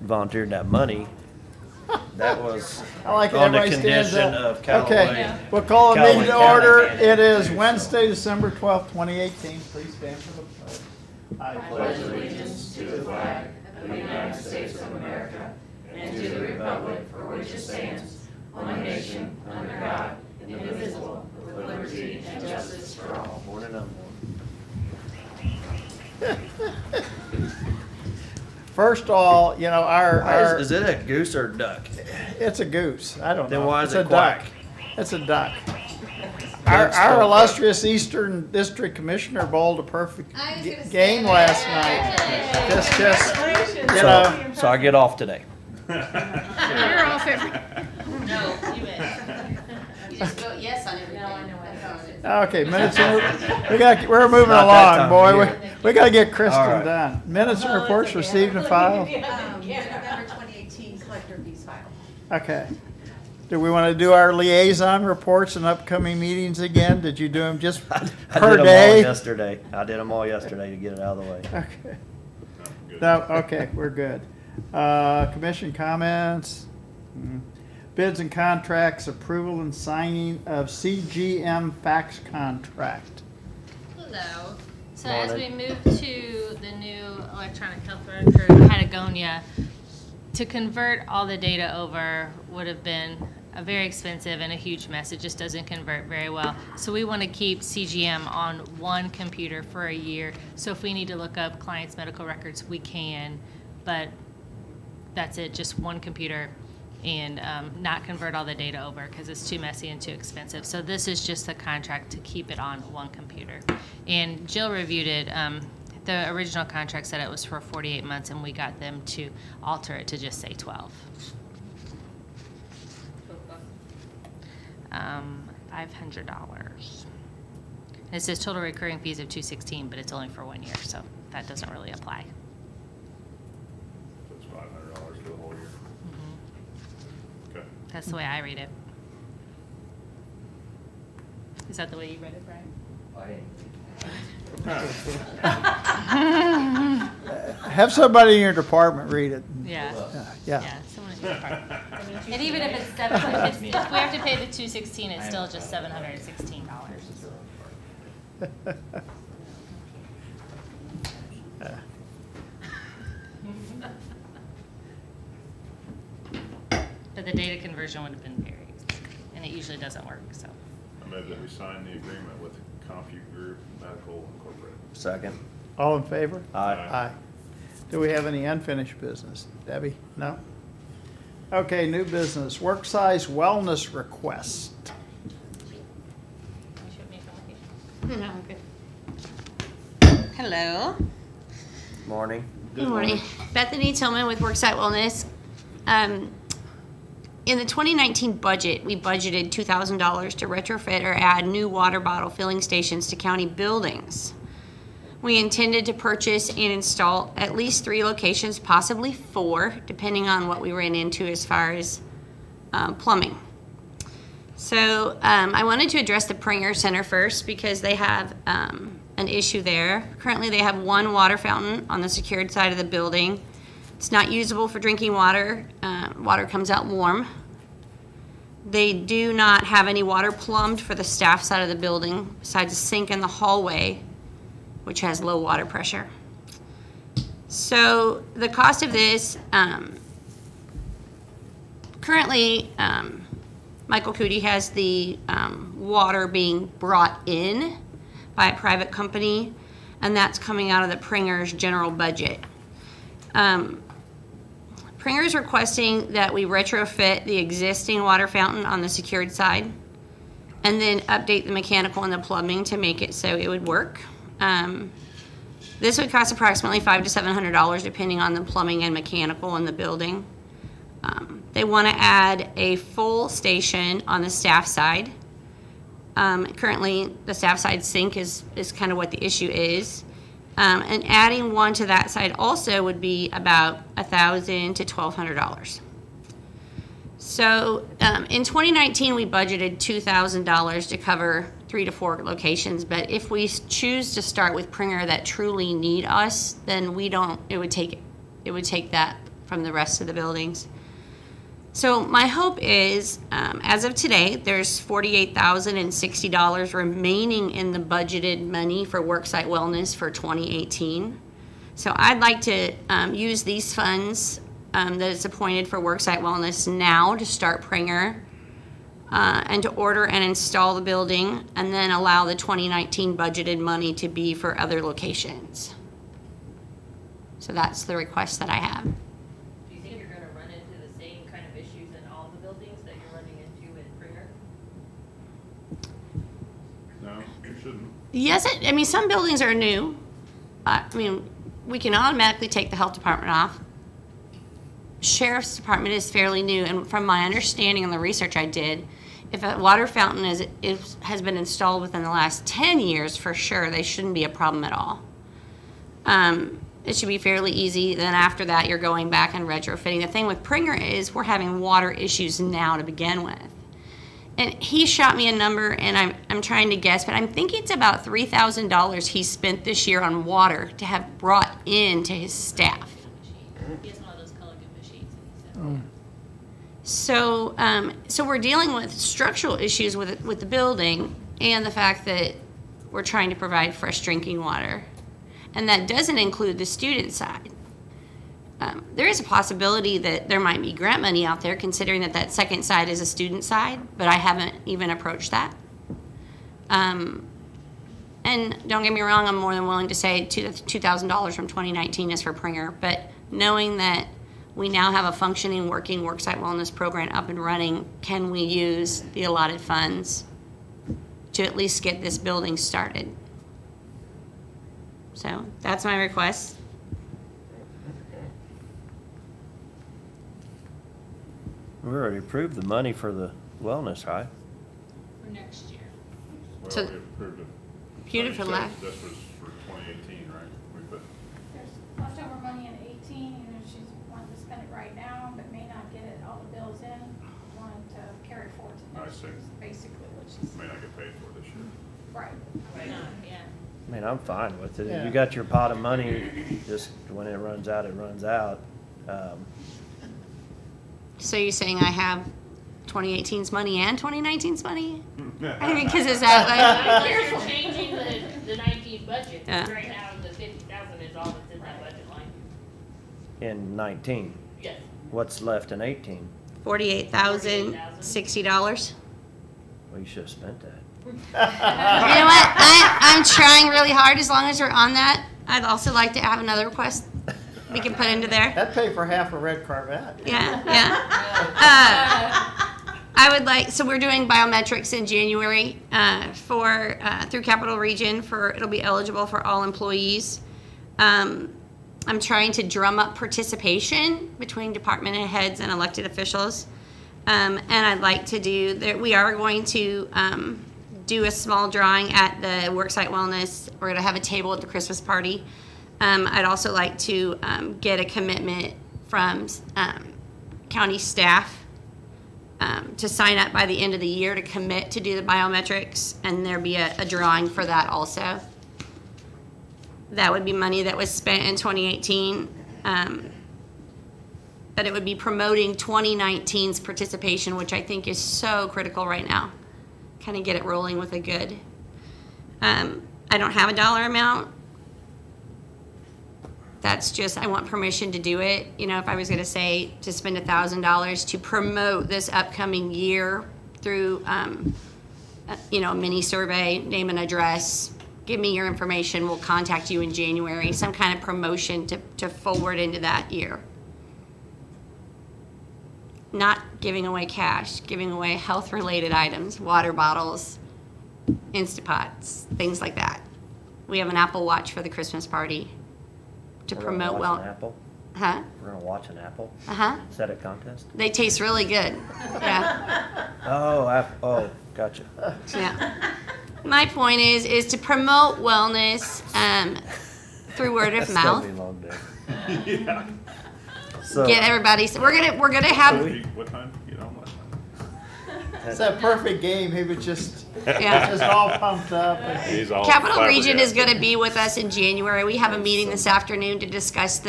volunteered that money, that was I like it. on the Everybody stands condition up. of Callaway. Okay, we'll call a Callaway meeting to County order. mandated It is to do Wednesday, December 12th, 2018. Please stand for the pledge. I pledge allegiance to the flag of the United States of America and to the republic for which it stands, one nation, under God, indivisible, with liberty and justice for all. One and only. First of all, you know, our Is it a goose or a duck? it's a goose. I don't know. Then why is It's it a quack? duck. It's a duck. Duck's Our spelled illustrious Eastern District Commissioner bowled a perfect game last night. Just, you know. So I get off today. You're off every. No, you bet. You just vote yes on everything. No, I know it. Okay, minutes. We're moving Not that along, time boy. of year. We got to get Kristen All right. done. Minutes and reports received and filed. November 2018 collector fees filed. Okay. Do we want to do our liaison reports and upcoming meetings again? Did you do them just I per did them all day? yesterday. I did them all yesterday to get it out of the way. Okay. No, okay, we're good. Commission comments. Bids and contracts, approval and signing of CGM fax contract. Hello. So Morning. as we move to the new electronic health record, Patagonia, to convert all the data over would have been a very expensive and a huge mess. It just doesn't convert very well. So we want to keep CGM on one computer for a year. So if we need to look up clients' medical records, we can, but that's it, just one computer, and not convert all the data over because it's too messy and too expensive. So this is just the contract to keep it on one computer. And Jill reviewed it. The original contract said it was for 48 months, and we got them to alter it to just say 12. $500. It says total recurring fees of $216, but it's only for 1 year, so that doesn't really apply. It's $500 for the whole year. Okay. That's the way I read it. Is that the way you read it, Brian? Have somebody in your department read it. Yeah. Yeah. Yeah, someone in your department. And even if it's if we have to pay the $216, it's still just $716. But the data conversion would have been very expensive, and it usually doesn't work, so. I move that we sign the agreement with Compute Group Medical Incorporated. Second. All in favor? Aye. Aye. Do we have any unfinished business? Debbie? No? Okay, new business. Work size wellness request. No, good. Hello. Morning. Good morning. Bethany Tillman with Worksite Wellness. In the 2019 budget, we budgeted $2,000 to retrofit or add new water bottle filling stations to county buildings. We intended to purchase and install at least 3 locations, possibly 4, depending on what we ran into as far as plumbing. So I wanted to address the Pringer Center first because they have an issue there. Currently they have 1 water fountain on the secured side of the building. It's not usable for drinking water. Water comes out warm. They do not have any water plumbed for the staff side of the building besides a sink in the hallway, which has low water pressure. So the cost of this, currently Michael Cootie has the water being brought in by a private company, and that's coming out of the Pringer's general budget. Pringer is requesting that we retrofit the existing water fountain on the secured side and then update the mechanical and the plumbing to make it so it would work. This would cost approximately $500 to $700 depending on the plumbing and mechanical in the building. They want to add a full station on the staff side. Currently, the staff side sink is kind of what the issue is. And adding one to that side also would be about $1,000 to $1,200. So in 2019, we budgeted $2,000 to cover 3 to 4 locations. But if we choose to start with Pringer that truly need us, then we don't. It would take that from the rest of the buildings. So my hope is, as of today, there's $48,060 remaining in the budgeted money for worksite wellness for 2018. So I'd like to use these funds that is appointed for worksite wellness now to start Pringer and to order and install the building, and then allow the 2019 budgeted money to be for other locations. So that's the request that I have. Do you think you're gonna run into the same kind of issues in all the buildings that you're running into at Pringer? No, you shouldn't. Yes, I mean, some buildings are new. I mean, we can automatically take the health department off. Sheriff's department is fairly new, and from my understanding and the research I did, if a water fountain has been installed within the last 10 years, for sure, they shouldn't be a problem at all. It should be fairly easy. Then after that, you're going back and retrofitting. The thing with Pringer is we're having water issues now to begin with. And he shot me a number, and I'm trying to guess, but I'm thinking it's about $3,000 he spent this year on water to have brought in to his staff. He has one of those color good machines. And he said, So, so we're dealing with structural issues with the building, and the fact that we're trying to provide fresh drinking water, and that doesn't include the student side. There is a possibility that there might be grant money out there, considering that second side is a student side, but I haven't even approached that. And don't get me wrong, I'm more than willing to say $2,000 from 2019 is for Pringer, but knowing that we now have a functioning, working worksite wellness program up and running, can we use the allotted funds to at least get this building started? So that's my request. We already approved the money for the wellness, right? for next year. Well, So- we approved it. Approved it for Like you last- said, This was for 2018, right? We put, There's leftover money in 18, either she's wanting to spend it right now, but may not get it, all the bills in, wanting to carry forward to I next see. year, is basically what she's, may not get paid for this year. right. Right on, yeah. I mean, I'm fine with it. Yeah. You got your pot of money, just when it runs out, it runs out. So you're saying I have 2018's money and 2019's money? I mean, because is that like, Unless you're changing the 19 budget, Yeah. right now the 50,000 is all that's in that budget line. In 19, Yes. what's left in 18? $48,060? Well, you should have spent that. You know what? I'm trying really hard. As long as we're on that, I'd also like to have another request we can put into there. That'd pay for half a red Corvette. Yeah, yeah. I would like, so we're doing biometrics in January through Capital Region it'll be eligible for all employees. I'm trying to drum up participation between department heads and elected officials. And I'd like to we are going to do a small drawing at the Worksite Wellness. We're going to have a table at the Christmas party. I'd also like to get a commitment from county staff to sign up by the end of the year to commit to do the biometrics, and there be a drawing for that also. That would be money that was spent in 2018, but it would be promoting 2019's participation, which I think is so critical right now. Kind of get it rolling with a good. I don't have a dollar amount. That's just, I want permission to do it. You know, if I was going to say to spend $1,000 to promote this upcoming year through, a mini survey, name and address, give me your information, we'll contact you in January, some kind of promotion to forward into that year. Not giving away cash, giving away health-related items, water bottles, Instapots, things like that. We have an Apple Watch for the Christmas party to We're gonna promote watch an well. apple? Huh? We're gonna watch an apple? Uh-huh. Is that a contest? They taste really good. Yeah. Oh, gotcha. Yeah. My point is to promote wellness through word of That's gonna mouth. be a long day. Yeah. So, Get everybody. We're gonna have. What time did you get home last night? It's that perfect game. He was just Yeah. all pumped up. And He's all Capital Region is flabbergasted. going to be with us in January. We have a meeting this afternoon to discuss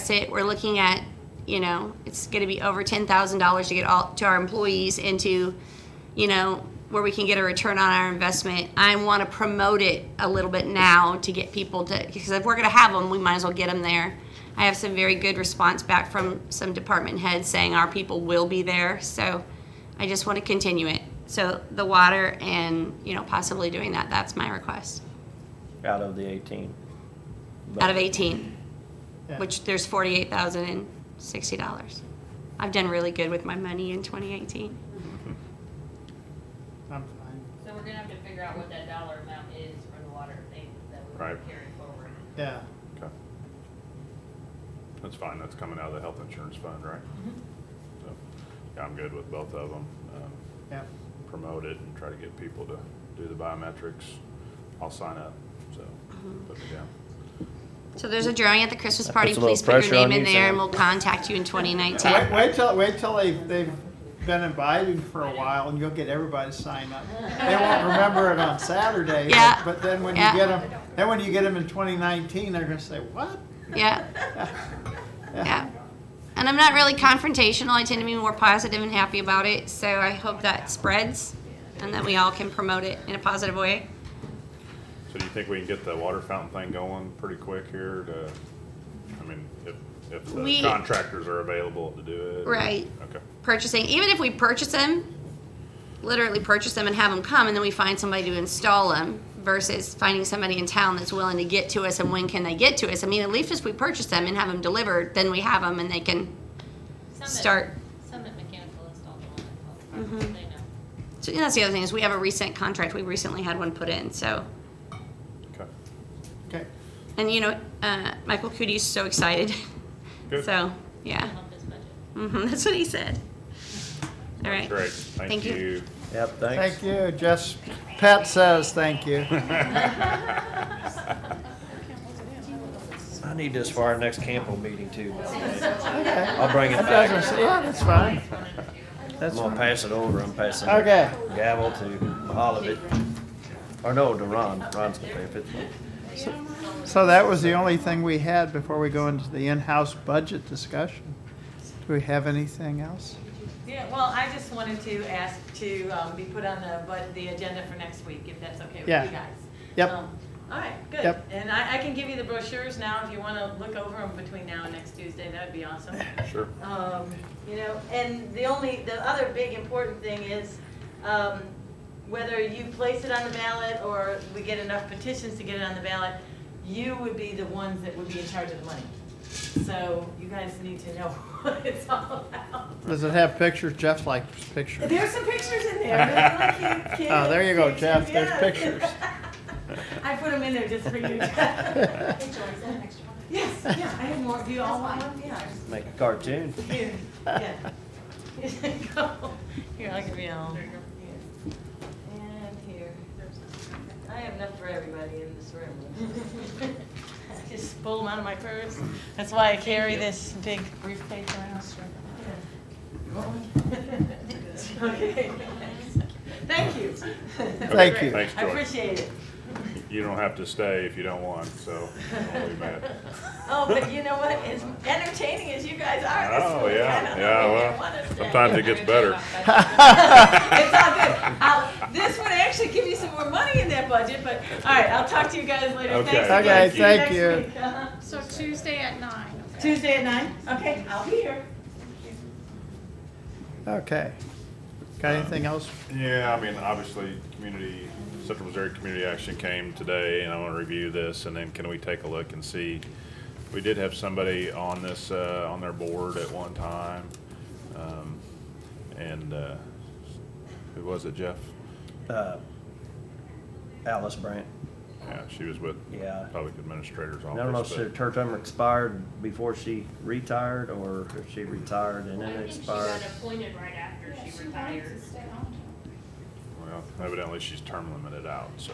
it. We're looking at, you know, it's gonna be over $10,000 to get all, to our employees into, you know, where we can get a return on our investment. I wanna promote it a little bit now to get people to, because if we're gonna have them, we might as well get them there. I have some very good response back from some department heads saying our people will be there, so I just wanna continue it. So the water and, you know, possibly doing that, that's my request. Out of the 18. Out of 18, Yeah. which there's $48,060. I've done really good with my money in 2018. I'm fine. So we're gonna have to figure out what that dollar amount is for the water thing that we Right. carry forward. Yeah. Okay. That's fine, that's coming out of the health insurance fund, right? So, yeah, I'm good with both of them. Yeah. Promote it and try to get people to do the biometrics. I'll sign up, so put me down. So there's a drawing at the Christmas That party. puts a little Please put your pressure on name in you, there Sam. and we'll contact you in 2019. Wait till they've been invited for a while and you'll get everybody to sign up. They won't remember it on Saturday. Yeah. But then when Yeah. you get them in 2019, they're gonna say, what? Yeah, yeah. And I'm not really confrontational. I tend to be more positive and happy about it. So I hope that spreads and that we all can promote it in a positive way. So do you think we can get the water fountain thing going pretty quick here to, I mean, if the We- contractors are available to do it? Right. Okay, Purchasing, even if we purchase them, literally purchase them and have them come and then we find somebody to install them versus finding somebody in town that's willing to get to us and when can they get to us. I mean, at least if we purchase them and have them delivered, then we have them and they can start. Some at Mechanical installed the one at home. They know. So that's the other thing is we have a recent contract. We recently had one put in, so. okay. Okay. And you know, Michael Cootie's so excited. Good. So, yeah. Help his budget. That's what he said. All right. Great, thank you. Yep, thanks. Thank you. Just Pat says thank you. I need this for our next Campo meeting too. Okay. I'll bring it Yeah, back. that's fine. That's I'm gonna fine. pass it over. I'm passing the Okay. gavel to Olivet. Or no, to Ron. Ron's gonna pay 50. So that was the only thing we had before we go into the in-house budget discussion. Do we have anything else? Yeah, well, I just wanted to ask to be put on the agenda for next week, if that's okay with you Yeah. guys. Yep. All right, good. Yep. And I can give you the brochures now if you want to look over them between now and next Tuesday. That would be awesome. Sure. You know, and the other big important thing is whether you place it on the ballot or we get enough petitions to get it on the ballot, you would be the ones that would be in charge of the money. So you guys need to know what it's all about. Does it have pictures? Jeff likes pictures. There's some pictures in there. Really like you, Oh, there you go, kids. Jeff. There's Yeah. pictures. I put them in there just for you, Jeff. Yes, yeah, I have more. Do you all want one? Yeah. Make a cartoon. Here, yeah. Here you go. Here, I'll give you all. Here. And here. I have enough for everybody in this room. I just pull them out of my purse. That's why I carry this big briefcase around. Okay. Thank you. Thank you. Thanks, I Joy. appreciate it. You don't have to stay if you don't want, so don't be mad. Oh, but you know what? As entertaining as you guys are, this Oh, week, yeah, I don't yeah, know if well, you want to stay. sometimes it gets better. It's all good. This would actually give you some more money in that budget, but, all right, I'll talk to you guys later. Okay. Thanks Okay, again. See thank next you. week. Uh-huh. So Tuesday at 9. Okay. Tuesday at 9? Okay, I'll be here. Okay. Got anything else? Yeah, I mean, obviously, Central Missouri Community Action came today, and I want to review this, and then can we take a look and see? We did have somebody on this, on their board at one time, and who was it, Jeff? Alice Brandt. Yeah, she was with Yeah. Public Administrator's I Office. don't know if but- her term expired before she retired or if she retired and then I it think she expired. got appointed right after Yeah, she she wanted retired. to stay on. Well, evidently she's term limited out, so.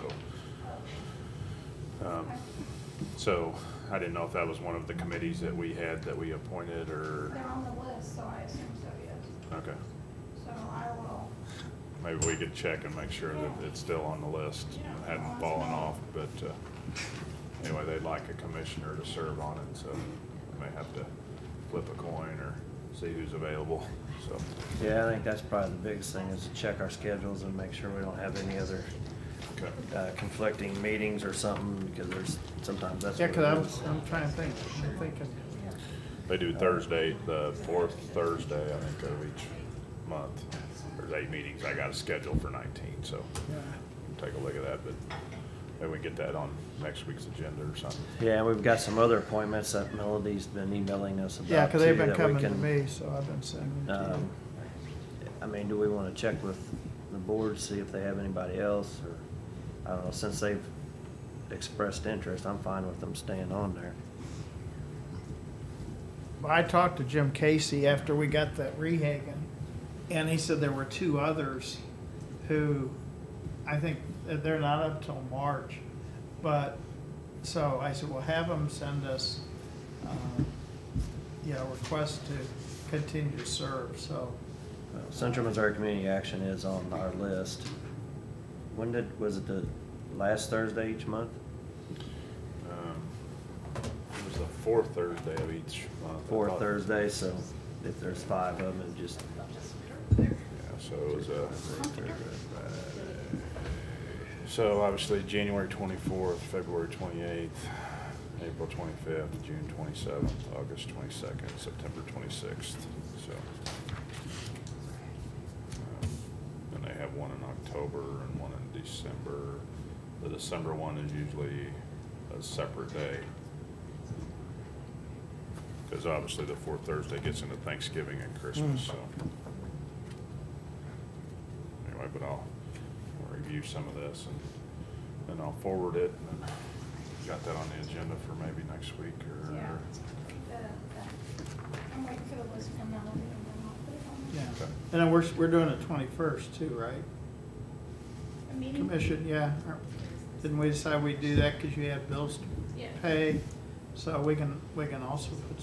So I didn't know if that was one of the committees that we had that we appointed or, They're on the list, so I assume so, yes. okay. So I will, Maybe we could check and make sure that it's still on the list and hadn't fallen off, but, anyway, they'd like a commissioner to serve on it, so we may have to flip a coin or see who's available, so. Yeah, I think that's probably the biggest thing is to check our schedules and make sure we don't have any other Okay. conflicting meetings or something, because there's, sometimes that's Yeah, what cause it I'm is. trying to think, I'm thinking, They do Thursday, the fourth Thursday, I think, of each month. There's 8 meetings I got a schedule for 19, so yeah. take a look at that, but maybe we can get that on next week's agenda or something. Yeah, we've got some other appointments that Melody's been emailing us about. Yeah, cause they've too, been that we coming to can, me, so I've been sending them to you. I mean, do we wanna check with the board, see if they have anybody else, or, I don't know, since they've expressed interest, I'm fine with them staying on there. Well, I talked to Jim Casey after we got that Rehagen, and he said there were 2 others who, I think, they're not up till March. But, so I said, well, have them send us, request to continue to serve, so. Central Missouri Community Action is on our list. Was it the last Thursday each month? It was the fourth Thursday of each month. I Fourth thought. Thursday, so if there's 5 of them, it just, Yeah, so it was, so obviously January 24th, February 28th, April 25th, June 27th, August 22nd, September 26th, so. And they have one in October and one in December. The December one is usually a separate day. Because obviously the fourth Thursday gets into Thanksgiving and Christmas, so. Anyway, but I'll review some of this and I'll forward it and then got that on the agenda for maybe next week or. Yeah. I'm waiting for the list from Melody and then I'll put it on. Yeah, Okay. and then we're doing it 21st too, right? A meeting? Commission, yeah. Didn't we decide we'd do that because you had bills to Yeah. pay? So we can also put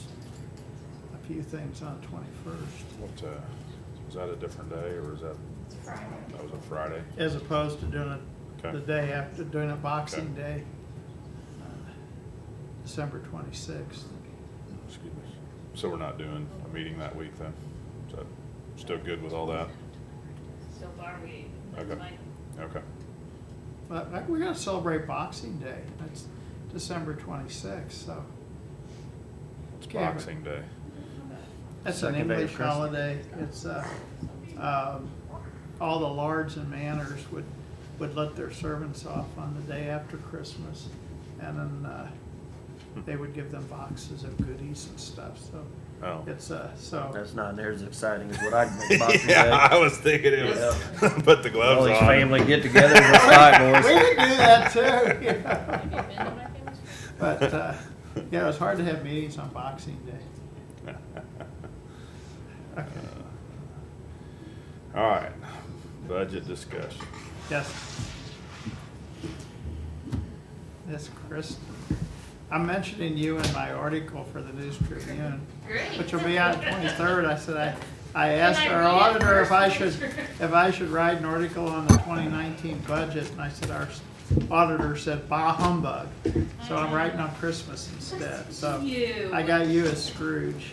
a few things on 21st, What, was that a different day or is that, It's Friday. that was a Friday? as opposed to doing it Okay. the day after, doing it Boxing Okay. Day, December 26th. Excuse me. So we're not doing a meeting that week then? Is that still good with all that? So far, that's Okay. fine. Okay. But we're gonna celebrate Boxing Day. That's December 26th, so. It's Okay, but- Boxing Day. That's an Second day of English Christmas. holiday. It's, all the lords and manors would let their servants off on the day after Christmas. And then, they would give them boxes of goodies and stuff, so. Oh. It's, so. that's not near as exciting as what I'd make Boxing Yeah, Day. I was thinking it was, put the gloves All on. these family get-togethers with five We boys. could do that too, yeah. Have you been to my family's? But, yeah, it was hard to have meetings on Boxing Day. Okay, All right, budget discussion. yes. Yes, Chris, I'm mentioning you in my article for the News Tribune, Great. which will be out 23rd. I said, I asked I our read it auditor if first? if I should write an article on the 2019 budget, and I said, our auditor said, bah humbug. So I'm writing on Christmas instead, so You. I got you as Scrooge.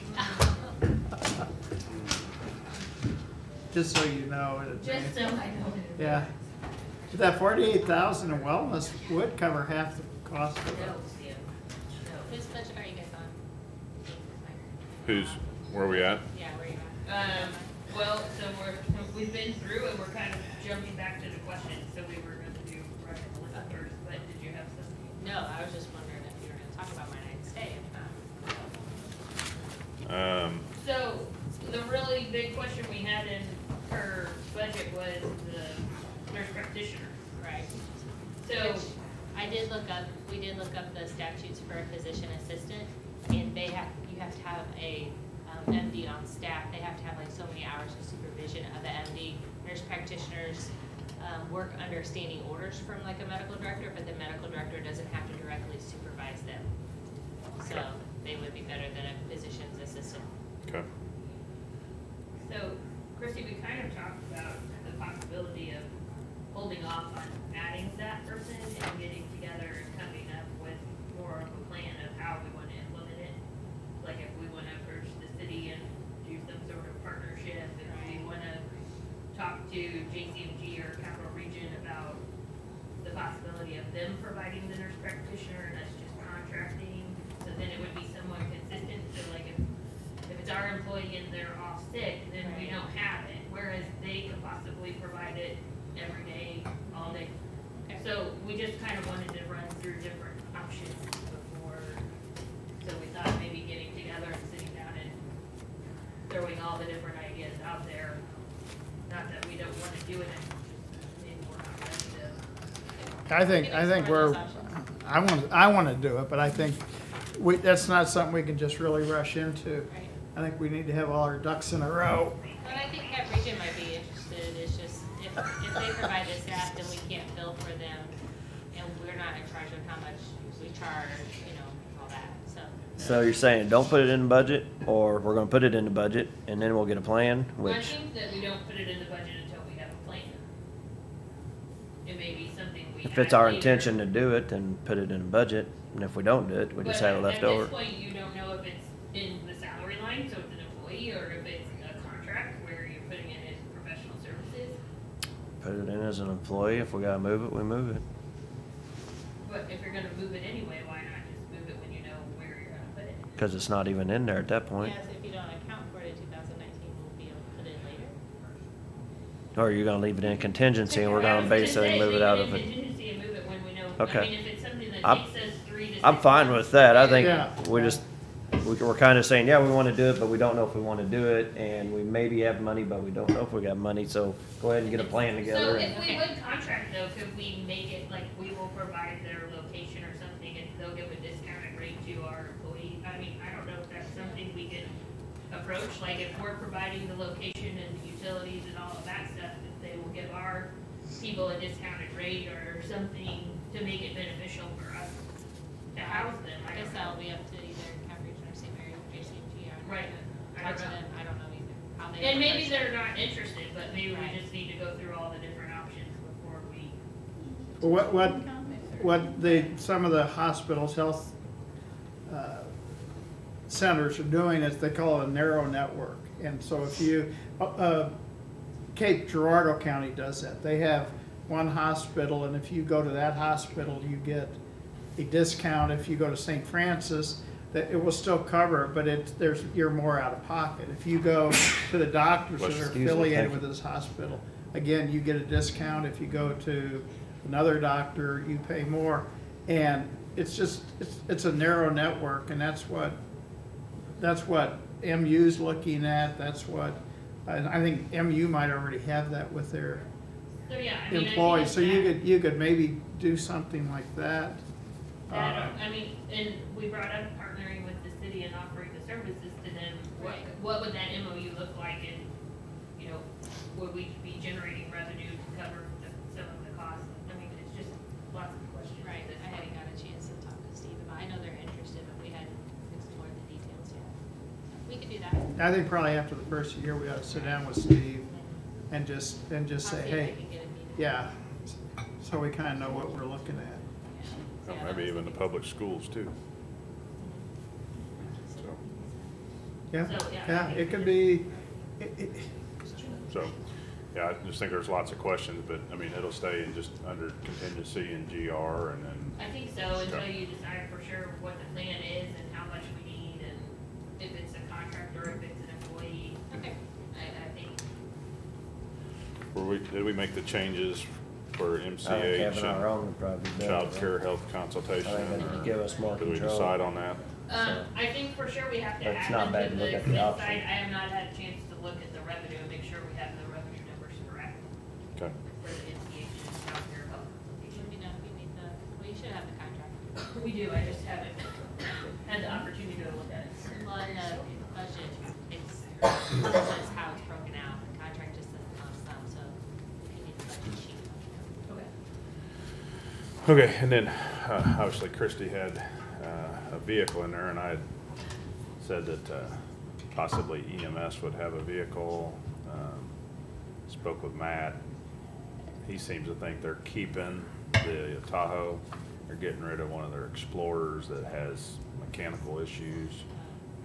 Just so you know. in Just advance. so I know. Yeah. But that 48,000 in wellness would cover half the cost of No, it. yeah. No. Whose budget are you guys on? Where are we at? Yeah, where are you at? Well, so we've been through and we're kind of jumping back to the questions, so we were going to do Russian Melissa first, but did you have something? No, I was just wondering if you were gonna talk about my night stay. So, the really big question we had in her budget was the nurse practitioner. Right. So, Which I did look up, we did look up the statutes for a physician assistant, and you have to have a MD on staff. They have to have like so many hours of supervision of the MD. Nurse practitioners work under standing orders from like a medical director, but the medical director doesn't have to directly supervise them. So they would be better than a physician's assistant. Okay. so Chrissy, we kind of talked about the possibility of holding off on adding that person and getting together and coming up with more of a plan of how we want to implement it. Like if we want to approach the city and do some to JCMG or Capital Region about the possibility of them providing the nurse practitioner, and that's just contracting, so then it would be somewhat consistent, so like if it's our employee and they're off sick, then we don't have it, whereas they could possibly provide it every day, all day. So we just kind of wanted to run through different options before, so we thought maybe getting together and sitting down and throwing all the different ideas out there. Not that we don't want to do it, maybe we're not ready to. I think we're, I want to do it, but I think that's not something we can just really rush into. Right. I think we need to have all our ducks in a row. But I think Cap Region might be interested, it's just, if they provide the staff, then we can't bill for them, and we're not in charge of how much we charge, you know, all that, so. So you're saying don't put it in the budget, or we're gonna put it in the budget, and then we'll get a plan, Well, I which, think that we don't put it in the budget until we have a plan. It may be something we if add it's our later. intention to do it, then put it in the budget, and if we don't do it, we just But have it left At over. this point, you don't know if it's in the salary line, so it's an employee, or if it's a contract where you're putting it in professional services. Put it in as an employee, if we gotta move it, we move it. But if you're gonna move it anyway, why not just move it when you know where you're gonna put it? Cause it's not even in there at that point. Yes, if you don't account for it in 2019, we'll be able to put it in later. Or you're gonna leave it in contingency, and we're gonna basically move it out of it. Contingency and move it when we know, Okay. I mean, if it's something that I'm- takes us 3 to 6 I'm fine months with that. I to think Yeah. we're kinda saying, yeah, we wanna do it, but we don't know if we wanna do it, and we maybe have money, but we don't know if we got money, so go ahead and get a plan So together. if and- we would contract though, could we make it like we will provide their location or something and they'll give a discounted rate to our employee? I mean, I don't know if that's something we could approach, like if we're providing the location and the utilities and all of that stuff, if they will give our people a discounted rate or something to make it beneficial for us to house them. I guess that'll be up to either Cap Region or St. Mary or JCMG. Right. I Talk don't to know. them, I don't know either. How they And maybe approach they're it. not interested, but maybe Right. we just need to go through all the different options before we. Some of the hospitals, health centers are doing is they call it a narrow network. And so if you, Cape Girardeau County does that. They have one hospital, and if you go to that hospital, you get a discount. If you go to St. Francis, that it will still cover, but you're more out of pocket. If you go to the doctors that are Excuse me, affiliated thank with this hospital, again, you get a discount. If you go to another doctor, you pay more. And it's just, it's a narrow network, and that's what MU's looking at. That's what, I think MU might already have that with their So yeah, I mean, employees. So that- you could maybe do something like that. I mean, and we brought up partnering with the city and offering the services to them. What would that MOU look like, and, you know, would we be generating revenue to cover some of the costs? I mean, it's just lots of questions. Right, I haven't got a chance to talk to Steve about, I know they're interested, but we hadn't explored the details yet. We could do that. I think probably after the first year, we ought to sit down with Steve and just I'll say, see if hey, I can get a meeting. yeah, so we kind of know what we're looking at. Or maybe even the public schools too. So, Yeah, So, yeah. yeah, it could be, so, yeah, I just think there's lots of questions, but I mean, it'll stay in just under contingency and GR, and then, I think so, until you decide for sure what the plan is and how much we need, and if it's a contractor, if it's an employee. Okay. I think, did we make the changes for I think MCH having our and own would probably be better. child care right? health I consultation? think that or would give us more Did we control. decide on that? I think for sure we have to But it's add not them bad to to look the at the expense option. side. I have not had a chance to look at the revenue and make sure we have the revenue numbers correct Okay. for the NCH and child care health. Let me know if you need the, well, you should have the contract. We do, I just haven't had the opportunity to look at it. Well, in the budget, it says how it's broken out, the contract just says lump sum, so if you need the budget sheet. Okay. Okay, and then, obviously Christie had, a vehicle in there, and I had said that, possibly EMS would have a vehicle. Spoke with Matt. He seems to think they're keeping the Tahoe. They're getting rid of one of their Explorers that has mechanical issues.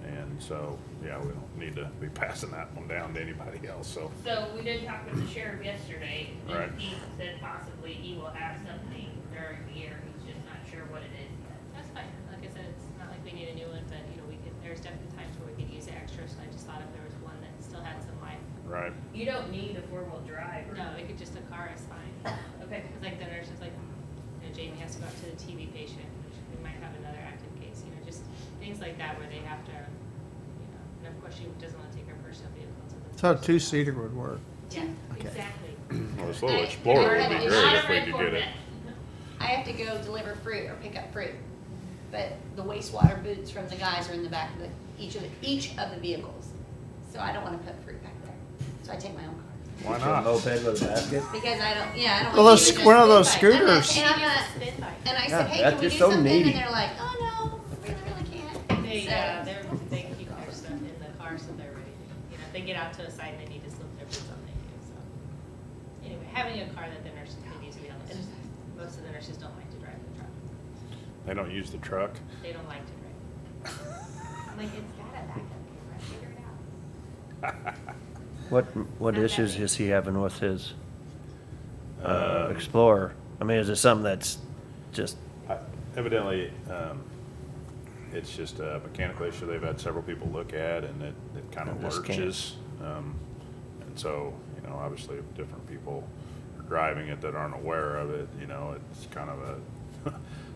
And so, yeah, we don't need to be passing that one down to anybody else, so. So we did talk with the sheriff yesterday, Right. and he said possibly he will have something during the year, he's just not sure what it is yet. That's fine, like I said, it's not like we need a new one, but, you know, we could, there's definitely times where we could use extra, so I just thought if there was one that still had some life. Right. You don't need a 4-wheel drive. No, it could just, a car is fine. Okay. Because like the nurse is like, you know, Jamie has to go out to the TB patient, which we might have another active case, you know, just things like that where they have to, you know, and of course she doesn't want to take her personal vehicle to the. So a two-seater would work. Yeah, Okay. exactly. Well, this little Explorer would be great if we could get it. I have to go deliver fruit or pick up fruit, but the wastewater boots from the guys are in the back of each of the vehicles. So I don't want to put fruit back there. So I take my own car. Why Get you a not? moped with a basket? Because I don't, yeah, I don't. Well, want those- to use one of a those spin bike. I'm not- scooters. And I'm not, Spin bike. and I Yeah, said, hey, that's can we do just so something? needy. And they're like, oh, no, we really can't. They, So- they keep their stuff in the car so they're ready to, you know, if they get out to a site and they need to slip their boots on, they do, so. Anyway, having a car that the nurses can use, to be honest, most of the nurses don't like to drive the truck. They don't use the truck? They don't like to drive. I'm like, it's got a backup camera, figure it out. What Not issues that big. is he having with his Um, Explorer? I mean, is it something that's just, Evidently, it's just a mechanical issue they've had several people look at, and it kind of It just can't. lurches. And so, you know, obviously if different people are driving it that aren't aware of it, you know, it's kind of a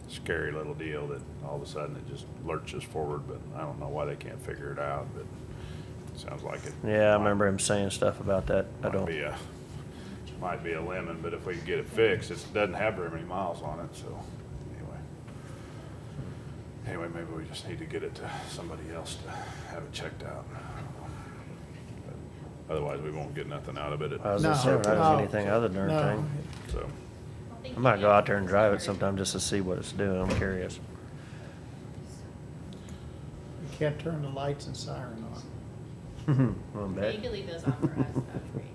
scary little deal that all of a sudden it just lurches forward, but I don't know why they can't figure it out, but it sounds like it. yeah, I remember him saying stuff about that. I Might don't, be a lemon, but if we can get it fixed, it doesn't have very many miles on it, so anyway, maybe we just need to get it to somebody else to have it checked out. But otherwise, we won't get nothing out of it. I was No, gonna say, we're not no, doing anything other than no. everything. So, I might go out there and drive it sometime just to see what it's doing. I'm curious. You can't turn the lights and siren on. One So bet. you can leave those on for us, that'd be great.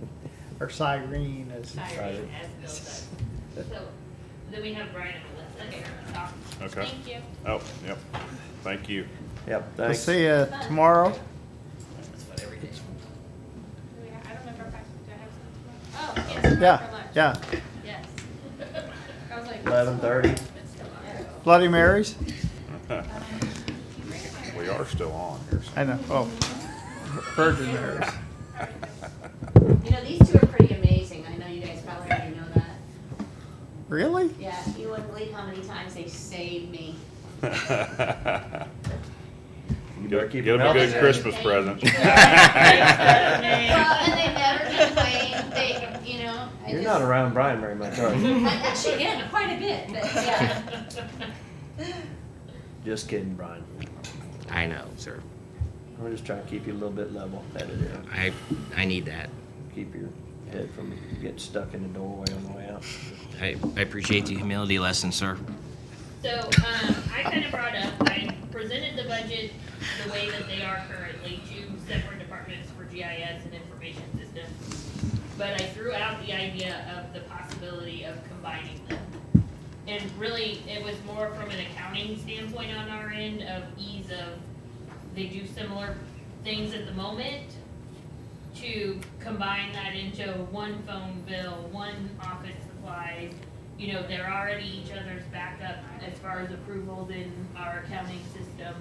Or siren as. Siren, as Bill says. So, then we have Brian and Melissa here to talk. okay. Thank you. Oh, yep. Thank you. Yep, We'll thanks. see you tomorrow. Do we have- I don't remember if I, do I have something? Oh, yes. Yeah, for lunch. yeah. Yes. I was like. 11:30. It's still on. Bloody Marys? We are still on here. so- I know, oh. Virgin Marys. You know, these two are pretty amazing. I know you guys probably already know that. Really? Yeah, you wouldn't believe how many times they saved me. You better keep Get them them a good healthy. Christmas present. Well, and they never complain. They, you know. I You're just- not around Brian very much, are you? I actually am, quite a bit, but yeah. Just kidding, Brian. I know, sir. We're just trying to keep you a little bit level headed here. I need that. Keep your head from getting stuck in the doorway on the way out. I appreciate the humility lesson, sir. So, I kind of brought up, I presented the budget the way that they are currently, two separate departments for GIS and information systems. But I threw out the idea of the possibility of combining them. And really, it was more from an accounting standpoint on our end of ease of, they do similar things at the moment, to combine that into one phone bill, one office supplies. You know, they're already each other's backup as far as approvals in our accounting system.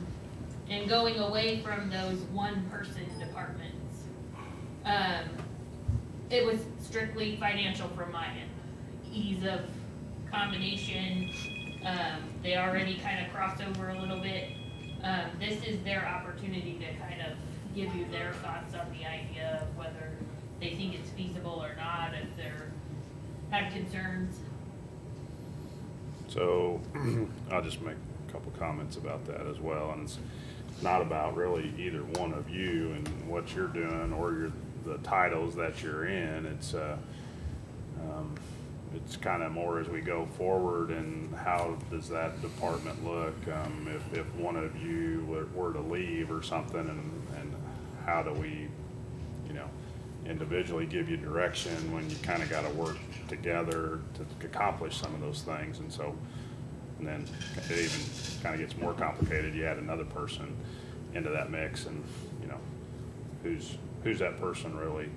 And going away from those one-person departments. It was strictly financial from my end. Ease of combination, they already kind of cross over a little bit. This is their opportunity to kind of give you their thoughts on the idea of whether they think it's feasible or not, if they're, have concerns. So I'll just make a couple comments about that as well. And it's not about really either one of you and what you're doing or the titles that you're in. It's kind of more as we go forward and how does that department look if one of you were to leave or something, and how do we, you know, individually give you direction when you kind of got to work together to accomplish some of those things. And then it even kind of gets more complicated. You add another person into that mix, and, you know, who's that person really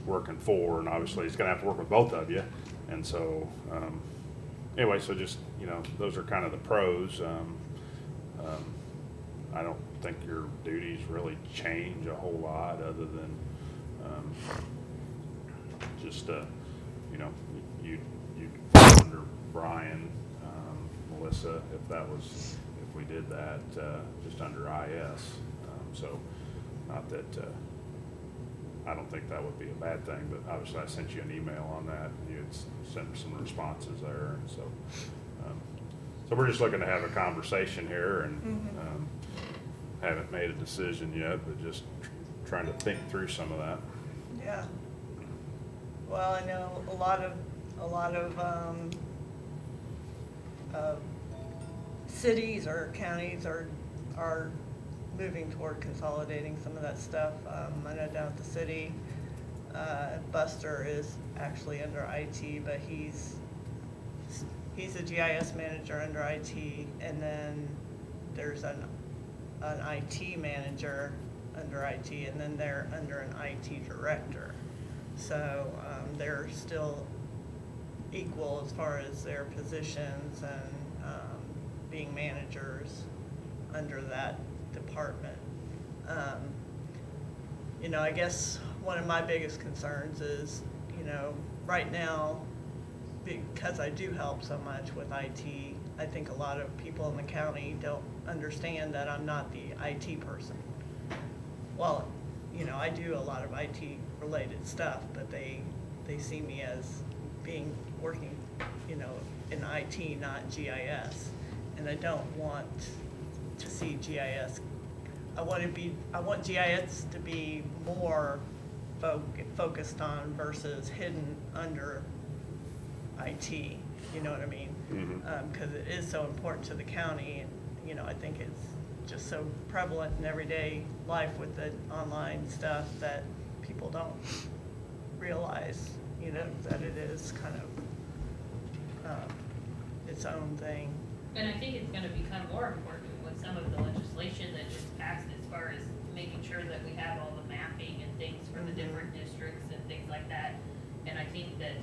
working for, and obviously he's gonna have to work with both of you, and so, anyway, so just, you know, those are kind of the pros. I don't think your duties really change a whole lot, other than, just, you know, you fall under Brian, Melissa, if we did that, just under IS. So, not that, I don't think that would be a bad thing, but obviously I sent you an email on that, and you had sent some responses there, and so, so we're just looking to have a conversation here, and, haven't made a decision yet, but just trying to think through some of that. Yeah. Well, I know a lot of cities or counties are moving toward consolidating some of that stuff. I know down at the city, Buster is actually under IT, but he's a GIS manager under IT, and then there's an IT manager under IT, and then they're under an IT director. So they're still equal as far as their positions and being managers under that department. You know, I guess one of my biggest concerns is, you know, right now, because I do help so much with IT, I think a lot of people in the county don't understand that I'm not the IT person. Well, you know, I do a lot of IT related stuff, but they see me as working, you know, in IT, not GIS. And I don't want to see GIS. I want GIS to be more focused on versus hidden under IT. You know what I mean? Because it is so important to the county, and you know, I think it's just so prevalent in everyday life with the online stuff that people don't realize, you know, that it is kind of its own thing. And I think it's gonna become more important with some of the legislation that just passed, as far as making sure that we have all the mapping and things for the different districts and things like that. And I think that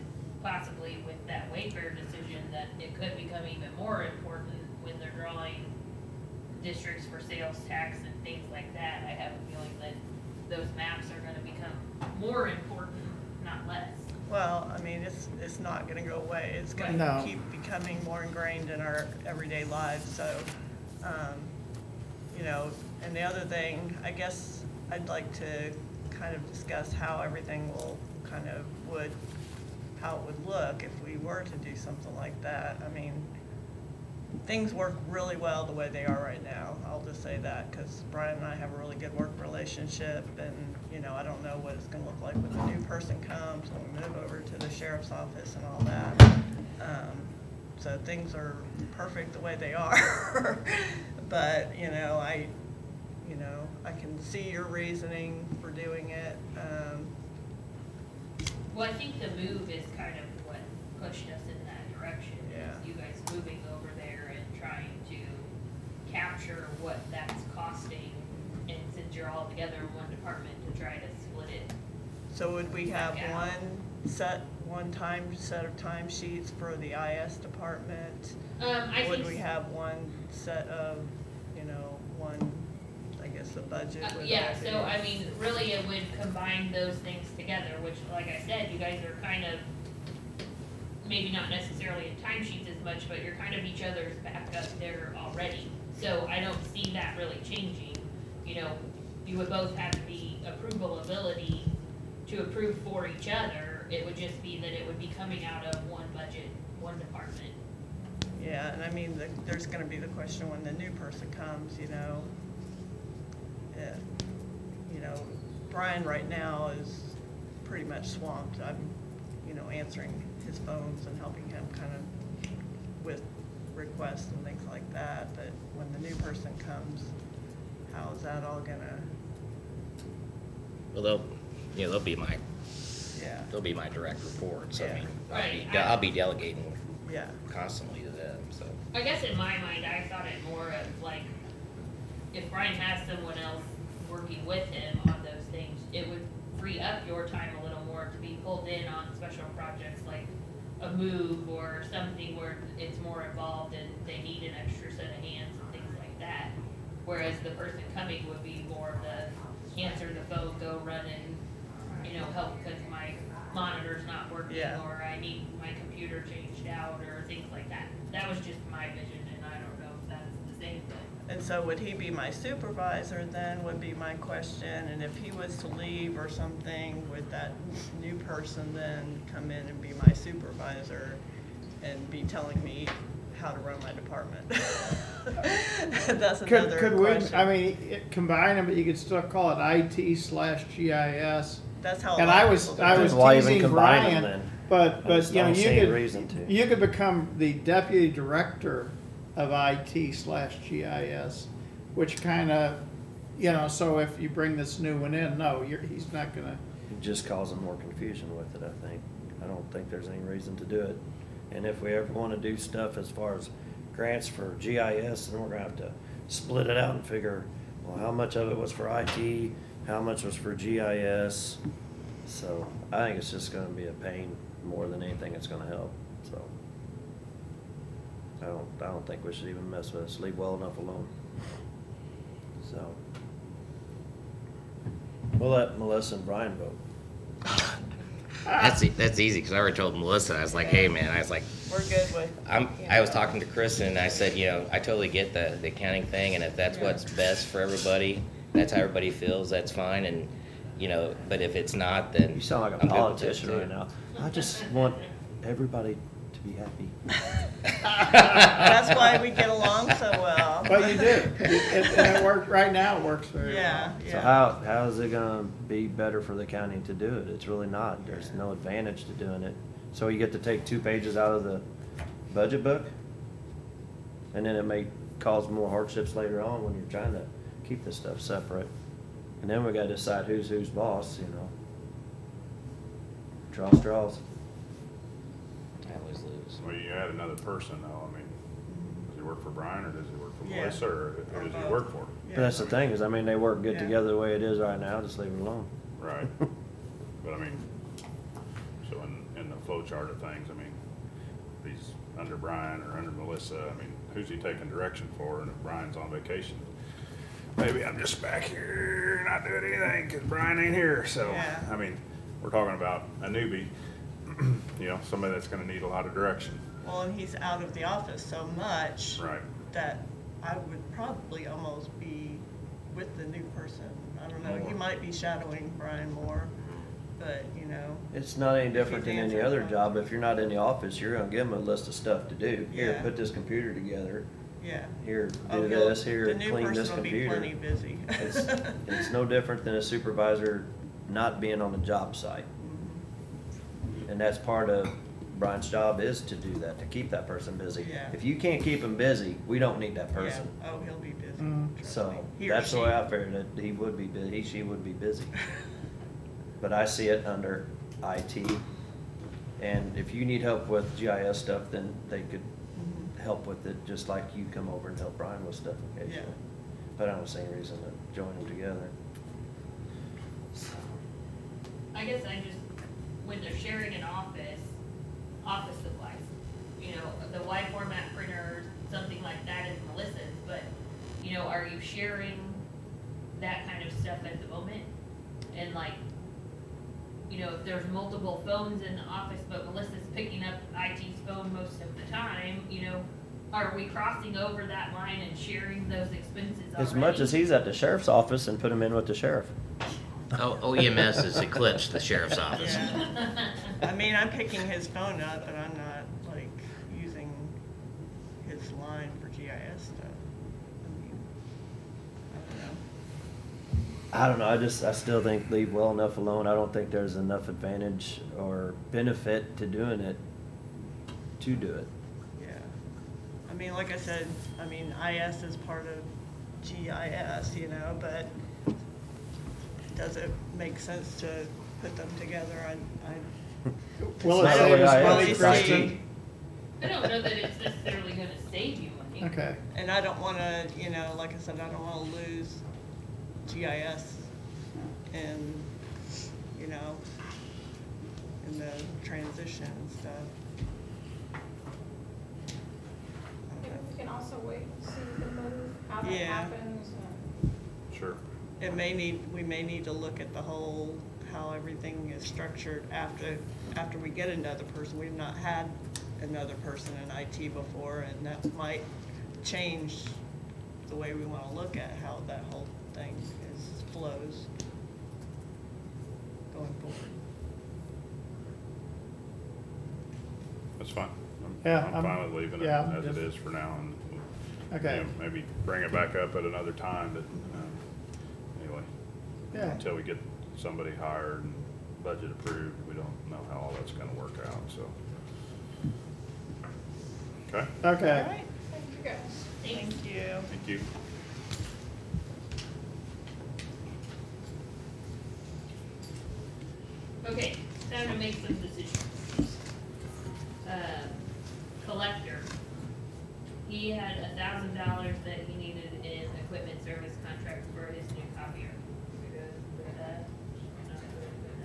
possibly with that Wayfair decision, that it could become even more important when they're drawing districts for sales tax and things like that. I have a feeling that those maps are gonna become more important, not less. Well, I mean, it's not going to go away. It's going to keep becoming more ingrained in our everyday lives. So, you know, and the other thing, I guess I'd like to kind of discuss how everything will kind of how it would look if we were to do something like that. I mean, things work really well the way they are right now. I'll just say that, because Brian and I have a really good work relationship, and you know, I don't know what it's going to look like when the new person comes, when we move over to the sheriff's office and all that. So things are perfect the way they are. But you know, I can see your reasoning for doing it. Well, I think the move is kind of what pushed us in that direction. Yeah. You guys moving over there and trying to capture what that's costing, and since you're all together in one department, to try to split it. So would we have one time set of timesheets for the IS department? Would we have one set of, you know, I guess the budget? Yeah, so I mean, really it would combine those things together, which, like I said, you guys are kind of, maybe not necessarily in timesheets as much, but you're kind of each other's backup there already. So I don't see that really changing. You know, you would both have the approval ability to approve for each other. It would just be that it would be coming out of one budget, one department. Yeah, and I mean, there's gonna be the question when the new person comes, you know. You know, Brian right now is pretty much swamped. I'm, you know, answering his phones and helping him kind of with requests and things like that. But when the new person comes, how is that all gonna? Well, they'll be my direct reports. Yeah. I mean, Right. I'll be delegating Yeah. constantly to them, so. I guess in my mind, I thought it more of like, if Brian has someone else working with him on those things, it would free up your time a little more to be pulled in on special projects like a move or something where it's more involved and they need an extra set of hands and things like that. Whereas the person coming would be more the answer the phone, go run and, you know, help because my monitor's not working Yeah. or I need my computer changed out or things like that. That was just my vision and I don't know if that's the same thing. And so would he be my supervisor then, would be my question, and if he was to leave or something, would that new person then come in and be my supervisor and be telling me how to run my department? That's another Could we, question. I mean, combine them, but you could still call it IT/GIS. That's how. a And lot I of was, people do I it. was Why even teasing combine them Brian, then? but, I just you know, don't see any you reason to. could become the deputy director of IT/GIS, which kind of, you know, so if you bring this new one in, no, he's not gonna, It just causing more confusion with it, I think. I don't think there's any reason to do it. And if we ever want to do stuff as far as grants for GIS, then we're gonna have to split it out and figure, well, how much of it was for IT, how much was for GIS. So I think it's just gonna be a pain more than anything it's gonna help, so. I don't think we should even mess with it, just leave well enough alone. So. We'll let Melissa and Brian vote. That's easy, because I already told Melissa, I was like, hey, man, I was like, We're good with. I was talking to Kristen, and I said, you know, I totally get the accounting thing, and if that's what's best for everybody, that's how everybody feels, that's fine, and, you know, but if it's not, then You sound like a I'm good with it, politician too. right now. I just want everybody to be happy. That's why we get along so well. but you do. And it worked, right now it works very well. Yeah, So yeah. how is it gonna be better for the county to do it? It's really not. There's no advantage to doing it. So you get to take 2 pages out of the budget book? And then it may cause more hardships later on when you're trying to keep this stuff separate. And then we gotta decide who's boss, you know. Draws. I always lose. Well, you add another person though, I mean, does he work for Brian or does he work for Yeah. Melissa or who does he work for? But that's the thing, is I mean, they work good Yeah. together the way it is right now, just leave it alone. Right. But I mean, so in the flow chart of things, I mean, if he's under Brian or under Melissa, I mean, who's he taking direction for? And if Brian's on vacation, maybe I'm just back here not doing anything because Brian ain't here. So, Yeah. I mean, we're talking about a newbie, you know, somebody that's gonna need a lot of direction. Well, and he's out of the office so much. Right. That I would probably almost be with the new person. I don't know, he More. might be shadowing Brian more, but, you know, It's not any different If than he's any other answering job. phones. If you're not in the office, you're gonna give them a list of stuff to do. Here, Yeah. put this computer together. yeah. Here, Oh, do he'll- this. Here, the new clean this person will be computer. plenty busy. It's no different than a supervisor not being on the job site. And that's part of Brian's job, is to do that, to keep that person busy. Yeah. If you can't keep him busy, we don't need that person. Yeah. Oh, he'll be busy. Mm. trust So me. He or that's the she. way I figured it. He would be busy, she would be busy. But I see it under IT. And if you need help with GIS stuff, then they could Mhm. help with it, just like you come over and help Brian with stuff occasionally. Yeah. But I don't see any reason to join them together. I guess I just, when they're sharing an office supplies, you know, the wide format printer, something like that is Melissa's, but, you know, are you sharing that kind of stuff at the moment? And like, you know, if there's multiple phones in the office, but Melissa's picking up IT's phone most of the time, you know, are we crossing over that line and sharing those expenses already? As much as he's at the sheriff's office and put him in with the sheriff. OEMS has eclipsed the sheriff's office. Yeah. I mean, I'm picking his phone up, but I'm not, like, using his line for GIS stuff. I mean, I don't know. I don't know, I still think leave well enough alone. I don't think there's enough advantage or benefit to doing it, to do it. Yeah. I mean, like I said, I mean, IS is part of GIS, you know, but does it make sense to put them together? Will It's it not save really us IS, money, it's Kristen? I don't know that it's necessarily gonna save you money. Okay. And I don't wanna, you know, like I said, I don't wanna lose GIS and, you know, in the transition and stuff. I don't know. We can also wait and see the move, how that Yeah. happens. Sure. We may need to look at the whole, how everything is structured after we get another person. We've not had another person in IT before, and that might change the way we wanna look at how that whole thing flows going forward. That's fine. Yeah, I'm fine with leaving it yeah, as it just- is for now, and we'll, Okay. you know, maybe bring it back up at another time, but, anyway. Yeah. Until we get somebody hired and budget approved, we don't know how all that's gonna work out, so. Okay, Okay. All right, Thank you guys. thank you. thank you. Okay, time to make some decisions. Collector, he had $1,000 that he needed in equipment service contract for his new copier. We good with that? Not good with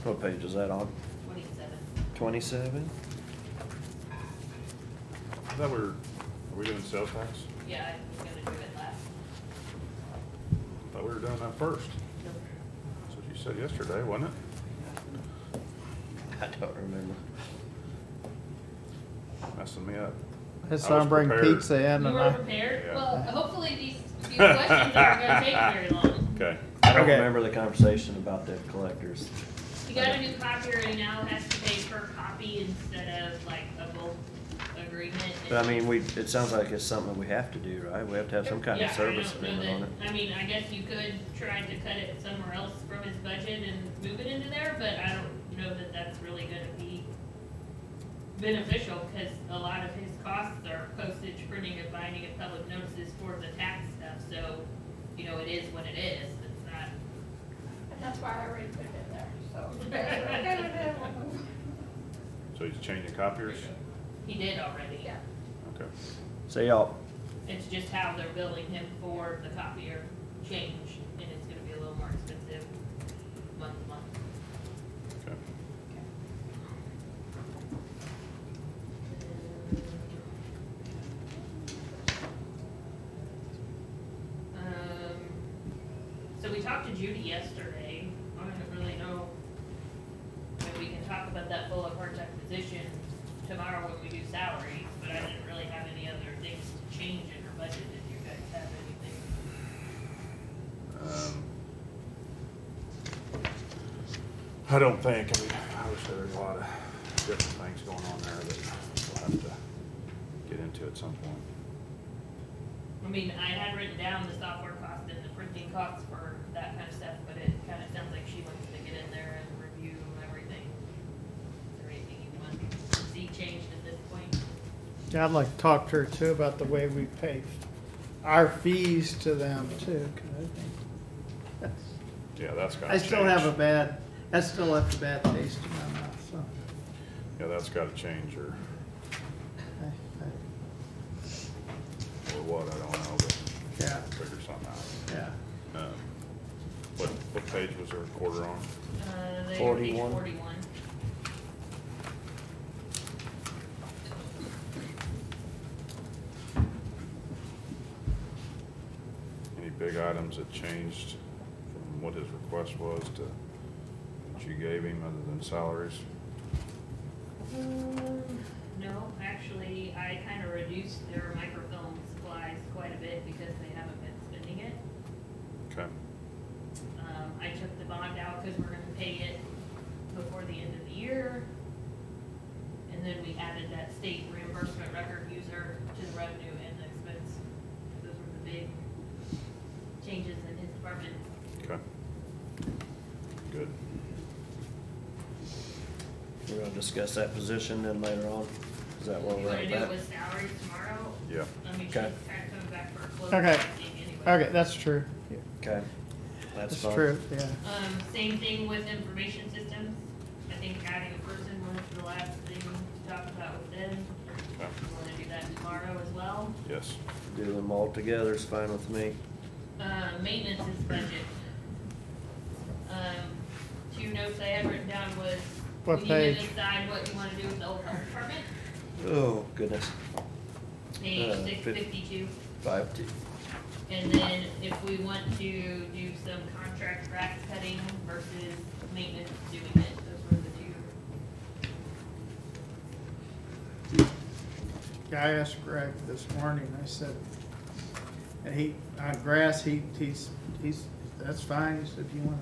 that? What page is that on? 27. 27? I thought are we doing sales tax? Yeah, I was gonna do it last. I thought we were doing that first. That's what you said yesterday, wasn't it? I don't remember. Messing me up. That's I why was I'm bringing prepared. pizza in You and were prepared? Yeah. Well, hopefully these questions aren't gonna take very long. Okay, I don't Okay. remember the conversation about the collectors. He got a new copier and he now has to pay per copy instead of like a bulk agreement. But I mean, it sounds like it's something that we have to do, right? We have to have some kind of Yeah, service I don't know agreement on it. that- I mean, I guess you could try to cut it somewhere else from his budget and move it into there, but I don't know that that's really gonna be beneficial, cause a lot of his costs are postage, printing and binding of public notices for the tax stuff, so, you know, it is what it is, it's not. And that's why I already put it in there, so. if you guys are okay with it, we'll move. so he's changing copiers? He did already. Yeah. Okay. So y'all, It's just how they're billing him for the copier change, and it's gonna be a little more expensive month to month. Okay. So we talked to Judy yesterday, I don't really know, maybe we can talk about that full of part-time position tomorrow when we do salaries, but I didn't really have any other things to change in her budget, did you guys have anything? I don't think, I mean, obviously there's a lot of different things going on there that we'll have to get into at some point. I mean, I had written down the software cost and the printing costs for that kind of stuff, but it kinda sounds like she wants to get in there and review everything. Is there anything you want to see changed at this point? Yeah, I'd like to talk to her too about the way we pay our fees to them too, 'cause I think that's, Yeah, that's gotta I change. still have that still left a bad taste in my mouth, so. Yeah, that's gotta change, or what, I don't know, but Yeah, figure something out. yeah. What page was the recorder on? They page 41. 41. Any big items that changed from what his request was to what you gave him other than salaries? No, actually, I kinda reduced their microfilm supplies quite a bit because they haven't been spending it. Okay, I took the bond out because we're gonna pay it before the end of the year. And then we added that state reimbursement record user to the revenue and the expense. Those were the big changes in his department. okay. Good. we're gonna discuss that position then later on. Is that where You we're wanna at? do it That? with salaries tomorrow? Yeah. I mean, she's Okay. kinda coming back for a close Okay. meeting anyway. Okay, that's true. Okay, that's That's fine. true, yeah. Same thing with information systems. I think adding a person was the last thing to talk about with them. Okay. You wanna do that tomorrow as well? Yes. Do them all together is fine with me. Maintenance is budget. Two notes I had written down was, What we need to page? decide what you wanna do with the old health department, Oh, goodness. page Uh, 652. 5-2. And then if we want to do some contract grass cutting versus maintenance doing it, those were the two. I asked Greg this morning, I said, and on grass, he's, that's fine, he said, if you wanna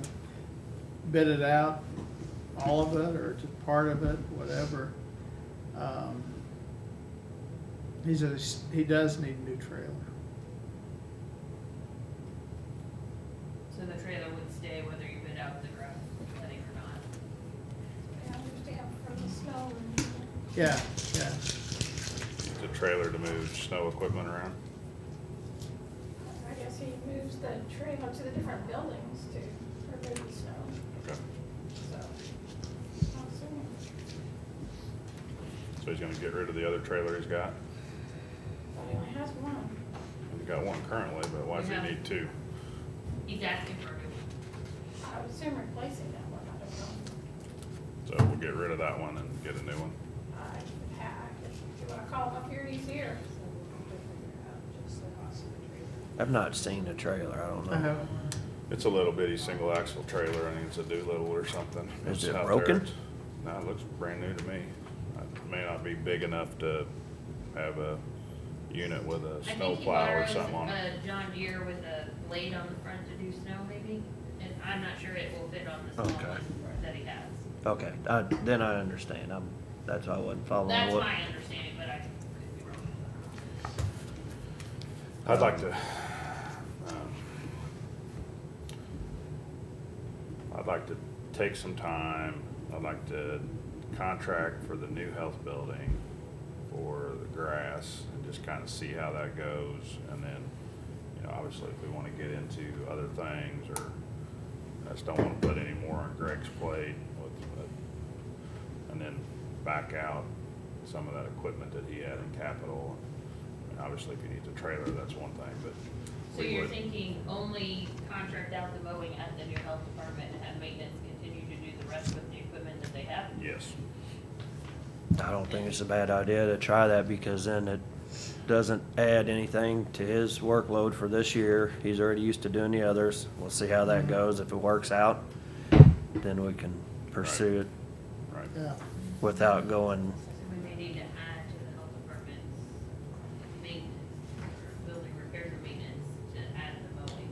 bid it out, all of it, or just part of it, whatever. He said he does need a new trailer. So the trailer would stay whether you bid out the grass cutting or not. I understand for the snow and. Yeah, yeah. The trailer to move snow equipment around. I guess he moves the trailer to the different buildings to remove the snow, Okay. so. I'm assuming. So he's gonna get rid of the other trailer he's got? But he only has one. He's got one currently, but why does he Yeah. need two? He's asking for a new one. I would assume replacing that one, I don't know. So we'll get rid of that one and get a new one. If you wanna call him up here, he's here. I've not seen the trailer, I don't I know. haven't. It's a little bitty single axle trailer. I think it's a Doolittle or something. Is It's it out broken? there. No, it looks brand new to me. It may not be big enough to have a unit with a I snow think he plow or borrows something on it. a John Deere with a blade on the front to do snow maybe, and I'm not sure it will fit on the small Okay. one that he has. Okay, then I understand. That's why I wasn't following That's what. my understanding, but I could be wrong. I'd like to, I'd like to take some time. I'd like to contract for the new health building for the grass and just kind of see how that goes. And then, obviously if we want to get into other things, or I just don't want to put any more on Greg's plate and then back out some of that equipment that he had in capital. I mean, obviously if he needs a trailer, that's one thing, but. So we you're would- thinking only contract out the mowing at the new health department and have maintenance continue to do the rest with the equipment that they have? Yes. I don't think it's a bad idea to try that, because then it doesn't add anything to his workload for this year. He's already used to doing the others. We'll see how that goes. If it works out, then we can pursue it Right. Yeah. without going, So we may need to add to the health department's maintenance, or building repairs or maintenance to add the mowing.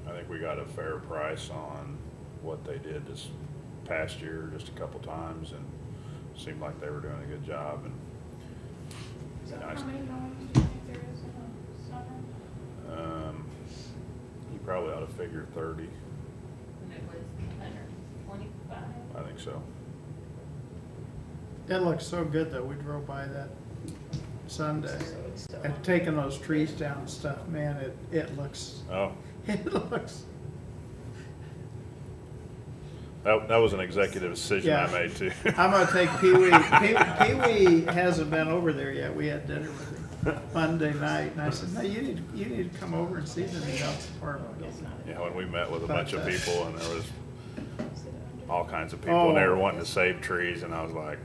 I think we got a fair price on what they did this past year, just a couple times, and seemed like they were doing a good job. And So nice. how many mowings do you think there is in the summer? You probably ought to figure 30. And it was 125. I think so. It looks so good though, we drove by that Sunday, and taking those trees down and stuff, man, it looks, Oh, it looks, that was an executive decision I Yeah. made too. I'm gonna take Pee Wee. Pee Wee hasn't been over there yet. We had dinner with him Monday night, and I said, "No, you need to come over and see the new health department." Yeah, when we met with a bunch of But, people, and there was all kinds of people, and they were wanting to save trees, and I was like,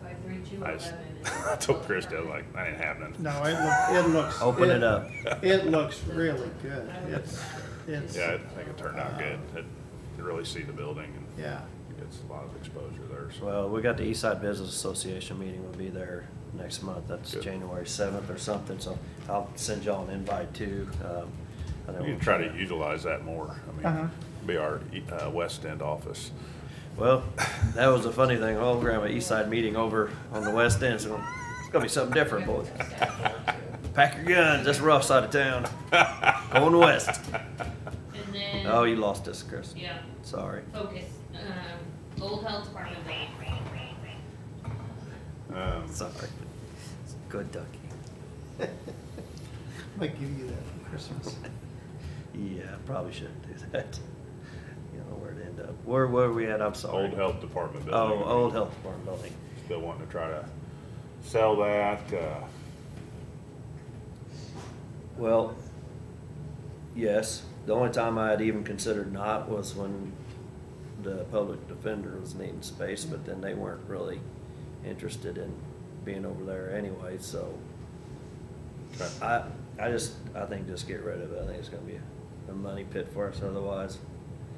53211. I told Christy, I was like, that ain't happening. No, it looks. open it up. It looks really good. It's. Yeah, I think it turned out good. You really see the building, and Yeah. it's a lot of exposure there. So. well, we got the Eastside Business Association meeting. We'll be there next month. That's Good. January 7th or something, so I'll send y'all an invite too. And then We we'll can try to utilize that more. I mean, Uh-huh. be our West End office. Well, that was a funny thing. Oh, we're gonna have an East Side meeting over on the West End, so it's gonna be something different, boys. Pack your guns. That's the rough side of town. Going west. And then. Oh, you lost us, Chris. Yeah, Sorry. focus, old health department. Sorry. Good ducky. Might give you that for Christmas. Yeah, probably shouldn't do that. You don't know where it ended up. Where were we at? I'm sorry. Old health department building. Oh, old health department building. Still wanting to try to sell that, Well, yes. The only time I had even considered not was when the public defender was needing space, but then they weren't really interested in being over there anyway, so. okay. I think just get rid of it. I think it's gonna be a money pit for us otherwise.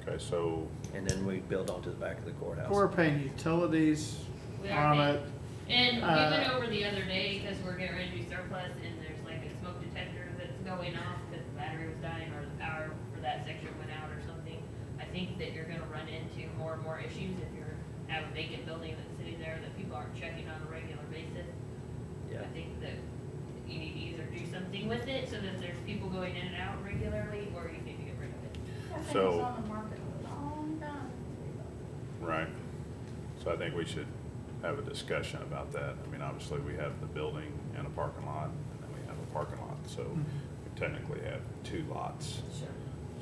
Okay, so, And then we build onto the back of the courthouse. We're paying utilities We are on paying. it. And we Uh, went over the other day, cause we're getting ready to do surplus, and there's like a smoke detector that's going off, cause the battery was dying, or the power for that section went out or something. I think that you're gonna run into more and more issues if you're, have a vacant building that's sitting there that people aren't checking on a regular basis. Yeah. I think that you need to either do something with it, so that there's people going in and out regularly, or you need to get rid of it. That thing So- was on the market a long time. right. So I think we should have a discussion about that. I mean, obviously, we have the building and a parking lot, and then we have a parking lot, so we technically have 2 lots. Sure.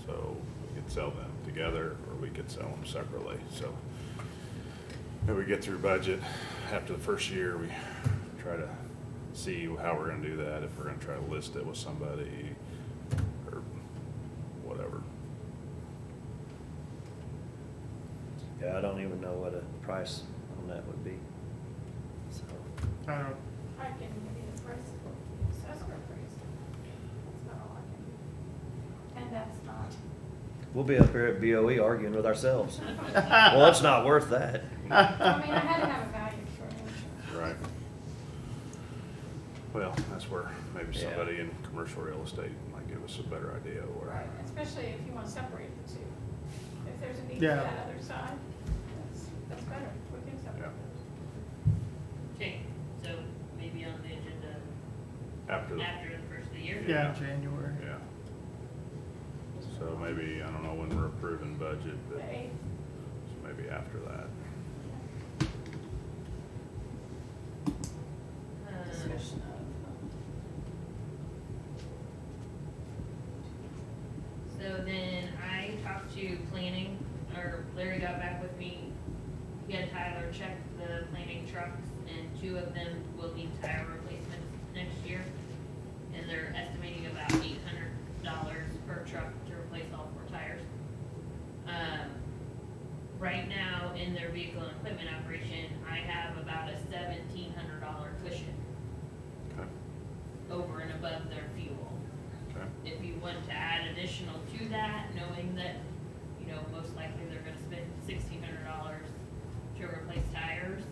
So we could sell them together, or we could sell them separately, so. If we get through budget, after the first year, we try to see how we're gonna do that, if we're gonna try to list it with somebody, or whatever. Yeah, I don't even know what a price on that would be. So, I don't, I can give you the price of what the assessor price. That's about all I can do. And that's not. we'll be up here at BOE arguing with ourselves. Well, it's not worth that. I mean, I had to have a value for insurance. Right. Well, that's where maybe Yeah. somebody in commercial real estate might give us a better idea of where. Right, especially if you want to separate the two. If there's a need for Yeah. that other side, that's better. We can separate Yeah. those. Okay, so maybe on the agenda After the, after the first of the year? yeah, January. yeah. So maybe, I don't know when we're approving budget, but The 8th. so maybe after that. Discussion of. So then I talked to planning, or Larry got back with me. He had Tyler check the planning trucks, and 2 of them will need tire replacements next year. And they're estimating about $800 per truck to replace all 4 tires. Right now, in their vehicle and equipment operation, I have about a $1,700 cushion Okay, over and above their fuel. okay. If you want to add additional to that, knowing that, you know, most likely they're gonna spend $1,600 to replace tires.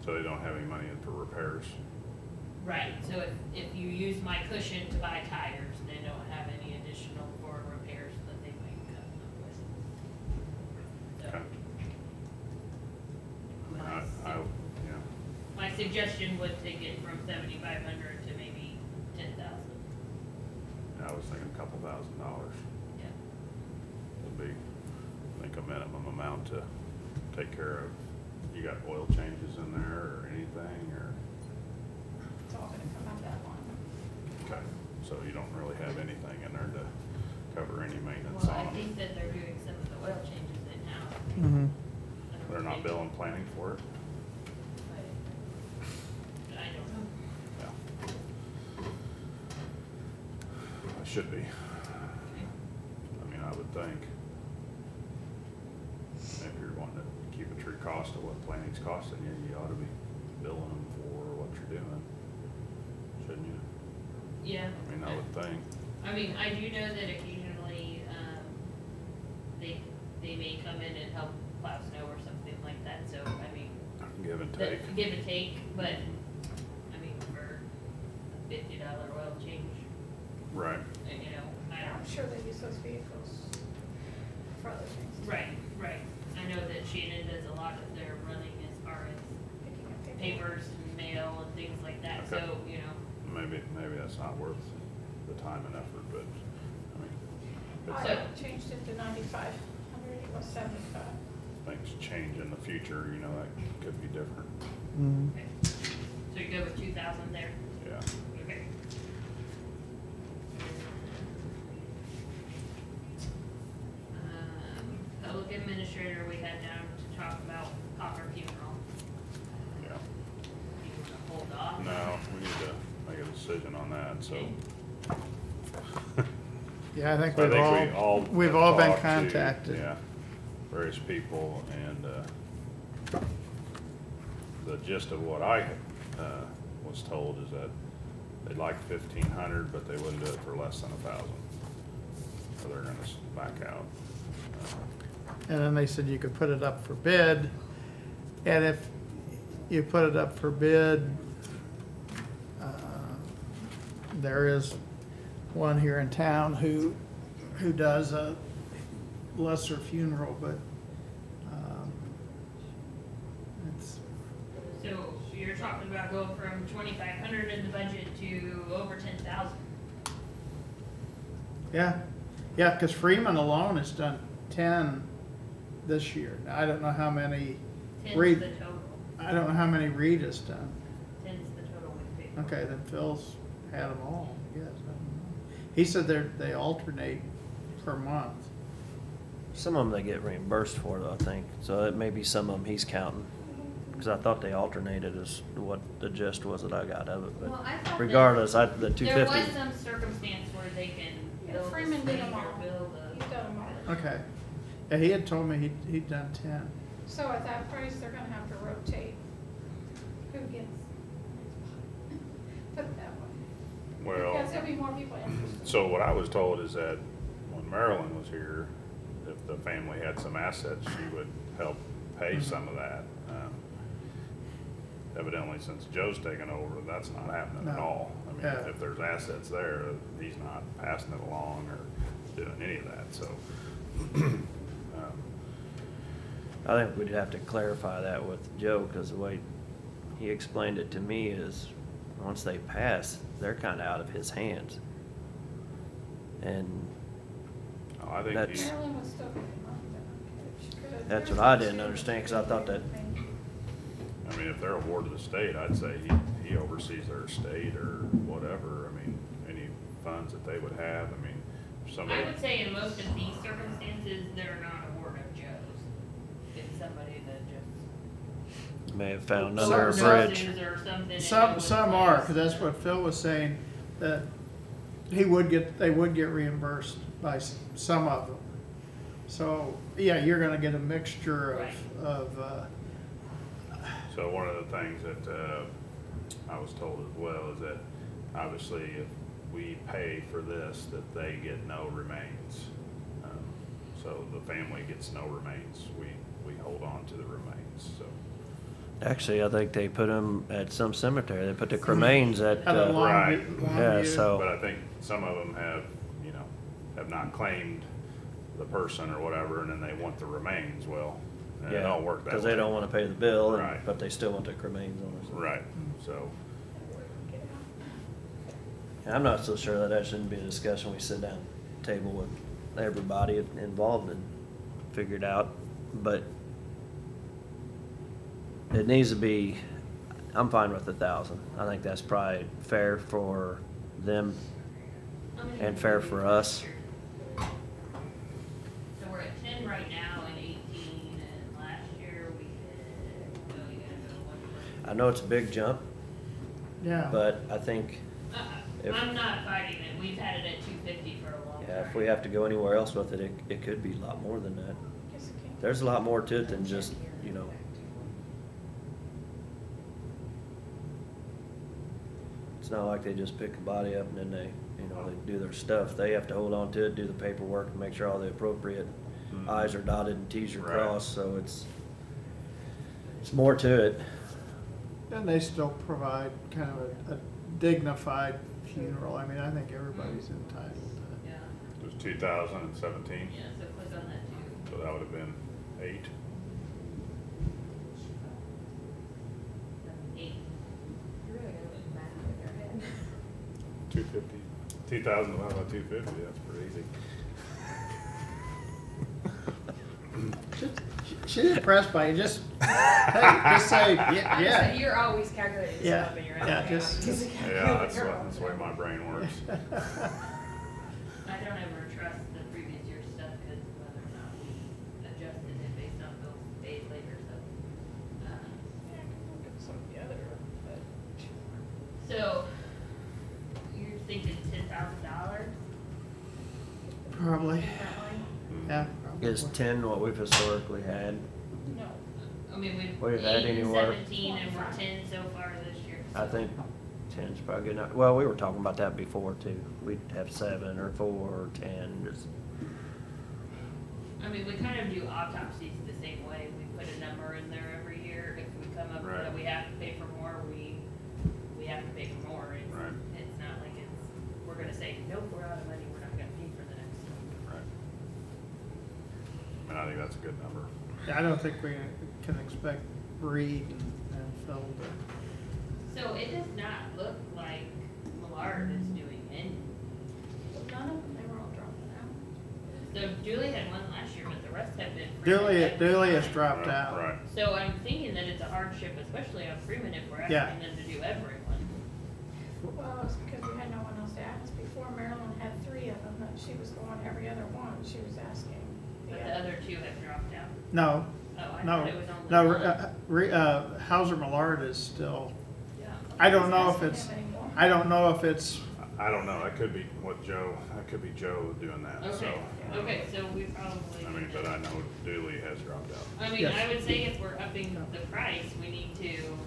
So they don't have any money in for repairs. Right, so if you use my cushion to buy tires, they don't have any additional for repairs that they might come up with. Okay. So, Yeah, my suggestion would take it from 7,500 to maybe 10,000. I was thinking a couple $1,000 Yeah. would be, I think, a minimum amount to take care of. You got oil changes in there or anything, or? It's all gonna come out that line. Okay, so you don't really have anything in there to cover any maintenance Well, I on them? think that they're doing some of the oil changes in-house. Mm-hmm. They're not billing planning for it? I don't know. Yeah. It should be. I mean, I would think. If you're wanting to keep a true cost of what planning's costing you, you ought to be billing them for what you're doing, shouldn't you? Yeah. I mean, I would think. I mean, I do know that occasionally, they may come in and help plow snow or something like that, so, I mean. Give and the- take. Give and take, but, I mean, for a $50 oil change, Right. you know, I'm sure they use those vehicles for other things. Right, right. I know that Shannon does a lot of their running as far as Picking up papers and mail and things like that, Okay. so, you know. Maybe that's not worth the time and effort, but, I mean, I if changed it to 9,500, it was 75. things change in the future, you know, that could be different. Mm-hmm. Okay. So you go with 2,000 there? Yeah. Okay. Um, administrator we had down to talk about Copper funeral. Yeah. Do you wanna hold off? No, we need to make a decision on that, so. Yeah, I think I think we've have all been talked to, contacted. Yeah, various people, and, the gist of what I, was told is that they'd like 1,500, but they wouldn't do it for less than 1,000. So they're gonna back out. And then they said you could put it up for bid, and if you put it up for bid, there is one here in town who does a lesser funeral, but it's, So you're talking about going from 2,500 in the budget to over 10,000. yeah, because Freeman alone has done 10 this year. Now, I don't know how many 10's Reed, the total. I don't know how many Reed has done. 10's the total we paid. Okay, then Phil's had them all, yes. I don't know. He said they alternate per month. Some of them they get reimbursed for though, I think, so it may be some of them he's counting. Cause I thought they alternated is what the gist was that I got of it, Well, I but thought regardless, the There 250. was some circumstance where they can Yeah, bill the Freeman did them state or all. bill He's the. done them all. Okay. Yeah, he had told me he'd done 10. So at that price, they're gonna have to rotate who gets, put it that way. Well, Because there'll be more people interested. so what I was told is that when Marilyn was here, if the family had some assets, she would help pay some of that. Evidently, since Joe's taken over, that's not happening at No. all. I mean, Yeah. if there's assets there, he's not passing it along or doing any of that, so. I think we'd have to clarify that with Joe, cause the way he explained it to me is, once they pass, they're kinda out of his hands. And I think That's- he, Marilyn was still getting money, but she could. that's what I didn't understand, cause I thought that, I mean, if they're awarded the state, I'd say he oversees their estate or whatever. I mean, any funds that they would have, I mean, if somebody. I would say in most of these circumstances, they're not a ward of Joe's. It's somebody that just. may have found Some- under a some- bridge. Or something. and Some no some one are, pays. because that's what Phil was saying, that they would get reimbursed by some of them. So, yeah, you're gonna get a mixture Right. of So one of the things that I was told as well is that obviously if we pay for this, that they get no remains. So the family gets no remains. We hold on to the remains, so. Actually, I think they put them at some cemetery. They put the cremains at, At a Right. yeah, Longview. so. But I think some of them have, have not claimed the person or whatever, and then they want the remains. Well, it Yeah, don't work that way. because they don't want to pay the bill, Right. but they still want the cremains on it. Right, so, And I'm not so sure that shouldn't be a discussion we sit down at the table with everybody involved and figure it out, but it needs to be, I'm fine with 1,000. I think that's probably fair for them and fair for us. So we're at 10 right now and 18, and last year we did, oh, you gotta go one more. I know it's a big jump, yeah. but I think, if- I'm not fighting it, we've had it at 250 for a long time. yeah, if we have to go anywhere else with it, it could be a lot more than that. Guess it can't. There's a lot more to it than just, it's not like they just pick a body up and then they do their stuff. They have to hold on to it, do the paperwork, and make sure all the appropriate I's are dotted and T's are Right. crossed, so it's more to it. And they still provide kind of a dignified funeral. I mean, I think everybody's entitled to. Yeah, it was 2017, yeah, so click on that too. so that would have been 8. 8. You're really gonna look mad in your head. 250. 2,000 divided by 250, that's pretty easy. She's impressed by you. Just, hey, just say, I'm just saying, yeah. you're always calculating Yeah, stuff in your yeah, head. just- Yeah, that's the way my brain works. I don't ever trust the previous year's stuff because whether or not we adjusted Probably, Apparently. yeah. Is probably. 10 what we've historically had? No. I mean, We've we've had 8 and anywhere- 17 and we're 10 so far this year. I think 10's probably good enough. Well, we were talking about that before too. We'd have 7 or 4 or 10, just, I mean, we kind of do autopsies the same way. We put a number in there every year. If we come up Right. that we have to pay for more, we have to pay for more. It's, Right. it's not like we're gonna say, nope, we're out of money, we're not gonna pay for the next one. Right. I mean, I think that's a good number. Yeah, I don't think we can expect Reed and Phil to. So it does not look like Millard is doing any. None of them, they were all dropping out. So Julie had one last year, but the rest have been. Dooley has dropped Right, out. Right. So I'm thinking that it's a hardship, especially on Freeman, if we're Yeah. asking them to do everyone. Well, it's because we had no one else to ask. Before Marilyn had 3 of them, and she was going every other one, she was asking. But the other 2 have dropped out. No, Oh, I no, thought it was only no, one. Hauser Millard is still, Yeah. I don't know if Asking it's, him anymore. I don't know if it's, I don't know, that could be that could be Joe doing that, so. Okay, okay, so we probably. I mean, but I know Dooley has dropped out. I mean, Yes. I would say if we're upping the price, we need to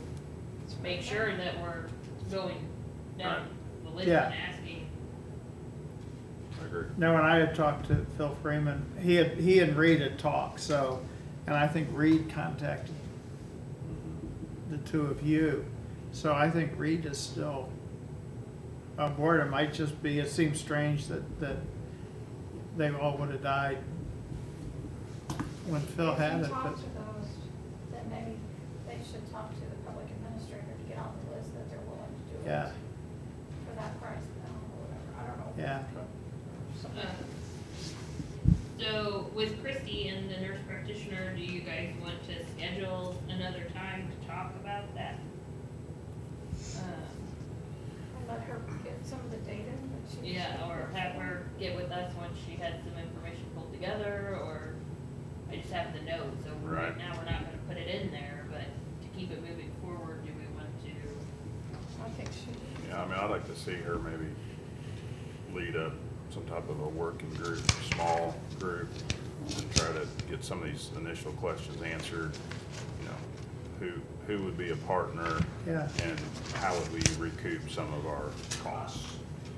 make sure that we're going down the list Yeah. and asking. I agree. no, when I had talked to Phil Freeman, he and Reed had talked, so, and I think Reed contacted the 2 of you. So I think Reed is still on board. It might just be, it seems strange that they all would have died when Phil had If it, you but, talk to those, then maybe they should talk to the public administrator to get on the list that they're willing to do it. yeah, For that price now, or whatever, I don't know. yeah. So with Christy and the nurse practitioner, do you guys want to schedule another time to talk about that? And let her get some of the data that she. Yeah, or have her get with us once she has some information pulled together, or I just have the note, so right Right. now we're not gonna put it in there, but to keep it moving forward, do we want to? I think she. Yeah, I mean, I'd like to see her maybe lead up some type of a working group, small group, and try to get some of these initial questions answered. You know, who would be a partner? Yeah. And how would we recoup some of our costs?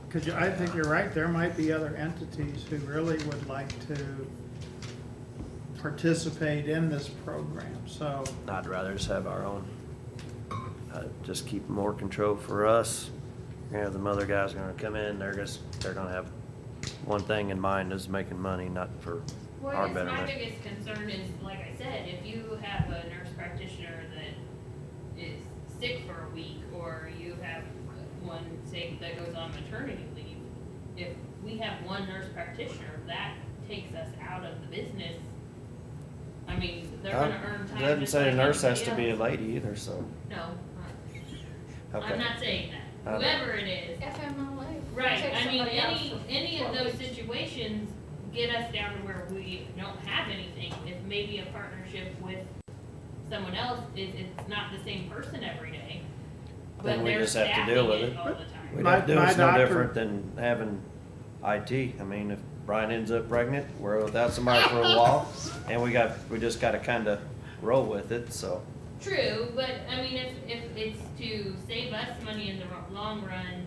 Because I think you're right, there might be other entities who really would like to participate in this program, so, I'd rather just have our own. Just keep more control for us. You know, the other guys are gonna come in, they're gonna have one thing in mind, is making money, not for Well, our I guess my betterment. biggest concern is, like I said, if you have a nurse practitioner that is sick for a week, or you have one, say, that goes on maternity leave, if we have one nurse practitioner, that takes us out of the business. I mean, they're gonna earn time. Doesn't just say a like nurse has to everybody be a else. lady either, so, No, okay. I'm not saying that, whoever it is. FMLA. Right, Take I mean, somebody else for any of 4 those weeks. situations get us down to where we don't have anything. If maybe a partnership with someone else it's not the same person every day. Then But we they're just have to deal with staffing it. all the We'd time. have to do, My it's no doctor- different than having IT. I mean, if Brian ends up pregnant, we're without somebody for a while, and we just gotta kinda roll with it, so. True, but I mean, if it's to save us money in the long run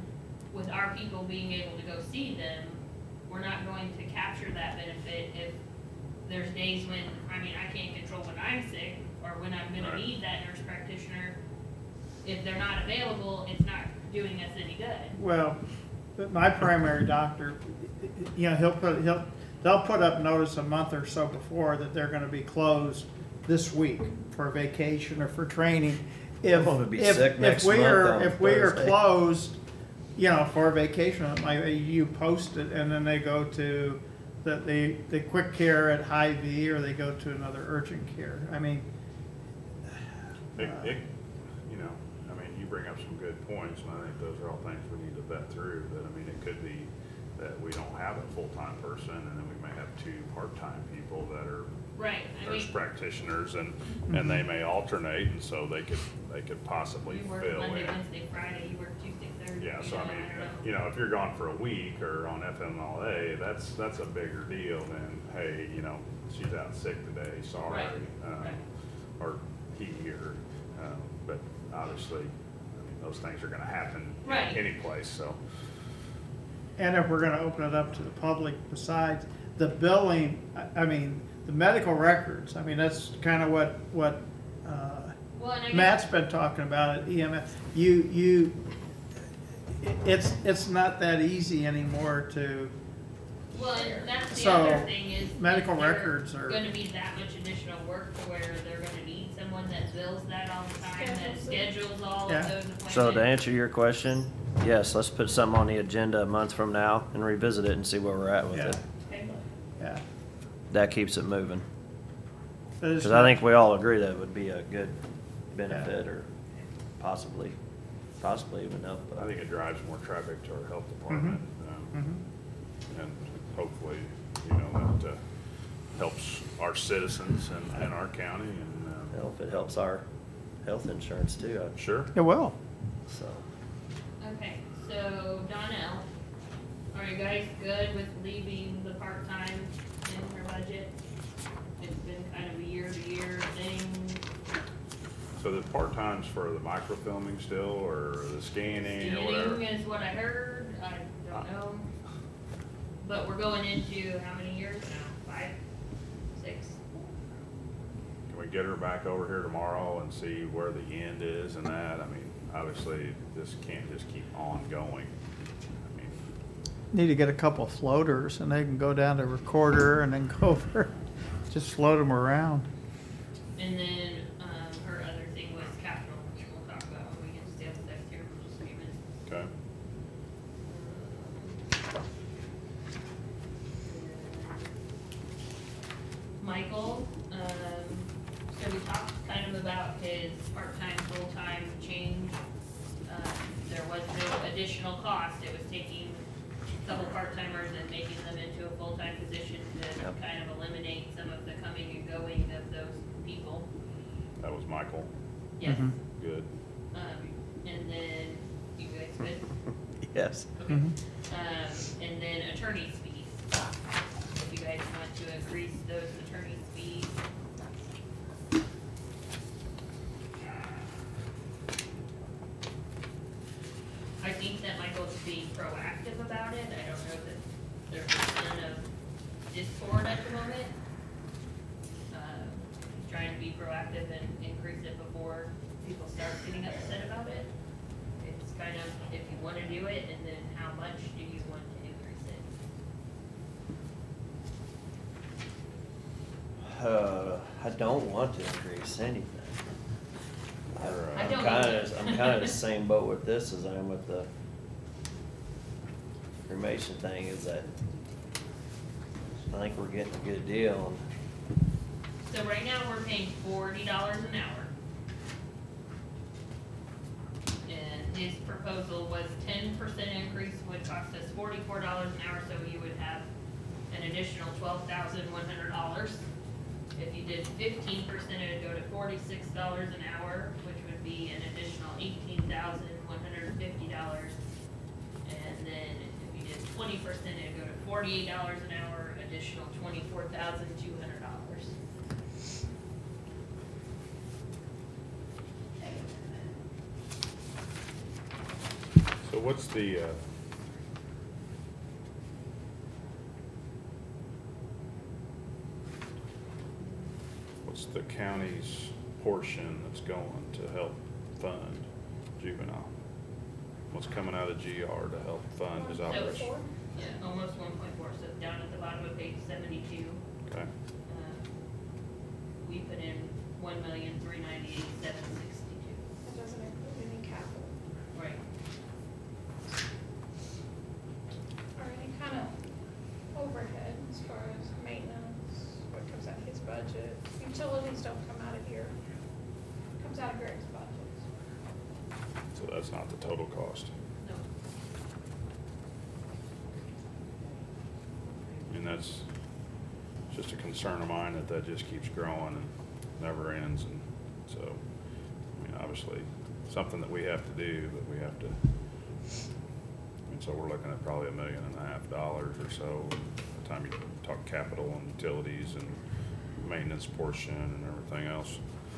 with our people being able to go see them, we're not going to capture that benefit if there's days when, I mean, I can't control when I'm sick or when I'm gonna Right. need that nurse practitioner. If they're not available, it's not doing us any good. well, but my primary doctor, you know, they'll put up notice a month or so before that they're gonna be closed this week for vacation or for training. I'm gonna be sick next month on If we are Thursday. closed, you know, for vacation, you post it and then they go to the quick care at Hy-Vee or they go to another urgent care. I mean, You know, I mean, you bring up some good points, and I think those are all things we need to vet through, that, I mean, it could be that we don't have a full-time person, and then we may have 2 part-time people that are Right, I nurse mean, practitioners, and they may alternate, and so they could possibly you fill work in. Monday, Wednesday, Friday, you work Tuesday, Thursday. Yeah, so I mean, you know, if you're gone for a week or on FMLA, that's a bigger deal than, hey, you know, she's out sick today, sorry. Right, right. Or he or, but obviously, I mean, those things are gonna happen Right. any place, so. And if we're gonna open it up to the public, besides the billing, I mean, the medical records, I mean, that's kind of what Well, and I guess- Matt's been talking about at EMS. It's not that easy anymore to, Well, and that's the So, other thing is. medical there records are- Gonna be that much additional work to where they're gonna need someone that bills that all the time, that schedules all Yeah. of those appointments. So to answer your question, yes, let's put something on the agenda a month from now and revisit it and see where we're at with Yeah. it. Okay. yeah. That keeps it moving. But it's Because I not- think we all agree that would be a good benefit or possibly even help. I think it drives more traffic to our health department. Mhm. And hopefully, you know, that helps our citizens and our county and, Hell, if it helps our health insurance too, sure. It will. so. Okay, so Donnell, are you guys good with leaving the part-time in her budget? It's been kind of a year-to-year thing. So the part-times for the microfilming still, or the scanning or whatever? Scanning is what I heard, I don't know. But we're going into how many years now? 5, 6? Can we get her back over here tomorrow and see where the end is and that? I mean, obviously, this can't just keep on going. I mean, Need to get a couple of floaters and they can go down to recorder and then go over, just float them around. And then, her other thing was capital, which we'll talk about when we get to sales tax here for just a few minutes. okay. Michael, so we talked kind of about his part-time, full-time change. There was no additional cost, it was taking a couple part-timers and making them into a full-time position to Yep. kind of eliminate some of the coming and going of those people. That was Michael. Yes. Mhm. Good. And then, you guys good? Yes. Okay. Mhm. And then attorney's fees. If you guys want to increase those attorney's fees. I think that Michael's being proactive about it. I don't know that there's a ton of discord at the moment. Trying to be proactive and increase it before people start getting upset about it. It's kind of, if you want to do it, and then how much do you want to increase it? I don't want to increase anything. I I'm don't kind either. of, I'm kind of the same boat with this as I am with the cremation thing, is that I think we're getting a good deal. So right now, we're paying $40 an hour. And his proposal was 10% increase would cost us $44 an hour, so you would have an additional $12,100. If you did 15%, it would go to $46 an hour, which would be an additional $18,150. And then if you did 20%, it would go to $48 an hour, additional $24,200. So what's the, what's the county's portion that's going to help fund juvenile? What's coming out of GR to help fund his operation? Yeah, almost 1.4, so down at the bottom of page 72, Okay, we put in 1,398,762. That doesn't include any capital Right. or any kind of overhead as far as maintenance, what comes out of his budget. Utilities don't come out of here. It comes out of Greg's budget. so that's not the total cost. No. And that's just a concern of mine that just keeps growing and never ends. And so, I mean, obviously, something that we have to do, but we have to so we're looking at probably $1.5 million or so. By the time you talk capital and utilities and maintenance portion and everything else.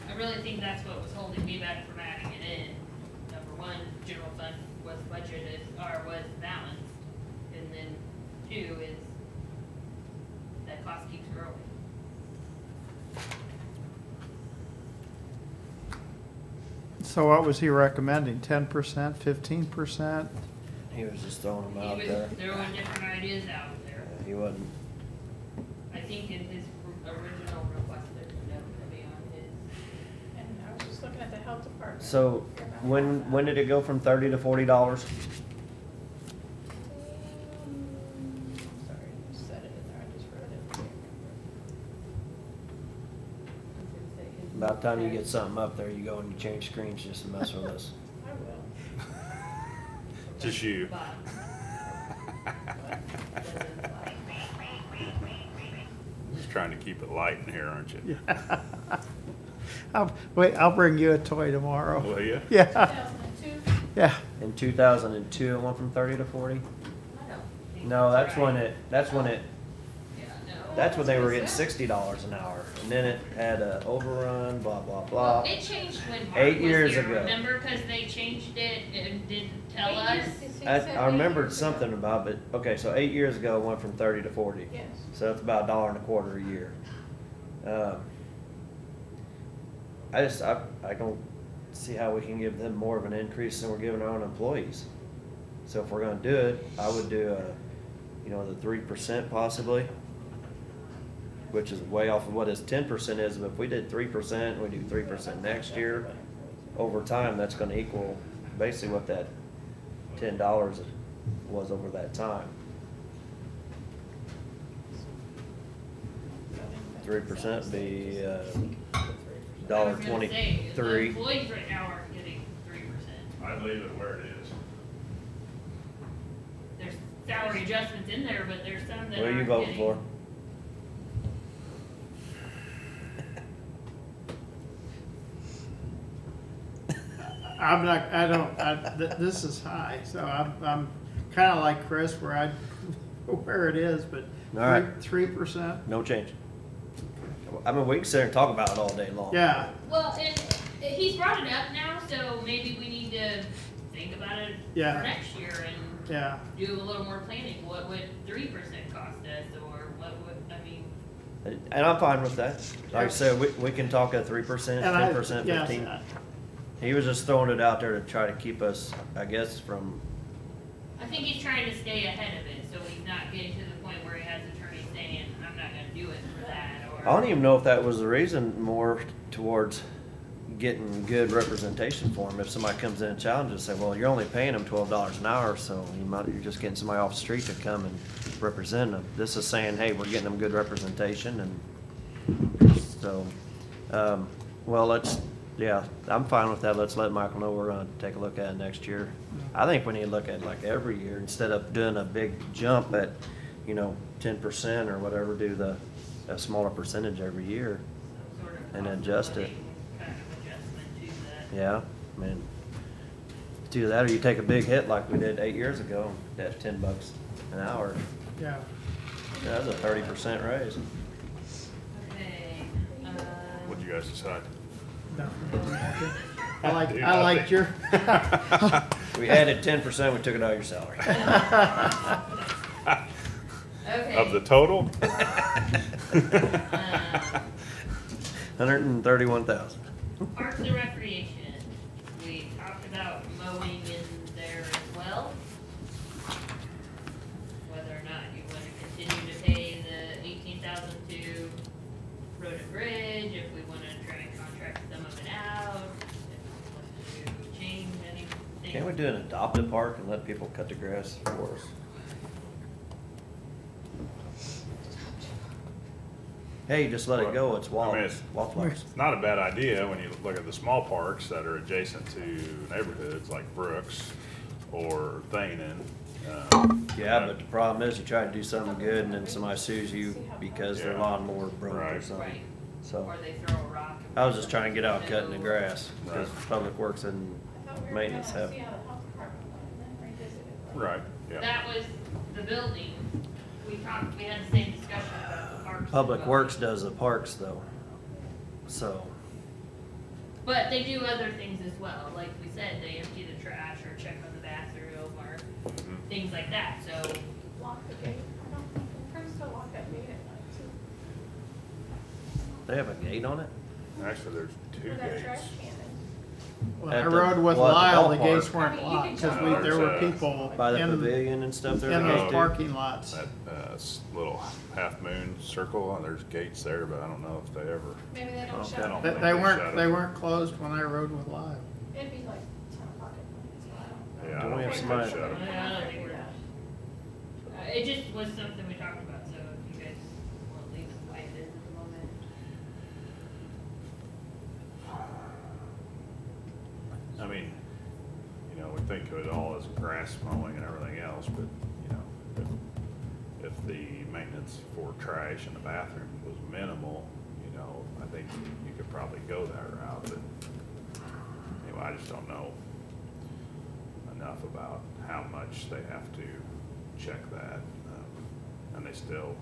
I really think that's what was holding me back from adding it in. Number one, general fund was budgeted, or was balanced, and then two is that cost keeps growing. So what was he recommending, 10%, 15%? He was just throwing them He out was there. throwing different ideas out there. He wasn't, I think in his original request, there's a note to be on his. And I was just looking at the health department. so when did it go from $30 to $40? Sorry, you said it in there, I just wrote it. About the time you get something up there, you go and you change screens just to mess with us. I will. Just you. Just trying to keep it light in here, aren't you? I'll bring you a toy tomorrow. Will you? Yeah, 2002? yeah. In 2002, it went from 30 to 40? I don't think No, that's right. when it, that's when they were getting That's what $60 an hour. And then it had a overrun, blah, blah, Well, blah. it changed when Mark 8 was years here, ago. remember, cause they changed it and didn't tell 8 us. years, he said I 8 remembered years something ago. about it. Okay, so 8 years ago, it went from 30 to 40. Yes. So that's about $1.25 a year. I don't see how we can give them more of an increase than we're giving our own employees. So if we're gonna do it, I would do the 3% possibly, which is way off of what his 10% is. But if we did 3%, we do 3% next year, over time, that's gonna equal basically what that $10 was over that time. 3% be $1.23. The employees right now are getting 3%. I leave it where it is. There's salary adjustments in there, but there's some that What are you aren't voting getting. for? This is high, so I'm kinda like Chris where it is, but All right. 3%? No change. I mean, we can sit here and talk about it all day long. Yeah, Well, and he's brought it up now, so maybe we need to think about it Yeah. for next year and yeah. do a little more planning. What would 3% cost us, or what would, I mean, And I'm fine with that. Like I said, we can talk at 3%, And I- 10%, yes, 15. He was just throwing it out there to try to keep us, I guess, from, I think he's trying to stay ahead of it, so he's not getting to the point where he has attorneys saying, I'm not gonna do it for that, or. I don't even know if that was the reason more towards getting good representation for him. If somebody comes in and challenges, say, well, you're only paying them $12 an hour, so you're just getting somebody off the street to come and represent them. This is saying, hey, we're getting them good representation, and so, well, I'm fine with that. Let's let Michael know we're gonna take a look at it next year. I think we need to look at it like every year, instead of doing a big jump at, 10% or whatever, do a smaller percentage every year. Some sort of And adjust it. kind of adjustment to that. Yeah, I mean, do that, or you take a big hit like we did 8 years ago, at $10 an hour. Yeah. Yeah, that's a 30% raise. Okay, What'd you guys decide? No. I liked your, We added 10%, we took it out of your salary. okay. Of the total? 131,000. Parks and Recreation, we talked about mowing in there as well. Whether or not you want to continue to pay the 18,000 to Road and Bridge, if we want to try and contract some of it out, if we want to change anything. Can't we do an adopted park and let people cut the grass for us? Hey, just let it go, it's I mean, wildflowers. It's not a bad idea when you look at the small parks that are adjacent to neighborhoods like Brooks or Thanen. Yeah, but the problem is you try to do something good and then somebody sues you because their Yeah. lawnmower broke or Right. something. Right, So, or they throw a rock. I was just trying to get out cutting the grass, because Right. Public Works and I thought we were maintenance gonna have. see how the health department went and then revisit it. Right. Yeah. That was the building. We had the same discussion about the parks. Public as well. Works does the parks though, so. But they do other things as well. Like we said, they empty the trash or check on the bathroom or things like that, so. Lock the gate. I don't think, I'm trying to still lock that gate at night too. They have a gate on it? Actually, there's two Where that gates. trash can is. When At I the- rode with well, at the Lyle, the ballpark. gates weren't I mean, you locked, can because tell there were there's, people By the in pavilion and stuff there? in the those gate do? parking lots. That little half moon circle, and there's gates there, but I don't know if they ever. Maybe they don't Okay. shut I don't it. They, think they they weren't, shut they it. weren't closed when I rode with Lyle. It'd be like 10 o'clock at night, so I don't. Yeah, I Do we don't have think somebody- they shut them. I don't think we're. It just was something we talked about, so if you guys want to leave it the way it is at the moment. I mean, you know, we think of it all as grass mowing and everything else, but, you know, if the maintenance for trash in the bathroom was minimal, you know, I think you could probably go that route, but anyway, I just don't know enough about how much they have to check that. And they still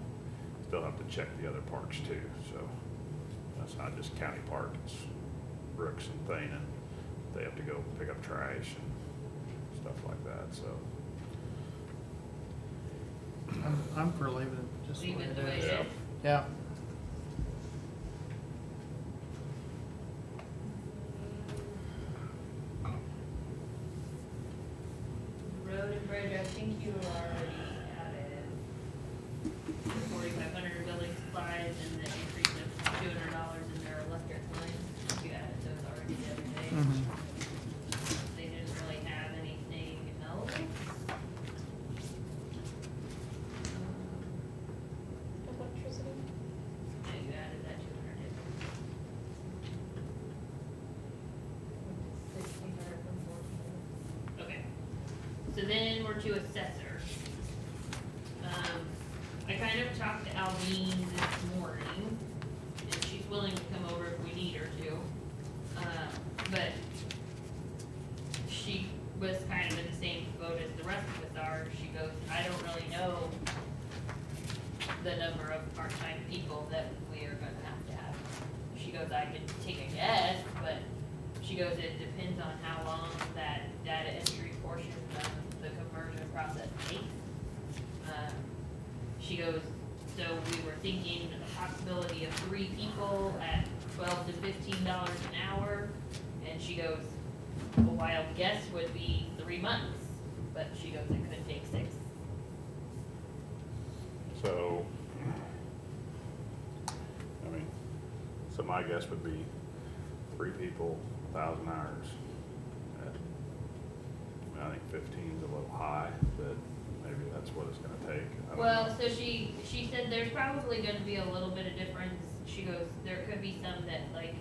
have to check the other parks too, so that's not just county park, it's Brooks and Thane, and they have to go pick up trash and stuff like that, so. I'm for leaving it just the Leave way it the it way is. it is. Yeah. Road and bridge, I think you already added 4,500 building supplies and the increase of $200 in their electric line. You added those already the other day. Mhm. They didn't really have anything else. Electricity. Yeah, you added that 200 in. 1,600 from 14. Okay. So then we're to assessor. I kind of talked to Alvine this morning, and she's willing to come over if we need her to. But she was kind of in the same boat as the rest of us are. She goes, I don't really know the number of part-time people that we are gonna have to have. She goes, I could take a guess, but she goes, it depends on how long that data entry portion of the conversion process takes. She goes, so we were thinking a possibility of 3 people at $12 to $15 an hour. And she goes, a wild guess would be 3 months, but she goes, it could take 6. So, I mean, so my guess would be 3 people, 1,000 hours. I think 15 is a little high, but maybe that's what it's gonna take. I don't Well, know. so she said there's probably gonna be a little bit of difference. She goes, there could be some that, like,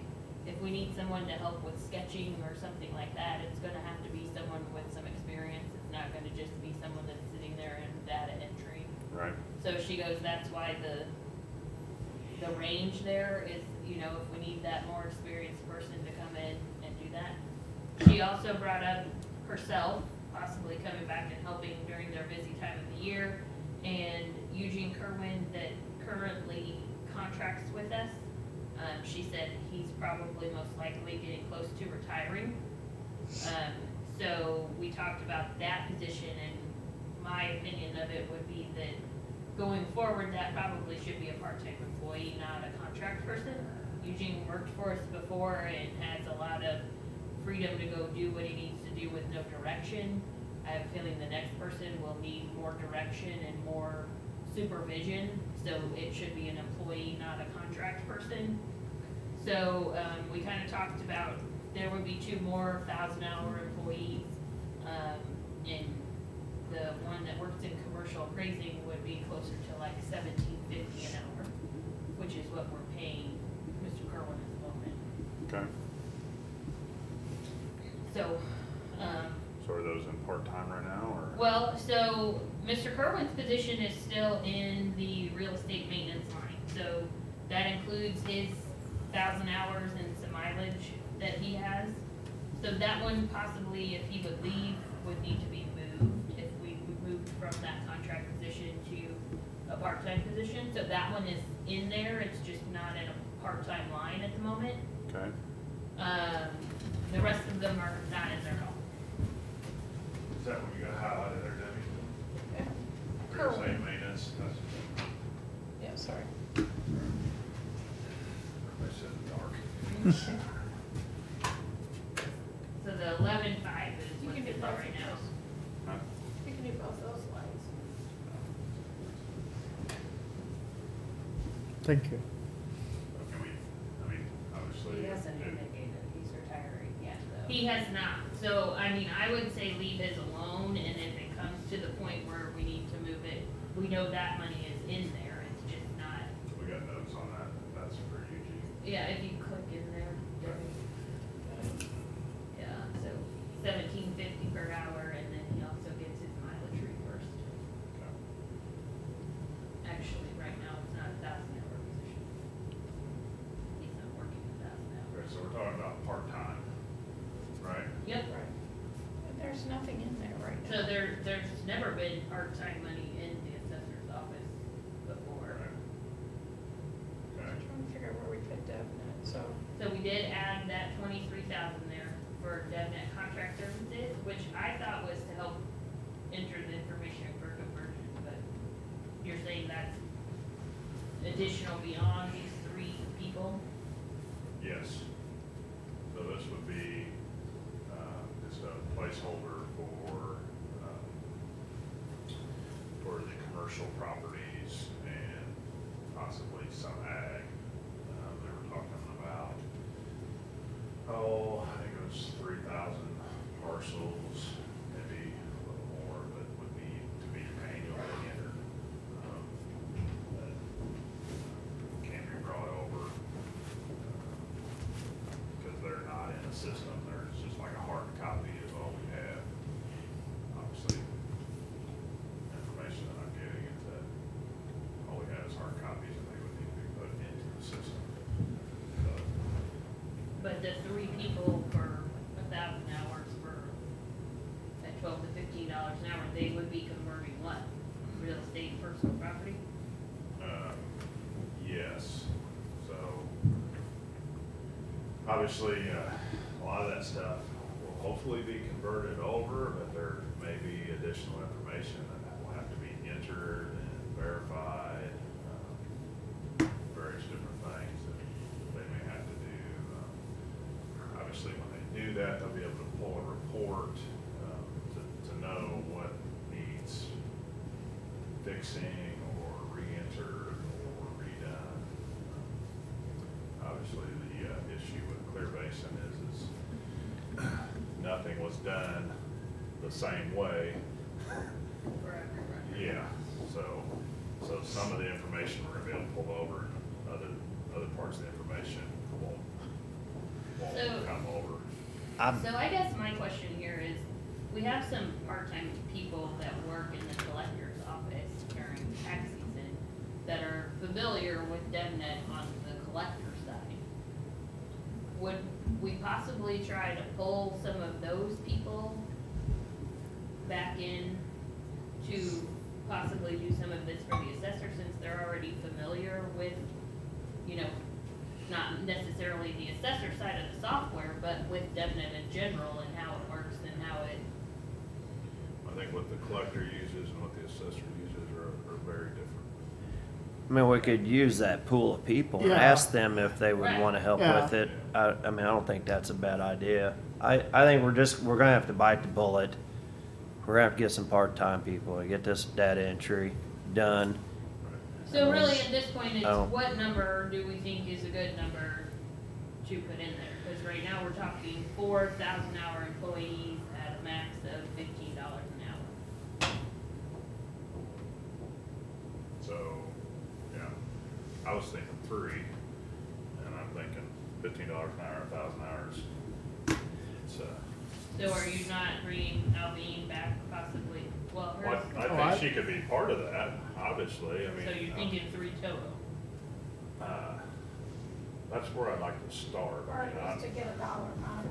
if we need someone to help with sketching or something like that, it's gonna have to be someone with some experience. It's not gonna just be someone that's sitting there in data entry. Right, So she goes, that's why the range there is, you know, if we need that more experienced person to come in and do that. She also brought up herself possibly coming back and helping during their busy time of the year. And Eugene Kerwin that currently contracts with us, she said he's probably most likely getting close to retiring. So we talked about that position, and my opinion of it would be that going forward, that probably should be a part-time employee, not a contract person. Eugene worked for us before and has a lot of freedom to go do what he needs to do with no direction. I have a feeling the next person will need more direction and more supervision, so it should be an employee, not a contract person. So, we kind of talked about, there would be 2 more 1,000-hour employees, and the one that works in commercial appraising would be closer to like $17.50 an hour, which is what we're paying Mr. Kerwin at the moment. okay. So, So are those in part-time right now, or? well, so Mr. Kerwin's position is still in the real estate maintenance line. So that includes his 1,000 hours and some mileage that he has. So that one possibly, if he would leave, would need to be moved, if we would moved from that contract position to a part-time position. So that one is in there, it's just not in a part-time line at the moment. Okay. The rest of them are not in there at all. Is that what you got highlighted there, Debbie? Yeah. Real estate maintenance, that's, Yeah, sorry. everybody said in the dark. So the 11.5 is You what's can do in there both right of now. those. Huh? You can do both those lines. Thank you. So can we, I mean, obviously. He hasn't indicated he's retiring yet, though. He has not. So, I mean, I would say leave his alone, and if it comes to the point where we need to move it, we know that money is in there, it's just not. We got notes on that, that's for Eugene. Yeah, if you click in there, yeah, so $17.50 per hour, and then he also gets his mileage reimbursed. Okay. Actually, right now, it's not a 1,000-hour position. He's not working 1,000 hours. Okay, so we're talking about part-time, right? Yep. Right. And there's nothing in there right now. So there's never been part-time money in the assessor's office before. Right. Okay. I'm trying to figure out where we put DevNet, so. So we did add that 23,000 there for DevNet contract services, which I thought was to help enter the information for conversion, but you're saying that's additional beyond these 3 people? Yes. So this would be, just a placeholder for the commercial properties and possibly some ag. They were talking about, I think it was 3,000 parcels, maybe a little more, but would be to be manually entered. That can be brought over, because they're not in a system, they're just like a hard copy is all we have. Obviously, information that I'm getting is that all we have is hard copies and they would need to be put into the system. But the 3 people for 1,000 hours for, at $12 to $15 an hour, they would be converting what? Real estate, personal property? Yes, so obviously, a lot of that stuff will hopefully be converted over, but there may be additional information that will have to be entered and verified, various different things that they may have to do. Obviously, when they do that, they'll be able to pull a report to know what needs fixing or re-entered or redone. Obviously, the issue with Clear Basin is nothing was done the same way. For everyone? Yeah, so some of the information we're gonna be able to pull over, and other parts of the information won't So- come over. So I guess my question here is, we have some part-time people that work in the collector's office during tax season that are familiar with DevNet on the collector side. Would we possibly try to pull some of those people back in to possibly do some of this for the assessor, since they're already familiar with, not necessarily the assessor side of the software, but with DevNet in general and how it works and how it. I think what the collector uses and what the assessor uses are very different. I mean, we could use that pool of people and Yeah. ask them if they would Right. want to help Yeah. with it. I mean, I don't think that's a bad idea. I think we're gonna have to bite the bullet. We're gonna have to get some part-time people to get this data entry done. So really, at this point, it's Oh. what number do we think is a good number to put in there? Because right now, we're talking 4,000-hour employees at a max of $15 an hour. So, yeah, I was thinking 3, and I'm thinking $15 an hour, 1,000 hours. It's, So are you not bringing Alvin back possibly? Well, well, hers, I think she could be part of that, obviously, I mean. so you're thinking 3 total? That's where I'd like to start. I Or mean, just to get a dollar amount.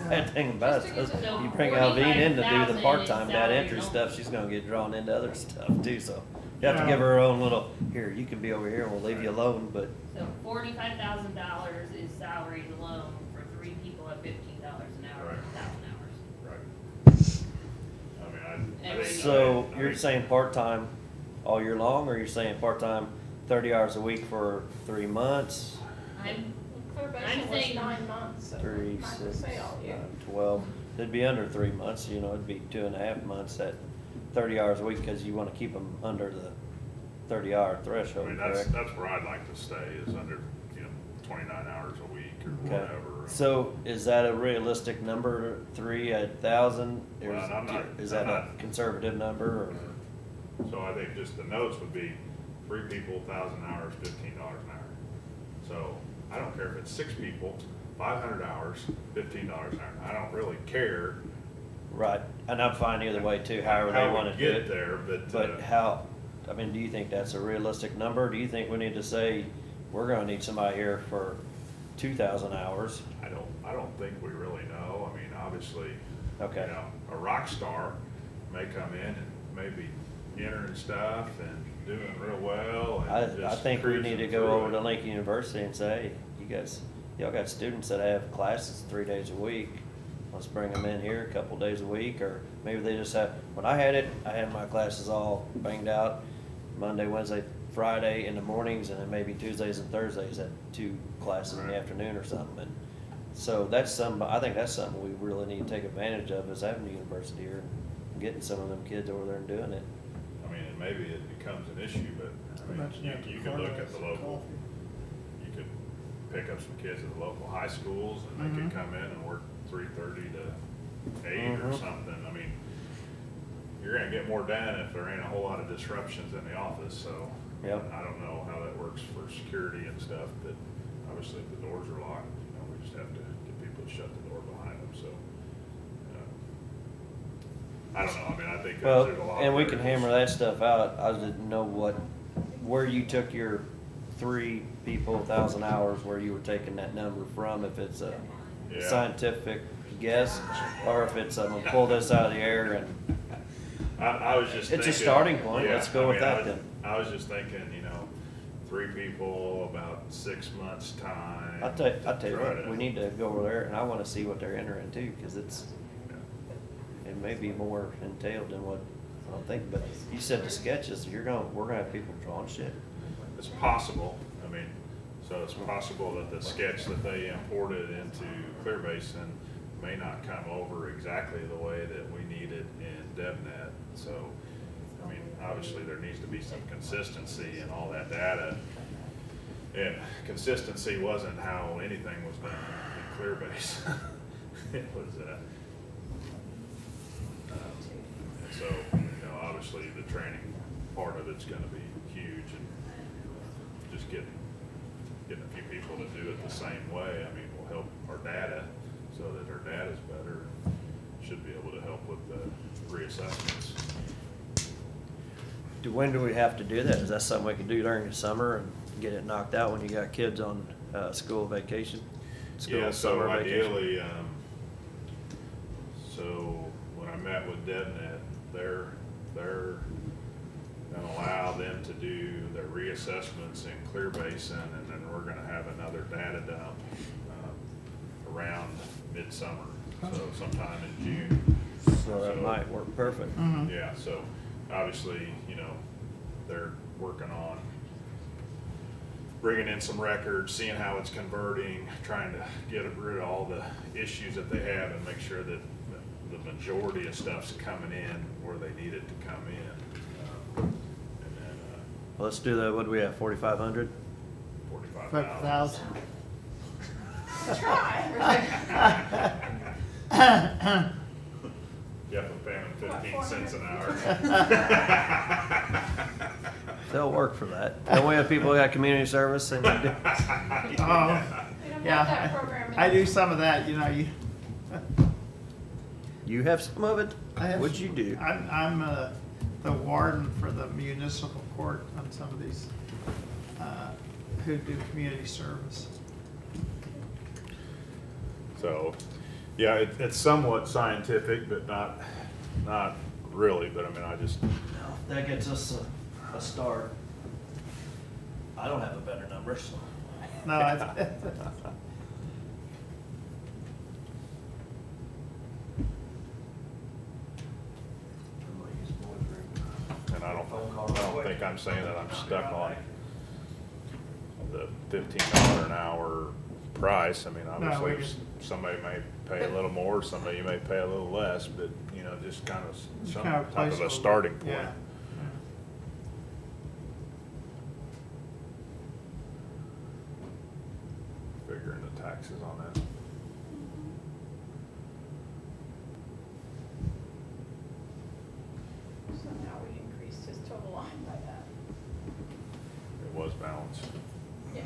Bad thing about it is you bring Alvine in to do the part-time data entry stuff, she's gonna get drawn into other stuff too, so. You have to give her her own little, here, you can be over here and we'll leave you alone, but So $45,000 is salaries alone for 3 people at $15 an hour, Right. 1,000 hours. Right. I mean, I think. so I you're think- saying part-time all year long, or you're saying part-time 30 hours a week for 3 months? I'm, Clear I'm Basin was saying- 9 months, so 3, not to 6, say all year. 12. It'd be under 3 months, you know, it'd be 2.5 months at 30 hours a week, because you want to keep them under the 30-hour I threshold, mean, correct? that's where I'd like to stay, is under, 29 hours a week or Okay. whatever. So is that a realistic number, 3 at 1,000? Or Well, I'm not- is that I'm a not- conservative number, or? So I think just the notes would be 3 people, 1,000 hours, $15 an hour. So I don't care if it's 6 people, 500 hours, $15 an hour. I don't really care Right, and I'm fine either way too, however they how want we to do get it. there, but. But how, I mean, do you think that's a realistic number? Do you think we need to say, we're gonna need somebody here for 2,000 hours? I don't think we really know. I mean, obviously, Okay. you know, a rock star may come in and maybe entering stuff and doing real well and I just think we need to cruising go through over it. to Lincoln University and say, hey, y'all got students that have classes 3 days a week. Let's bring them in here a couple days a week, or maybe they just have, when I had my classes all banged out Monday, Wednesday, Friday in the mornings, and then maybe Tuesdays and Thursdays at 2 classes in the Right. afternoon or something. And so I think that's something we really need to take advantage of, is having the university here and getting some of them kids over there and doing it. I mean, and maybe it becomes an issue, but I mean, you could look at the local, you could pick up some kids at the local high schools and they could come in and work 3:30 to 8 or Mhm. something. I mean, you're gonna get more done if there ain't a whole lot of disruptions in the office, so. Yep. I don't know how that works for security and stuff, but obviously if the doors are locked, we just have to get people to shut the door behind them, so. I don't know, I mean, I think Well, there's a lot. and we of can variables. hammer that stuff out. I just didn't know where you took your 3 people, 1,000 hours, where you were taking that number from, if it's a Yeah. scientific guess, or if it's, I'm gonna pull this out of the air and, I was just It's a thinking. starting point. Yeah, Let's go with that then. I was just thinking, 3 people, about 6 months' time. I'll tell you Try what, to- we need to go over there, and I wanna see what they're entering too, cause Yeah. it may be more entailed than what I'm thinking, but you said the sketches, we're gonna have people drawing shit. It's possible, I mean, so it's possible that the sketch that they imported into Clear Basin may not come over exactly the way that we need it in DevNet. So, I mean, obviously there needs to be some consistency in all that data. And consistency wasn't how anything was done in Clear Basin. It was, and so, obviously the training part of it's gonna be huge, and just getting a few people to do it the same way, I mean, will help our data, so that our data's better, and should be able to help with the reassessments. When do we have to do that? Is that something we can do during the summer and get it knocked out when you got kids on school vacation? Yeah, so summer vacation? ideally, so when I met with DevNet, they're gonna allow them to do their reassessments in Clear Basin, and then we're gonna have another data dump around midsummer, so sometime in June. So that might work perfect. Yeah, so obviously, they're working on bringing in some records, seeing how it's converting, trying to get rid of all the issues that they have and make sure that the majority of stuff's coming in where they need it to come in. And then, Let's do that, what do we have, 4,500? 45,000. 5,000. Yeah, for paying them 15 cents an hour. They'll work for that. Don't we have people who got community service and Oh, We don't have that yeah, program I do yet. some of that, you have some of it? I have- What'd you do? I'm the warden for the municipal court on some of these, who do community service. So, Yeah, it's somewhat scientific, but not really, but I mean, I just, No, that gets us a start. I don't have a better number, so. No, and I don't think I'm saying that I'm stuck on the $15 an hour price. I mean, obviously, we somebody may pay a little more, somebody may pay a little less, but, you know, just kind of some kind of type of a placeholder. starting point. Yeah. Figuring the taxes on that. So now we increased his total line by that. It was balanced. Yeah.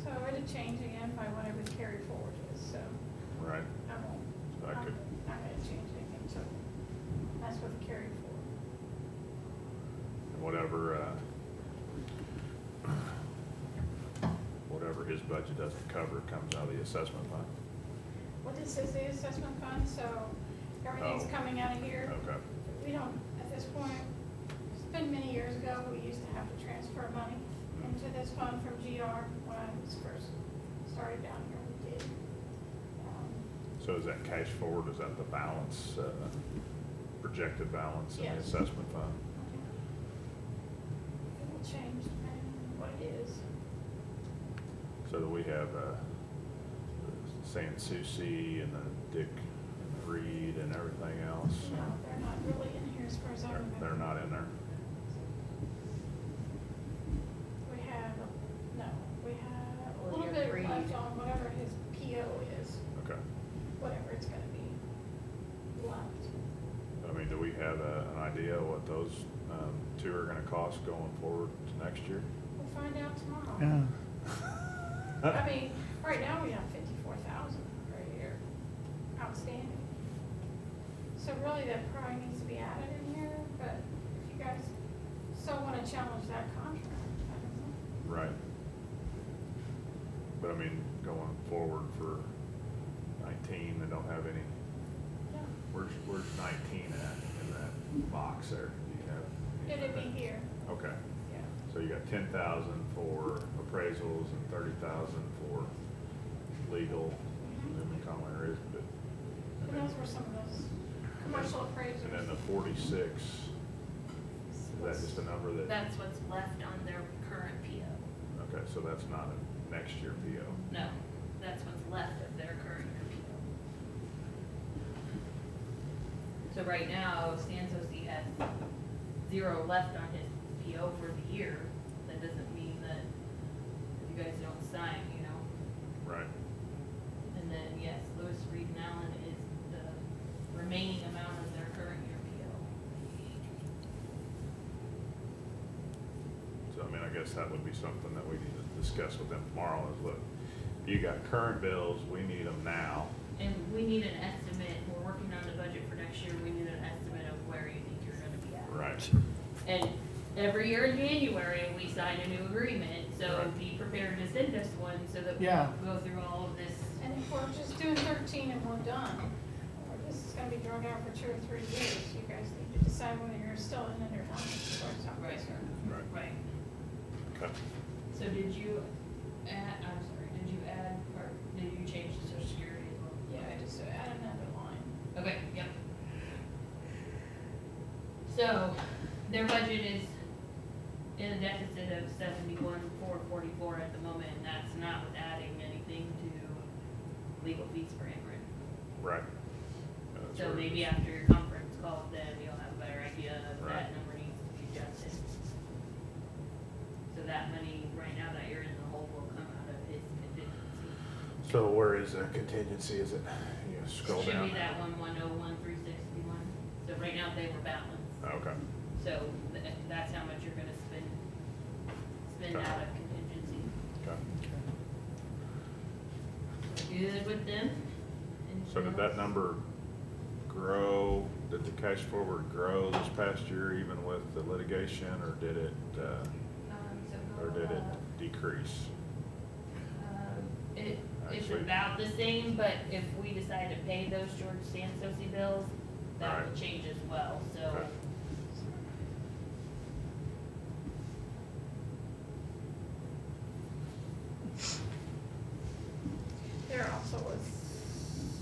So it'd change again by whatever the carry forward is, so Right. I won't, So I I'm could, not gonna change anything, so that's what the carry forward. whatever his budget doesn't cover comes out of the assessment fund. What this is the assessment fund, so everything's Oh. coming out of here. Okay. We don't, at this point, it's been many years ago, we used to have to transfer money into this fund from GR when I was first started down here, we did. So is that cash forward, is that the balance, projected balance in the Yes. assessment fund? It will change depending on what it is. So that we have, San Souci and the Dick and the Reed and everything else? No, they're not really in here as far as I remember. They're not in there? We have, no, we have a Well, little your bit Reed. left on whatever his PO is, Okay. whatever it's gonna be left. I mean, do we have an idea what those two are gonna cost going forward to next year? We'll find out tomorrow. Yeah. I mean, right now we have 54,000 right here outstanding. So really that probably needs to be added in here, but if you guys so wanna challenge that contract, I don't know. Right. But I mean, going forward for 19, they don't have any, Yeah. where's 19 at in that box there? Do you have? It'd be here, Okay, yeah. so you got 10,000 for appraisals and 30,000 for legal, and then Conway is, but. And those were some of those commercial appraisals. And then the 46, is that just a number that? That's what's left on their current PO. Okay, so that's not a next year PO. No, that's what's left of their current year PO. So right now, San Souci has 0 left on his PO for the year. That doesn't mean that you guys don't sign, you know? Right. And then, yes, Lewis, Reed, and Allen is the remaining amount of their current year PO. So, I mean, I guess that would be something that we need to discuss with them tomorrow is, look, you got current bills, we need them now. And we need an estimate, we're working on the budget for next year, we need an estimate of where you think you're gonna be at. Right. And every year in January, we sign a new agreement, so Right. be prepared to send us one so that we Yeah. don't go through all of this. And if we're just doing 13 and we're done, or this is gonna be dragged out for 2 or 3 years, you guys need to decide whether you're still in it or not, as far as I'm Right. concerned. Right. Right. Okay. So did you add, I'm sorry, did you add, or did you change the social security as well? Yeah, I just add another line. Okay, yep. So, their budget is in a deficit of 71,444 at the moment, and that's not with adding anything to legal fees for Ameren. Right. Yeah, that's So where it maybe is. after your conference call, then you'll have a better idea if Right. that number needs to be adjusted. So that money, right now that you're in the hole, will come out of his contingency. So where is the contingency? Is it, you scroll down? Should be that 1,101,361. So right now they were balanced. Okay. So that's how much you're gonna spend Okay. out of contingency. Okay. Good with them? So did that number grow, did the cash forward grow this past year even with the litigation, or did it, So or go did it up. decrease? It, It's actually. about the same, but if we decide to pay those George Sansosi bills, that Right. will change as well, so. Okay. There also was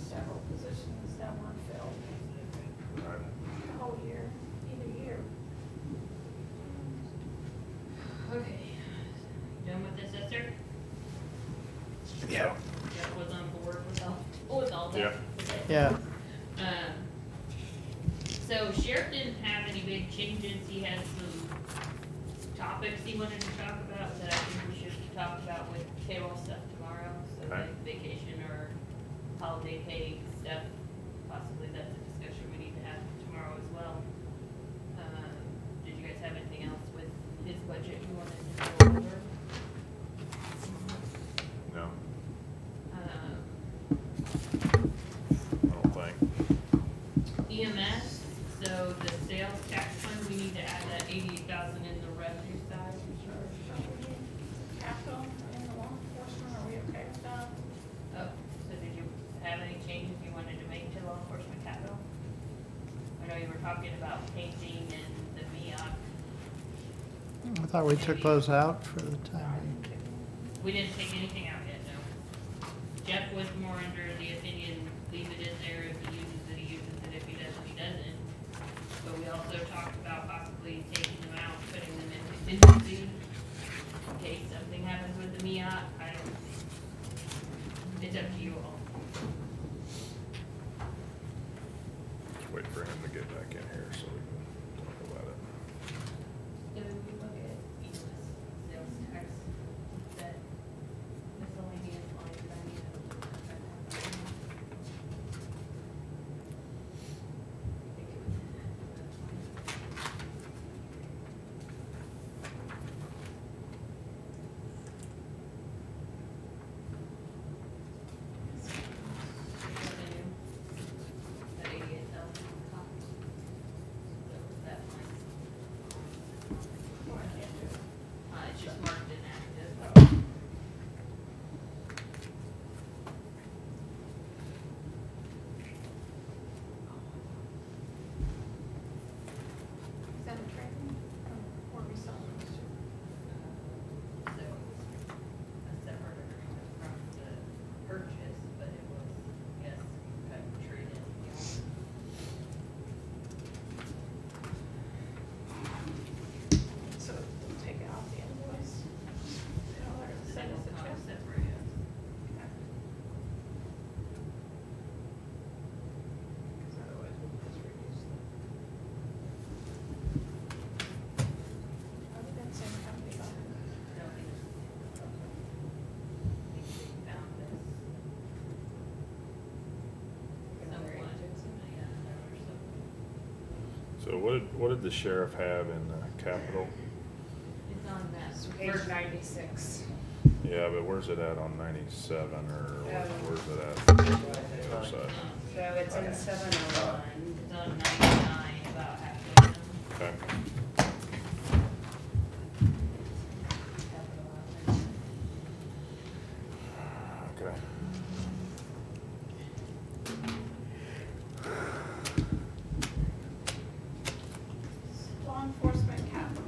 several positions that weren't filled Right. the whole year, either year. Okay. Done with this, Esther? Yeah. Jeff was on board with all that. Yeah. Okay. Yeah. So Sheriff didn't have any big changes, he has some topics he wanted to talk about that I think we should talk about with payroll stuff tomorrow. So Okay. like vacation or holiday pay stuff, possibly that's a discussion we need to have tomorrow as well. Did you guys have anything else with his budget you wanted to go over? No, Um, I don't think. EMS, so the sales tax fund, we need to add that 88,000 in the revenue side. Capital and the law enforcement, are we okay with that? Oh, so did you have any changes you wanted to make to law enforcement capital? I know you were talking about painting and the MEOC. I thought we took those out for the time being. We didn't take anything out yet, no. Jeff was more under the opinion, leave it in there, if he uses it, he uses it, if he doesn't, he doesn't. But we also talked about possibly taking them out, putting them in contingency, in case something happens with the MEOC, I don't, it's up to you all. Just wait for him to get back in here so we can talk about it. So we look at EMS sales tax, that miscellaneous line, that I need to. That 88,000 on top. So that line. It's just marked inactive. Is that a training? Or we selling those two? So it's a separate agreement from the purchase, but it was, yes, kind of treated. So we'll take it off the invoice. Send us a check. Separate, yes. Because otherwise we'll just reduce them. Other than same company, but Don't think it's- think we found this. Someone, yeah, or something. So what did the sheriff have in capital? It's on that. Page first- 96. Yeah, but where's it at on 97 or where's it at? The other side. So it's in 701. It's on 99, about halfway down. Okay. Capital outlay. Okay. law enforcement capital.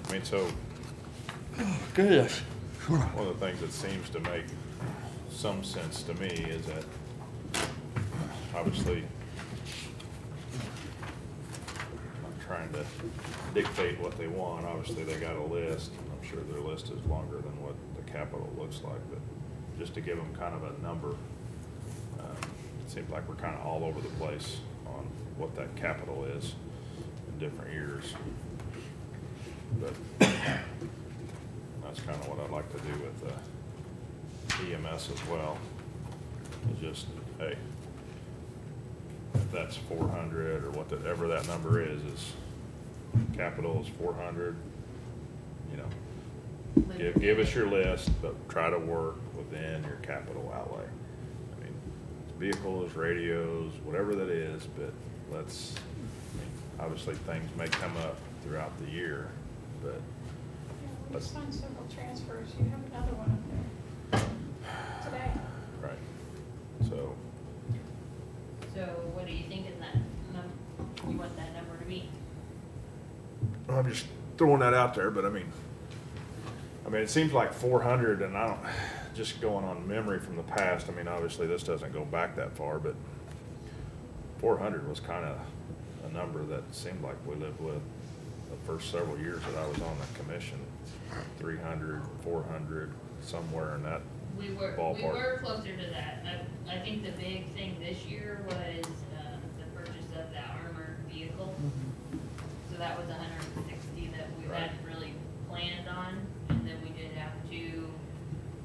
I mean, so Goodness. one of the things that seems to make some sense to me is that obviously I'm trying to dictate what they want. Obviously, they got a list. And I'm sure their list is longer than what the capital looks like, but just to give them kind of a number, it seems like we're kind of all over the place on what that capital is in different years. But that's kind of what I'd like to do with EMS as well. Is just, hey, if that's 400 or whatever that number is capital is 400, you know, give us your list, but try to work within your capital outlay. I mean, vehicles, radios, whatever that is, but let's, I mean, obviously things may come up throughout the year. but Yeah, we Let's- signed several transfers, you have another one up there today. right. So, So what are you thinking that you want that number to be? I'm just throwing that out there, but I mean, it seems like 400, and I don't, just going on memory from the past, I mean, obviously this doesn't go back that far, but 400 was kind of a number that seemed like we lived with the first several years that I was on the commission. 300, 400, somewhere in that We were ballpark. closer to that. I think the big thing this year was, the purchase of that armored vehicle. So that was 160 that we Right. hadn't really planned on, and then we did have 2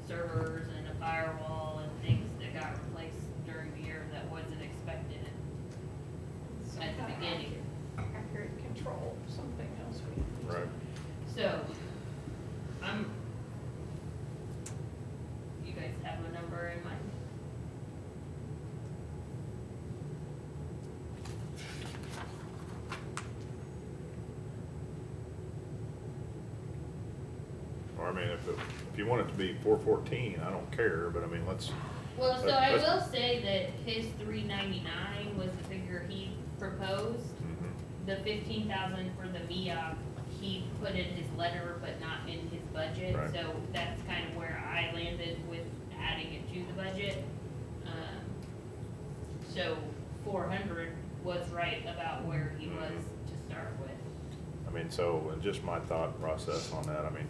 servers and a firewall and things that got replaced during the year that wasn't expected Some at the kind of beginning. Accurate control, something else we. Right. So, you guys have a number in mind? Or I mean, if you want it to be 414, I don't care, but I mean, let's. Well, so I let's- will say that his 399 was the figure he proposed. Mhm. The 15,000 for the MEOC, he put in his letter, but not in his budget. Right. So that's kind of where I landed with adding it to the budget. So 400 was right about where he was to start with. I mean, so, and just my thought process on that, I mean,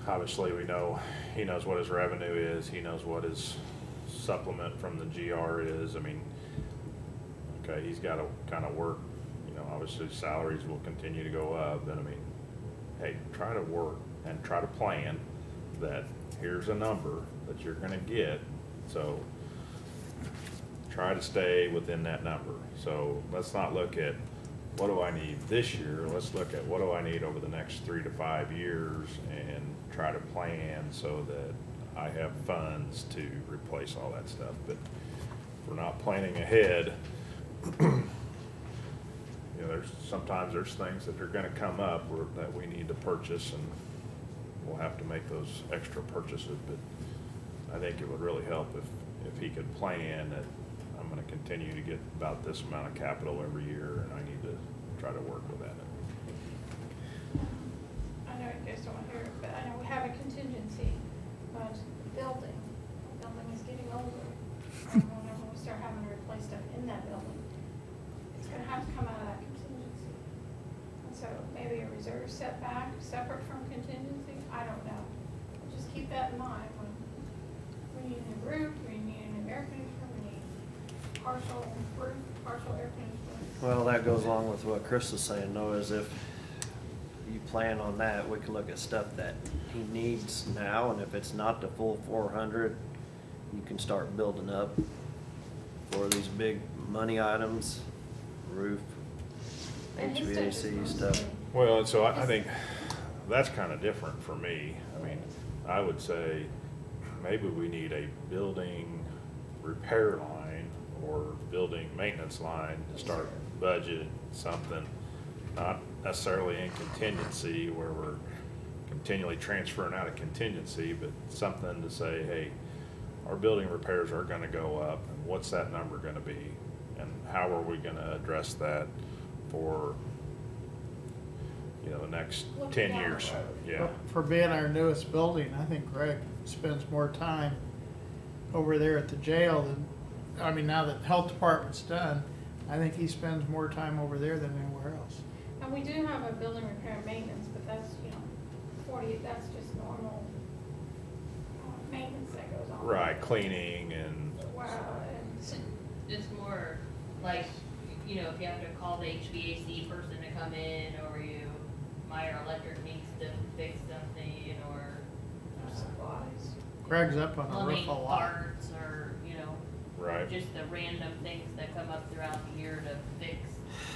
obviously, we know, he knows what his revenue is, he knows what his supplement from the GR is, I mean, okay, he's gotta kinda work, you know, obviously salaries will continue to go up, but I mean, hey, try to work and try to plan that here's a number that you're gonna get, so try to stay within that number. So let's not look at what do I need this year, let's look at what do I need over the next 3 to 5 years and try to plan so that I have funds to replace all that stuff. But if we're not planning ahead, you know, sometimes there's things that are gonna come up that we need to purchase, and we'll have to make those extra purchases. But I think it would really help if he could plan that I'm gonna continue to get about this amount of capital every year, and I need to try to work with that. I know you guys don't want to hear it, but I know we have a contingency, but the building is getting older. And whenever we start having to replace stuff in that building, it's gonna have to come out of that contingency. And so maybe a reserve setback, separate from contingency, I don't know. Just keep that in mind when we need a new roof, we need a new air conditioner, we need partial roof, partial air conditioner. Well, that goes along with what Chris is saying, though, is if you plan on that, we can look at stuff that he needs now, and if it's not the full 400, you can start building up for these big money items, roof, And his stuff is HVAC stuff. mostly- Well, and so I think that's kinda different for me. I mean, I would say maybe we need a building repair line or building maintenance line to start budget something, not necessarily in contingency where we're continually transferring out of contingency, but something to say, hey, our building repairs are gonna go up, and what's that number gonna be? And how are we gonna address that for, you know, the next Looking 10 down the years? road. Yeah, For being our newest building, I think Greg spends more time over there at the jail than, I mean, now that the health department's done, I think he spends more time over there than anywhere else. And we do have a building repair and maintenance, but that's, you know, 40, that's just normal maintenance that goes on. right, cleaning and, Wow, and It's more like, you know, if you have to call the HVAC person to come in, or Meyer Electric needs to fix something, or supplies. Greg's up on the plumbing roof a lot. parts, or, you know, right. just the random things that come up throughout the year to fix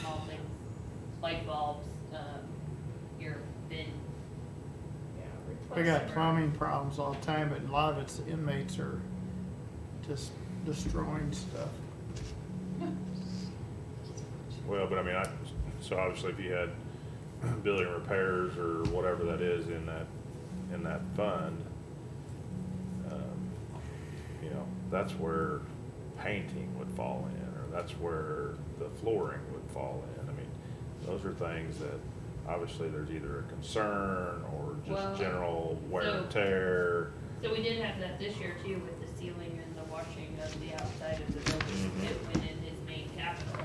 small things, light bulbs, your bin. Yeah, We replace. got plumbing problems all the time, but a lot of it's the inmates are just destroying stuff. Well, but I mean, so obviously if you had building repairs or whatever that is in that fund, you know, that's where painting would fall in, or that's where the flooring would fall in. I mean, those are things that obviously there's either a concern or Well, just general wear and so- tear. So we did have that this year too with the ceiling and the washing of the outside of the building. Mhm. It went in his main capital.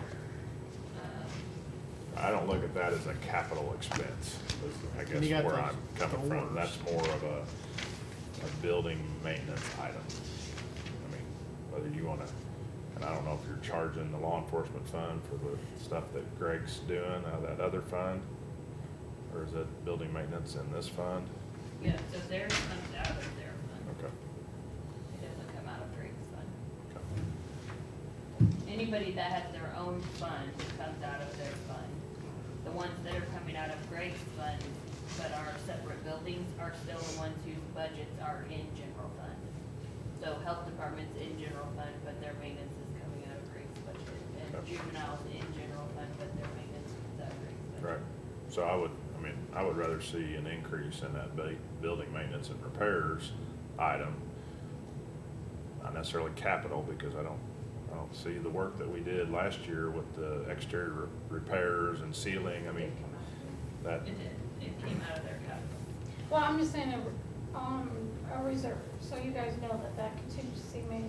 I don't look at that as a capital expense, is I guess You got where the I'm coming from. doors. That's more of a building maintenance item. I mean, whether you wanna, and I don't know if you're charging the law enforcement fund for the stuff that Greg's doing out of that other fund, or is it building maintenance in this fund? Yeah, so theirs comes out of their fund. Okay. It doesn't come out of Greg's fund. Okay. Anybody that has their own fund, it comes out of their fund. The ones that are coming out of Greg's fund, but are separate buildings, are still the ones whose budgets are in general fund. So health department's in general fund, but their maintenance is coming out of Greg's budget. And Okay. juvenile's in general fund, but their maintenance is out of Greg's budget. Right. So I would rather see an increase in that building maintenance and repairs item. Not necessarily capital, because I don't see the work that we did last year with the exterior repairs and sealing. I mean, that, It did, it came out of their capital. Well, I'm just saying a reserve, so you guys know that contingency may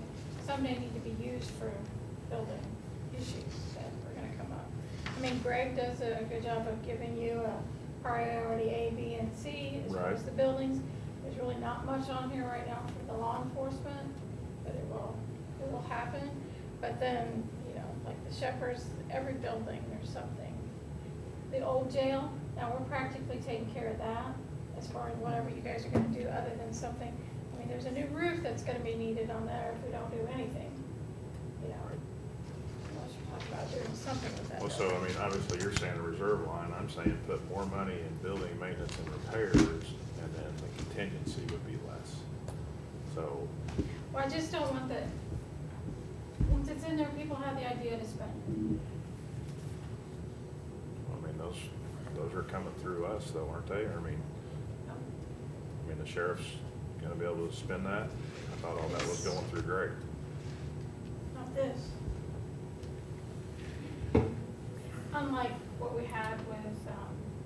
someday need to be used for building issues that are gonna come up. I mean, Greg does a good job of giving you a priority A, B, and C as far Right. as the buildings. There's really not much on here right now for the law enforcement, but it will happen. But then, you know, like the Shepherds, every building, there's something. The old jail, now we're practically taking care of that as far as whatever you guys are gonna do other than something. I mean, there's a new roof that's gonna be needed on there if we don't do anything, you know. Unless you're talking about doing something with that. well, so, I mean, obviously you're saying a reserve line, I'm saying put more money in building maintenance and repairs, and then the contingency would be less. So, Well, I just don't want that, once it's in there, people have the idea to spend it. I mean, those are coming through us though, aren't they? I mean, the sheriff's gonna be able to spend that? I thought all that was going through Greg. Not this. Unlike what we had with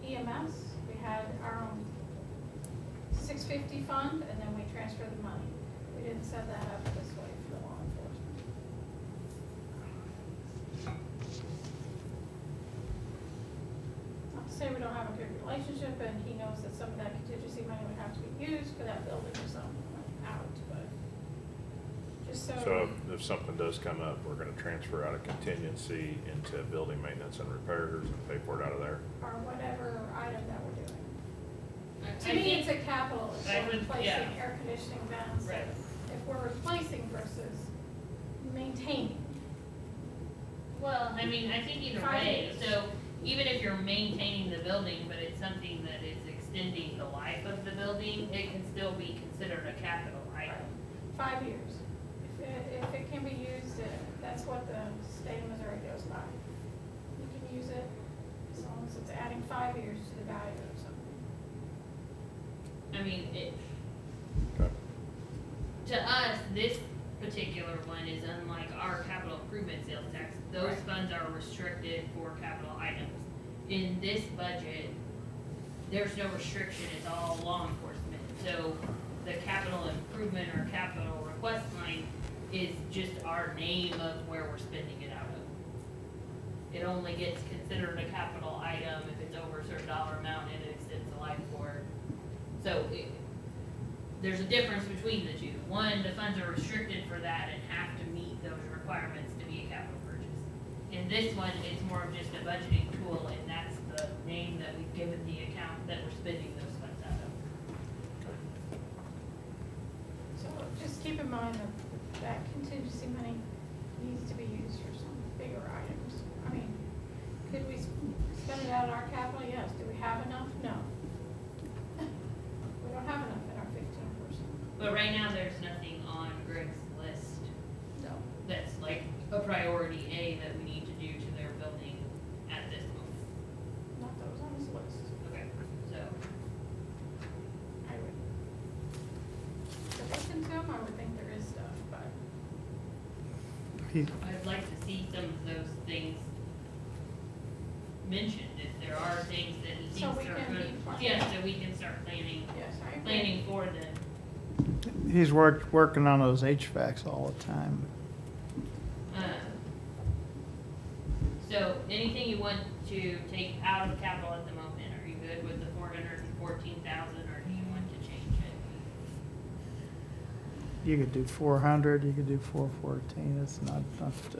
EMS, we had our own 650 fund, and then we transferred the money. We didn't set that up this way for the law enforcement. Not to say we don't have a good relationship, and he knows that some of that contingency money would have to be used for that building or something out, but just so. So if something does come up, we're gonna transfer out of contingency into building maintenance and repairs and pay for it out of there? Or whatever item that we're doing. To I me, think- it's a capital, it's I like would- replacing yeah. air conditioning vents. Right. If we're replacing versus maintaining. Well, I mean, I think either 5 way, years. so even if you're maintaining the building, but it's something that is extending the life of the building, it can still be considered a capital item. 5 years. If it can be used, that's what the state of Missouri goes by. You can use it as long as it's adding 5 years to the value of something. I mean, Okay. to us, this particular one is unlike our capital improvement sales tax. Those Right. funds are restricted for capital items. In this budget, there's no restriction, it's all law enforcement. So the capital improvement or capital request line is just our name of where we're spending it out of. It only gets considered a capital item if it's over a certain dollar amount and it extends the life for it. So there's a difference between the two. One, the funds are restricted for that and have to meet those requirements to be a capital purchase. In this one, it's more of just a budgeting tool, and that's the name that we've given the account that we're spending those funds out of. So just keep in mind that contingency money needs to be used for some bigger items. I mean, could we spend it out of our capital? Yes. Do we have enough? No. We don't have enough in our 15%. But right now, there's nothing on Greg's list No. that's like a priority A that we need to do to their building at this moment. Not those on his list. I'd like to see some of those things mentioned, if there are things that he thinks So are we can good. be planning. Yeah, so we can start planning, Yes, I agree. planning for them. He's working on those HVACs all the time. So anything you want to take out of capital at the moment, are you good with the 414,000, or do you want to change it? You could do 400, you could do 414, it's not enough to,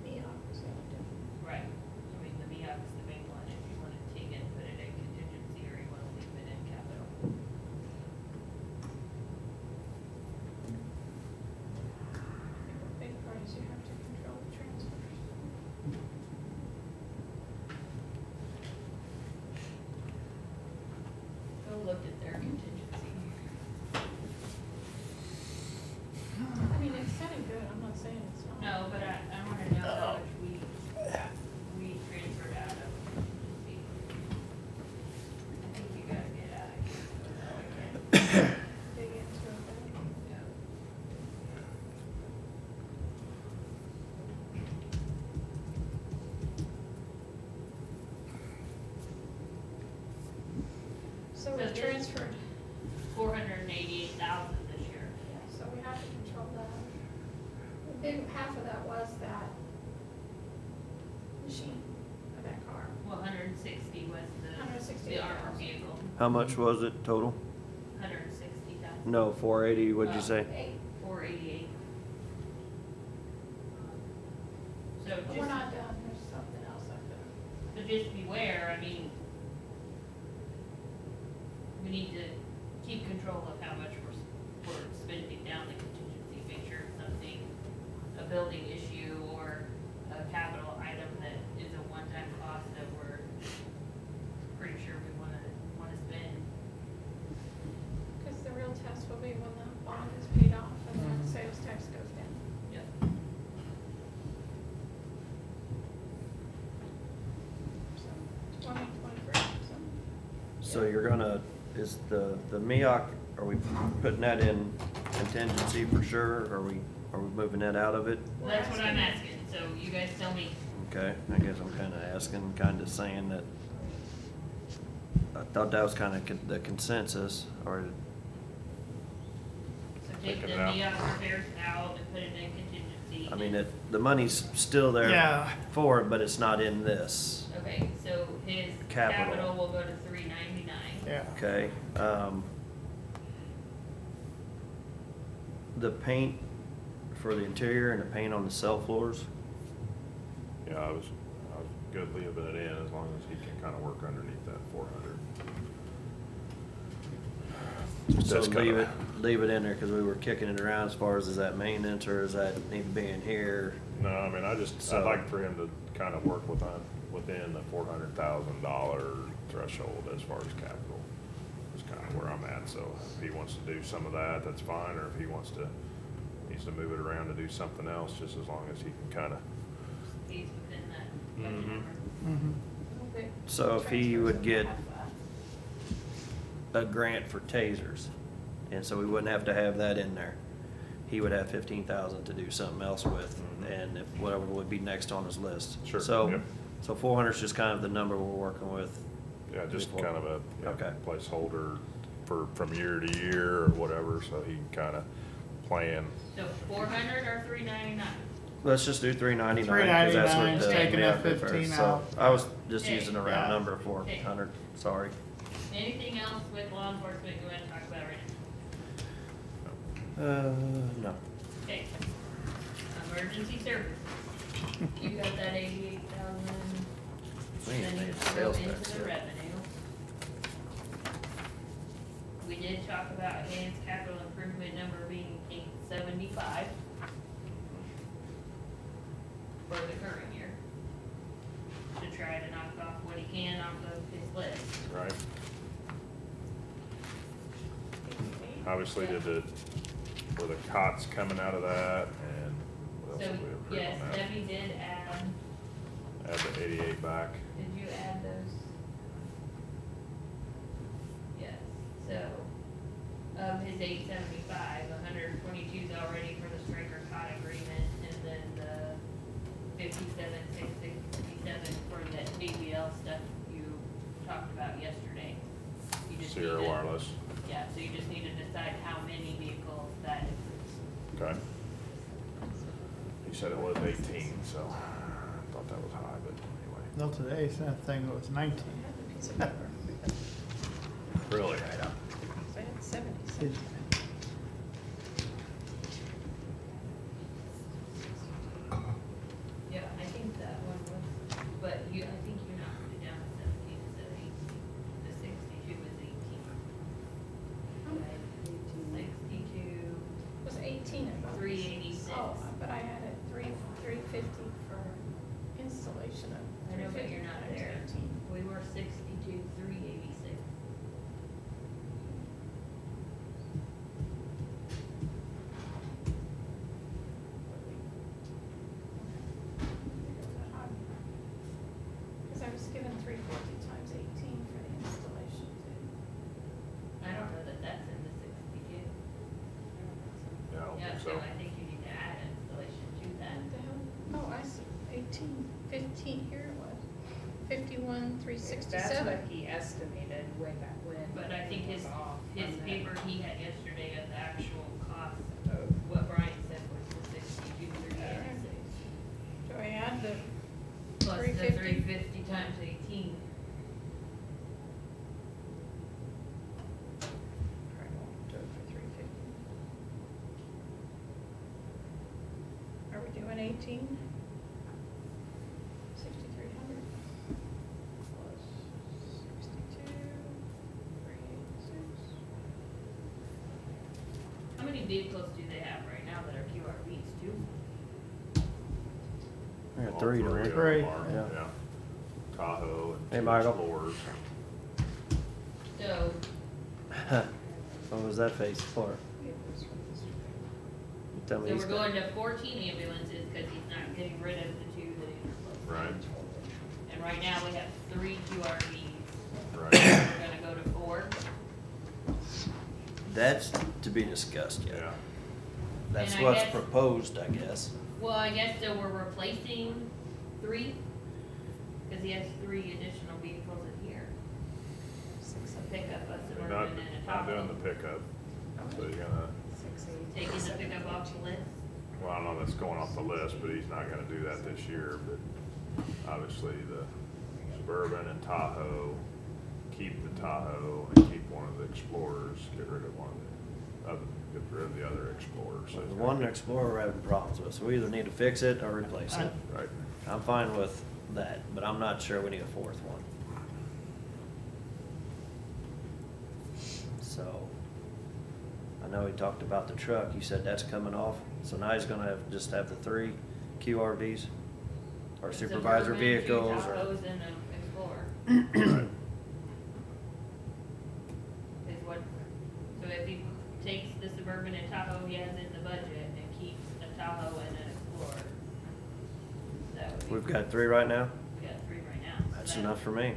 Me, obviously, I do. Right, I mean, the MEAC is the big one, if you want to take it and put it in contingency, or you want to leave it in capital. The big part is you have to control the transfers. Go look at their contingency. I mean, it's sounding good, I'm not saying it's not. No, but I want to know how much we transferred out of contingency. I think you gotta get out of here. Dig into it. Yeah. So So we this- transferred, 488,000 this year. yeah, so we have to control that. The big half of that was that machine, or that car. Well, 160 was the 160. the armored vehicle, How much was it total? 160,000. No, 480, what'd you say? 488. So But we're just, not done, there's something else up there. so just beware, I mean, we need to keep control of how much we're spending down the contingency, make sure it's something, a building issue or a capital item that is a one-time cost that we're pretty sure we wanna spend. Because the real test will be when the bond is paid off and then the sales tax goes down. Yep. So, 2023, so. So you're gonna, is the MEAC, are we putting that in contingency for sure? Are we moving that out of it? That's what I'm asking, so you guys tell me. Okay, I guess I'm kinda asking, kinda saying that, I thought that was kinda the consensus, or, So take the Take it out. MEAC repairs out and put it in contingency. I mean, the money's still there Yeah. for it, but it's not in this, Okay, so his Capital. capital will go to 399. yeah. okay? The paint for the interior and the paint on the cell floors, Yeah, I was good leaving it in as long as he can kind of work underneath that 400. so That's kinda- leave it in there, cause we were kicking it around as far as is that maintenance, or is that need to be in here? No, I mean, I'd So- like for him to kind of work within the $400,000 threshold as far as capital. Is kind of where I'm at, so if he wants to do some of that, that's fine, or if he needs to move it around to do something else, just as long as he can kind of, He's within that budget Mhm. number. Mm-hmm. big So if he transfers would and get half that. a grant for tasers, and so we wouldn't have to have that in there. He would have 15,000 to do something else with, and if whatever would be next on his list. Sure, So, yep. so 400 is just kind of the number we're working with. yeah, just Before. kind of a Okay. placeholder from year to year or whatever, so he can kind of plan. So 400 or 399? Let's just do 399, because that's what 399 's the. taking that MEAC refers. 15 So out. I was just Okay. using a round Yeah. number, 400, sorry. Anything else with law enforcement you want to talk about right No. now? Okay. Emergency service. You got that 88,000. We ain't Then made you a go sales into tax the yet. revenue. We did talk about his capital improvement number being 875 for the current year. To try to knock off what he can off of his list. Right. Obviously, were the cots coming out of that, and what else So, did we approve yes, on that? Debbie did add, Add the 88 back. did you add those? Yes, so, of his 875, 122 is already for the striker 57, 667 for that BBL stuff you talked about yesterday. You just Sierra need to- Wireless, Yeah, so you just need to decide how many vehicles that is. okay. He said it was 18, so I thought that was high, but anyway. No, today's that thing was 19. Really? I had 76. Did- Yeah, I think that one was, but you, I think you knocked it down to 17 instead of 18. The 62 was 18. Right? 62, Was 18 of those? 386. Oh, but I had it 350 for installation of. I know, but you're not 350 there. times 18. We were 62, 386. Because I was given 350 times 18 for the installation too. I don't know that that's in the 62. Yeah, I don't Yeah, think so so. I think you need to add installation to that. What the hell? Oh, I see, 18, 15, here it was. 51, 367. That's what he estimated way back when. But I think his Off his from that. paper he had yesterday of the actual cost of what Brian said was the 62, 386. Do I add the Plus the 350? 350 times 18. Alright, we'll do it for 350. Are we doing 18? 6,300 plus 62, 386. How many vehicles do they have right now that are QRVs? Two? I got All three, don't we? of them Three, are, yeah. Yeah. Tahoe Hey, and two Michael. Explorers. So, What was that face for? You tell me so he's we're got- going to 14 ambulances because he's not getting rid of the two that he replaced. Right, And right now we have 3 QRVs. right. We're gonna go to 4. That's to be discussed yet. Yeah, That's And I what's guess- proposed, I guess. Well, I guess so we're replacing 3, because he has 3 additional vehicles in here. A pickup, a You're not, Suburban, and a not doing the Tahoe. pickup, so you're gonna, Taking the pickup off the list. well, I don't know if that's going off the list, but he's not gonna do that this year, but obviously the Suburban and Tahoe, keep the Tahoe and keep one of the Explorers, get rid of one of the other, get rid of the other Explorers. So The one Explorer we're having problems with, so we either need to fix it or replace it. Right, I'm fine with that, but I'm not sure we need a fourth one. So, I know he talked about the truck, you said that's coming off, so now he's gonna just have the 3 QRVs? Or A supervisor Suburban, 2 vehicles, or? Tahoes, and an Explorer. right. Is what, so if he takes the Suburban and Tahoe he has in the budget and keeps a Tahoe and an Explorer, that would be. We've got 3 right now? We got 3 right now. so That's that- enough for me.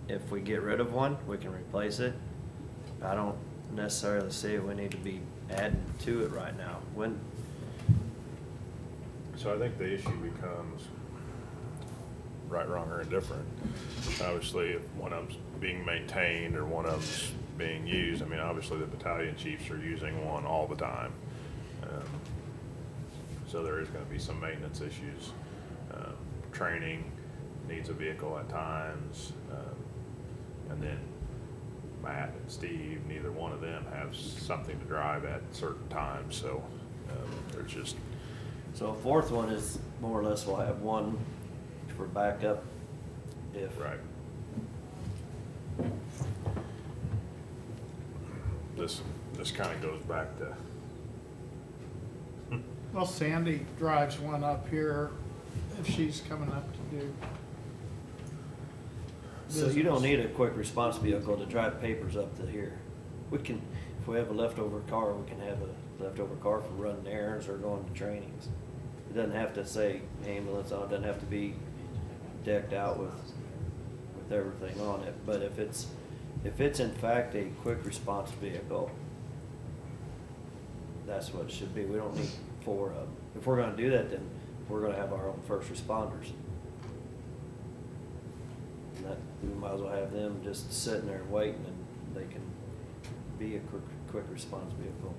If we get rid of one, we can replace it. I don't necessarily see we need to be adding to it right now. When, So I think the issue becomes right, wrong, or indifferent. Obviously, if one of them's being maintained or one of them's being used, I mean, obviously the battalion chiefs are using one all the time. So there is gonna be some maintenance issues. Training needs a vehicle at times. And then Matt and Steve, neither one of them have something to drive at certain times, so there's just, so a fourth one is more or less we'll have one for backup if. right. This kinda goes back to, Well, Sandy drives one up here if she's coming up to do. So you don't business. need a quick response vehicle to drive papers up to here. We can, if we have a leftover car, we can have a leftover car for running errands or going to trainings. It doesn't have to say ambulance on it, doesn't have to be decked out with everything on it. But if it's in fact a quick response vehicle, that's what it should be. We don't need 4 of them. if we're gonna do that, then we're gonna have our own first responders. And that, we might as well have them just sitting there and waiting, and they can be a quick response vehicle.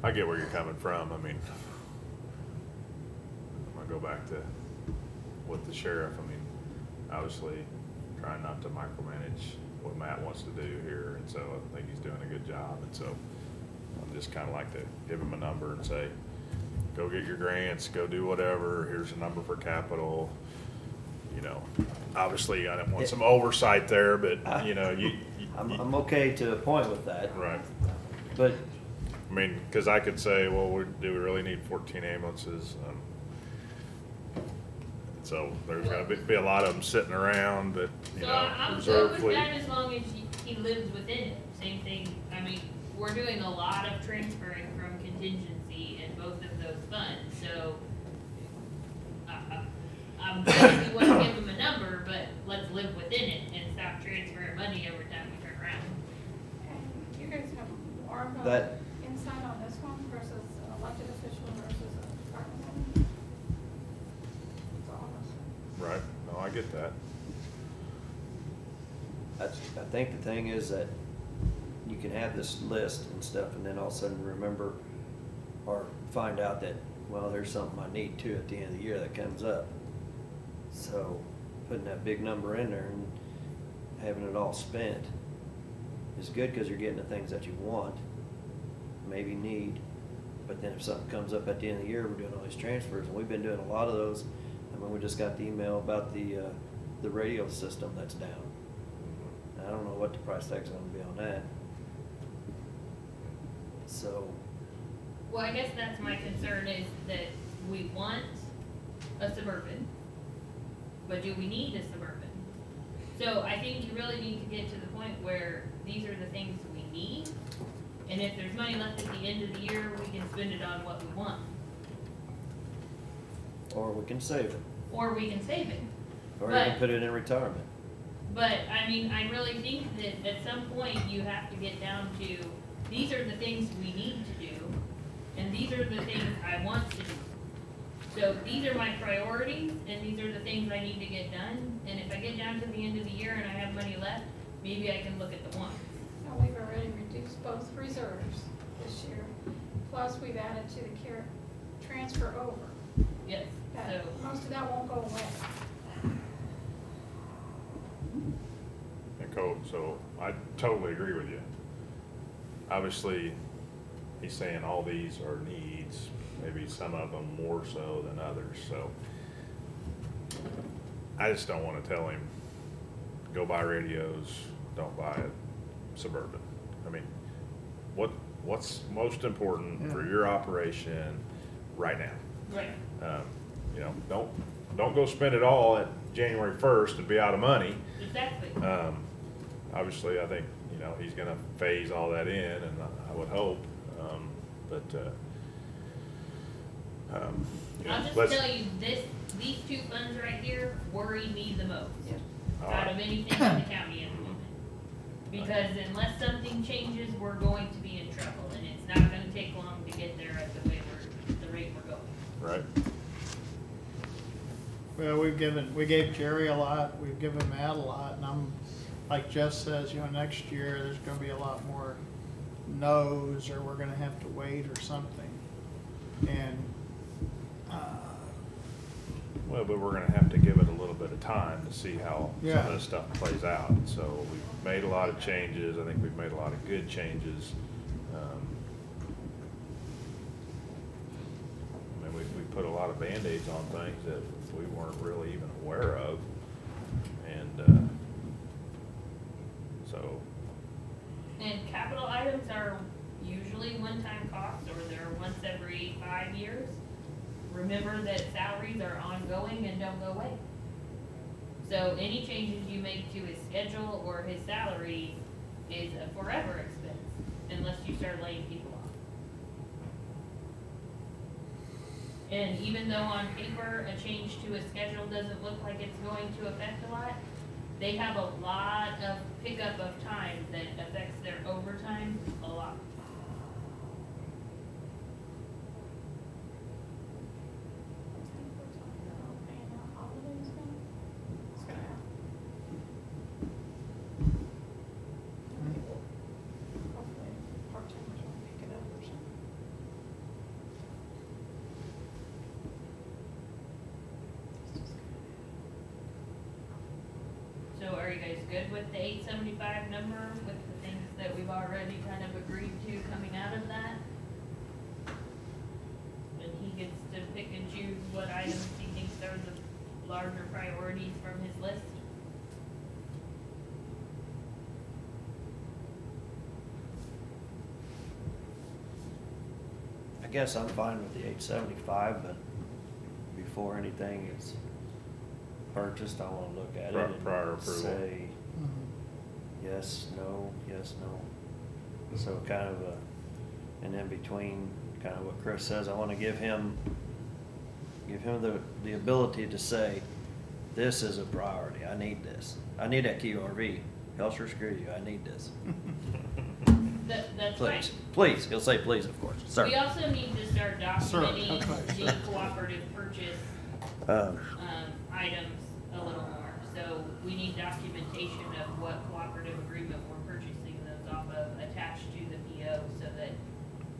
I get where you're coming from. I mean, I'm gonna go back to with the sheriff. I mean, obviously trying not to micromanage what Matt wants to do here, and so I think he's doing a good job. And so I'm just kind of like to give him a number and say, go get your grants, go do whatever. Here's a number for capital. You know, obviously I don't want some oversight there, but you know, I'm okay to a point with that. Right. But I mean, because I could say, well, do we really need 14 ambulances? So there's going to be a lot of them sitting around that, you So know, I'm reserve good with fleet. that as long as he lives within it. Same thing, I mean, we're doing a lot of transferring from contingency in both of those funds, so I'm glad we want to give him a number, but let's live within it and stop transferring money every time we turn around. And you guys have more of That- a insight on this one versus an elected official versus a department head? That's all I'm saying. Right. No, I get that. I think the thing is that you can have this list and stuff, and then all of a sudden remember or find out that, well, there's something I need too at the end of the year that comes up. So putting that big number in there and having it all spent is good, because you're getting the things that you want, maybe need. But then if something comes up at the end of the year, we're doing all these transfers, and we've been doing a lot of those. I mean, we just got the email about the radio system that's down. I don't know what the price tag's gonna be on that. So, Well, I guess that's my concern, is that we want a Suburban, but do we need a Suburban? So I think you really need to get to the point where these are the things we need, and if there's money left at the end of the year, we can spend it on what we want, or we can save it, or we can save it. or you can But- put it in retirement. But, I mean, I really think that at some point you have to get down to, these are the things we need to do, and these are the things I want to do. So these are my priorities, and these are the things I need to get done, and if I get down to the end of the year and I have money left, maybe I can look at the ones. Now, we've already reduced both reserves this year, plus we've added to the transfer over. Yes, That, so, most of that won't go away. And Cole, so I totally agree with you. Obviously, he's saying all these are needs, maybe some of them more so than others, so. I just don't wanna tell him, go buy radios, don't buy a Suburban. I mean, what's most important for your operation right now? right, You know, don't go spend it all at January 1st and be out of money. exactly. Obviously, I think, you know, he's gonna phase all that in, and I would hope, you know, I'll just let's- tell you, these two funds right here worry me the most. All Out right. of anything in the county at the moment. Because unless something changes, we're going to be in trouble, and it's not gonna take long to get there at the rate we're going. Right, Well, we gave Jerry a lot, we've given Matt a lot, and I'm, like Jeff says, next year, there's gonna be a lot more no's, or we're gonna have to wait or something. And, well, but we're gonna have to give it a little bit of time to see how some Yeah. of this stuff plays out. So we've made a lot of changes, I think we've made a lot of good changes. I mean, we put a lot of Band-Aids on things that we weren't really even aware of, and, so, And capital items are usually one-time costs, or they're once every 5 years. Remember that salaries are ongoing and don't go away. So any changes you make to his schedule or his salary is a forever expense, unless you start laying people off. And even though on paper, a change to a schedule doesn't look like it's going to affect a lot, they have a lot of pickup of time that affects their overtime a lot. So are you guys good with the 875 number, with the things that we've already kind of agreed to coming out of that? And he gets to pick and choose what items he thinks are the larger priorities from his list? I guess I'm fine with the 875, but before anything is purchased, I wanna look at it Prior and approval. say yes, no, yes, no. So kind of an in-between, kind of what Chris says. I wanna give him the ability to say, this is a priority, I need this. I need that QRV. Hell sure screw you, I need this. That's fine. Please, please, he'll say please, of course, sir. We also need to start documenting Sir, okay, the sir. cooperative purchase, items a little more. So we need documentation of what cooperative agreement we're purchasing those off of attached to the PO, so that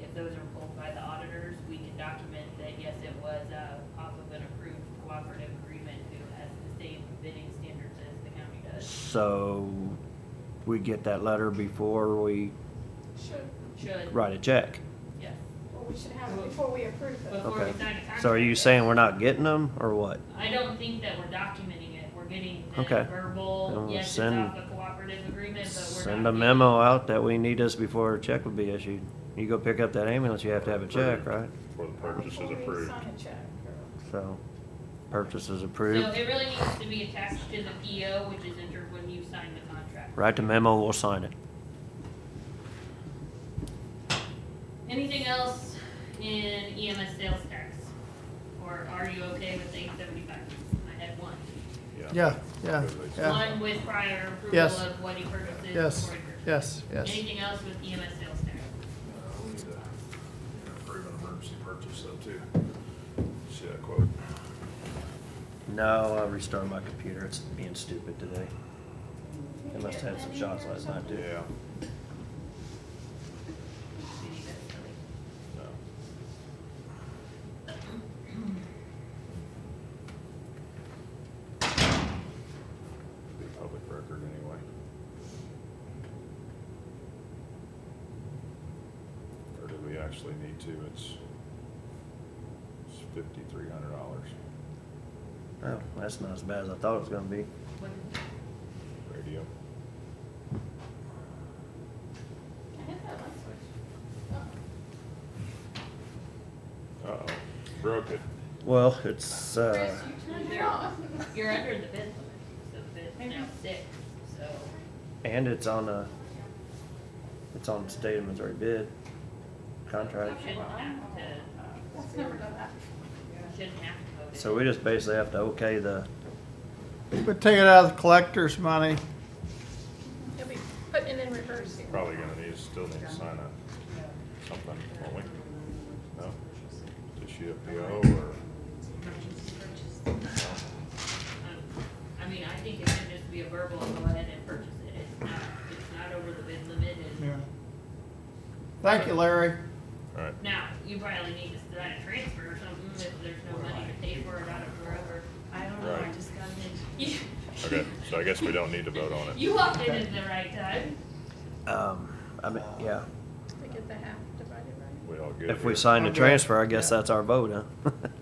if those are pulled by the auditors, we can document that, yes, it was, off of an approved cooperative agreement who has the same bidding standards as the county does. So we get that letter before we Should, write a check. yes. Well, we should have it before we approve it. Before we Okay. sign a contract. So are you saying we're not getting them, or what? I don't think that we're documenting it. We're getting the Okay. verbal, Then we'll yes, it's send- off a cooperative agreement, but we're not. Send a memo out that we need this before a check would be issued. You go pick up that ambulance, you have to have a check, right? Before the purchase is Before we approved. sign a check. So, purchase is So approved. it really needs to be attached to the PO, which is entered when you sign the contract. Write the memo, we'll sign it. Anything else in EMS sales tax? Or are you okay with 875? I had one. Yeah, yeah, yeah. One with prior approval Yes. of what he purchases. Yes, before he purchases. yes, yes. Anything else with EMS sales tax? We need to approve an emergency purchase though too. See that quote? No, I restarted my computer, it's being stupid today. I must have had some shots last night too. Yeah. Maybe that's silly. No. Be public record anyway. Or do we actually need to? It's $5,300. Oh, that's not as bad as I thought it was gonna be. What is it? Radio. I hit that last switch. Uh-oh, broke it. Well, it's, Chris, you turned it There- off. You're under the bid limit, so bid's now 6, so. and it's on the state of Missouri bid contract. You shouldn't have to, That's never done that. shouldn't have to vote it. So we just basically have to okay the, But take it out of the collector's money. He'll be putting it in reverse here. Probably gonna still need to sign something, won't we? No? Issue a PO or? I mean, I think it should just be a verbal, go ahead and purchase it. It's not over the bid limit. Yeah. Thank you, Larry. All right. Now, you probably need to sign a transfer or something if there's no money to pay for it out of wherever. I don't know, I Right. just got in. You- Okay, so I guess we don't need to vote on it. You walked in at the right time. I mean, yeah. We get the half divided, right? We all good? If we here? sign the Okay. transfer, I guess Yeah. that's our vote, huh?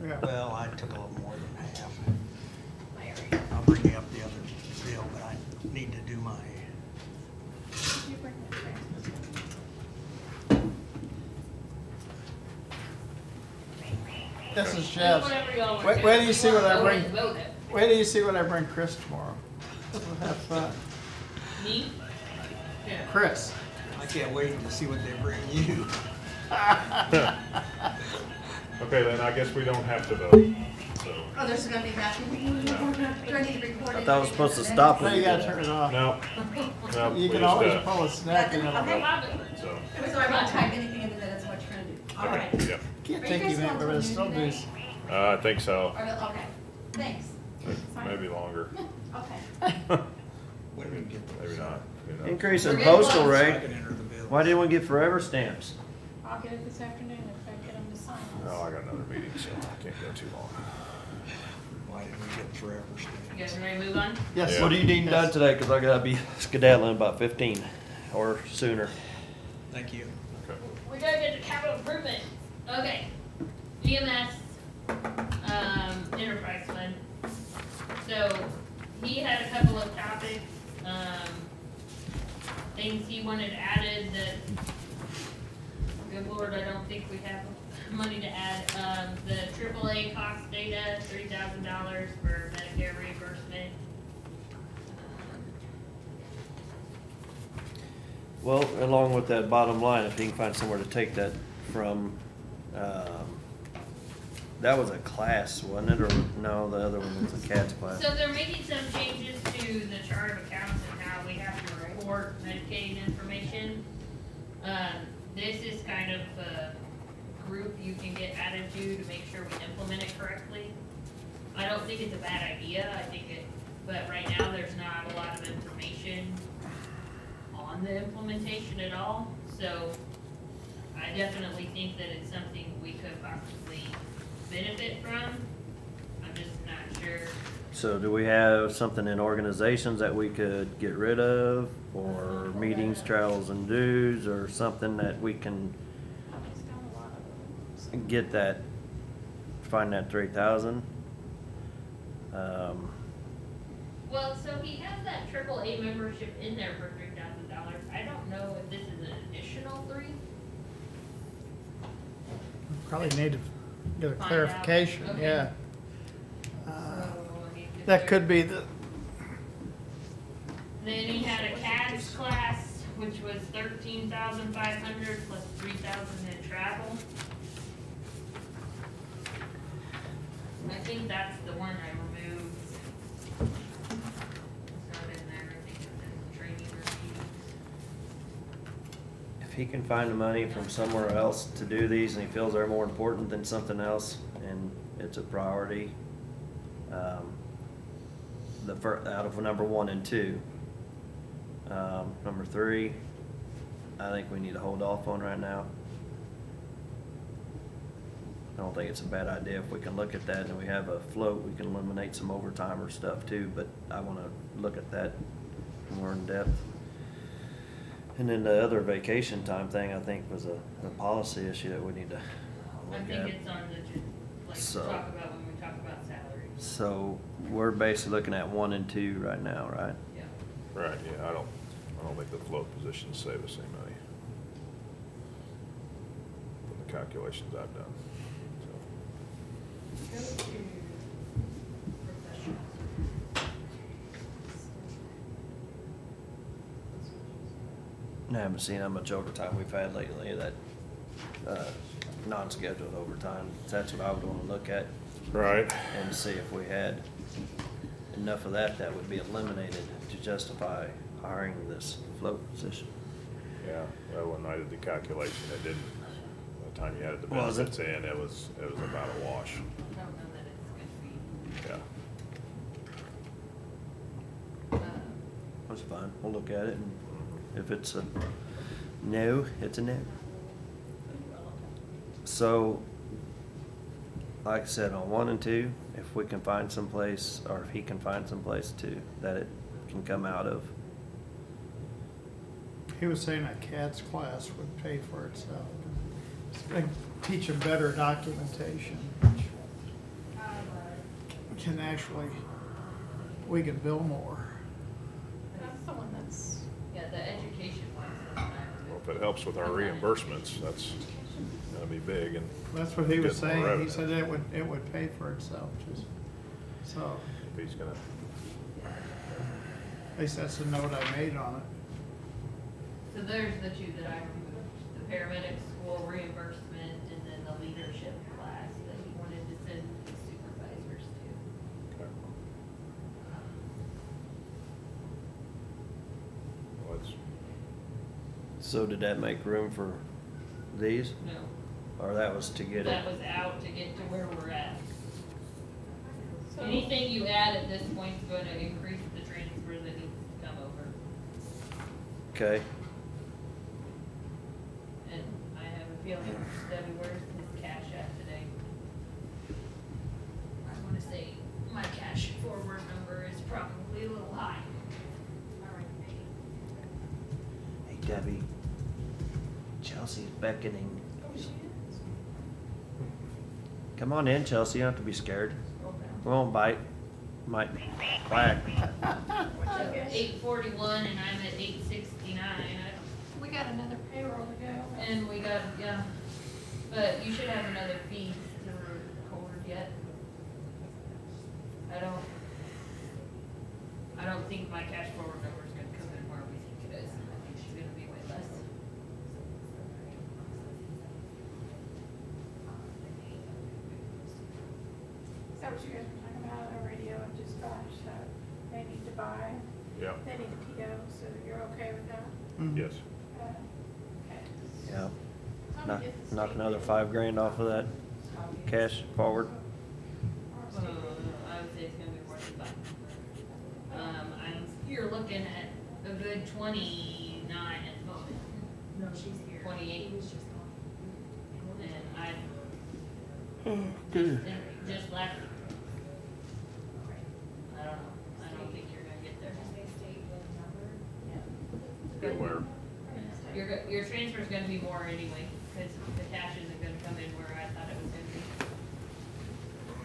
Yeah. Well, I took a little more than half. Larry. I'll bring you up the other bill, but I need to do my, You bring that transfer. This is Jeff's. Whatever y'all want Wait, to. wait till you see what I Vote bring. it, vote it. Wait till you see what I bring Chris tomorrow. We'll have fun. Me? Yeah. Chris. I can't wait to see what they bring you. Okay, then I guess we don't have to vote, so. Oh, there's gonna be that. Do I need to record I it? thought I was supposed to stop Now when you you gotta did turn that. it off. No, no, we You can just, always pull a snack in Okay. it. so, So I won't type anything into that, that's what you're gonna do. All right. yeah, Can't Are take you you guys that, going but to it still noon do. today? I think so, Okay, thanks. maybe longer, Okay. When do we get those? maybe not, who knows? Increase in We're getting postal close. So I rate. can enter the bill. Why didn't we get forever stamps? I'll get it this afternoon if I get them to sign No, this. I got another meeting, so I can't go too long. Why didn't we get forever stamps? You guys ready to move on? Yes. Yeah. What do you need done today? Cause I gotta be skedaddling about 15 or sooner. Thank you. Okay. We gotta get to capital improvement. Okay. EMS, enterprise fund. So, he had a couple of topics, things he wanted added that, good lord, I don't think we have money to add. The AAA cost data, $3,000 for Medicare reimbursement. Well, along with that bottom line, if he can find somewhere to take that from, that was a class, wasn't it? Or no, the other one was a CATS class. So they're making some changes to the chart of accounts and how we have to report Medicaid information. This is kind of a group you can get added to make sure we implement it correctly. I don't think it's a bad idea, but right now there's not a lot of information on the implementation at all. So I definitely think that it's something we could possibly benefit from. I'm just not sure. So do we have something in organizations that we could get rid of, or meetings, travels and dues, or something that we can It's got a lot of them. get that, find that 3,000? Well, so he has that AAA membership in there for $3,000. I don't know if this is an additional $3,000. Probably need to get a Find out. clarification, Okay. yeah. So he could That do- could be the, Then he had a CADS class, which was $13,500 plus $3,000 in travel. I think that's the one I removed. It's not in there, I think it's in training reviews. If he can find the money from somewhere else to do these, and he feels they're more important than something else, and it's a priority, out of number 1 and 2. Number 3, I think we need to hold off on right now. I don't think it's a bad idea if we can look at that and we have a float, we can eliminate some overtime or stuff too, but I wanna look at that more in depth. And then the other vacation time thing, I think was a policy issue that we need to I look think at. it's on the, So- talk about when we talk about salaries. So we're basically looking at 1 and 2 right now, right? Yeah. Right, yeah, I don't think the float positions save us any money. From the calculations I've done, so. Go to professionals. I haven't seen how much overtime we've had lately, that, non-scheduled overtime. That's what I would wanna look at Right. and see if we had enough of that would be eliminated to justify hiring this float position. Yeah, well, when I did the calculation, it didn't, by the time you added the Was it? benefits in, it was about a wash, I don't know that it's gonna yeah. be, That's fine, we'll look at it, and if it's a no, it's a no. So, like I said, on 1 and 2, if we can find some place, or if he can find some place that it can come out of. he was saying a CADS class would pay for itself. They teach them better documentation, which can actually, we can bill more. That's the one that's. yeah, the education one's Well, if it helps with our reimbursements, that's gonna be big, and That's what he was Get more saying, he revenue. said it would pay for itself, just, so, if he's gonna, at least that's the note I made on it. So there's the 2 that I removed, the paramedic school reimbursement and then the leadership class. So did that make room for these? No, Or that was to get it? that was out to get to where we're at. So- Anything you add at this point is gonna increase the transfer that needs to come over. Okay, And I have a feeling, Debbie, where's his cash at today? I wanna say my cash forward number is probably a little high. hey Debbie, Chelsea's beckoning. Oh, she is? Come on in, Chelsea, you don't have to be scared. Okay. We won't bite. Might quack. Okay. 841 and I'm at 869. We got another payroll to go. And we got, yeah, but you should have another fee to record yet. I don't think my cash forward number is gonna come in where we think it is. I think she's gonna be way less. Is that what you guys were talking about, a radio and dispatch that they need to buy? Yeah, They need a PO, so you're okay with that? yes. Okay. Yeah. Tell me Knock, if the knock state another did- $5,000 off of that cash forward. or state did- I would say it's gonna be more than five. You're looking at a good 29 at the moment. No, she's here. 28. He was just gone. And I, just last, I don't know, I don't think you're gonna get there. They state the number. Where? Your transfer's gonna be more anyway, because the cash isn't gonna come in where I thought it was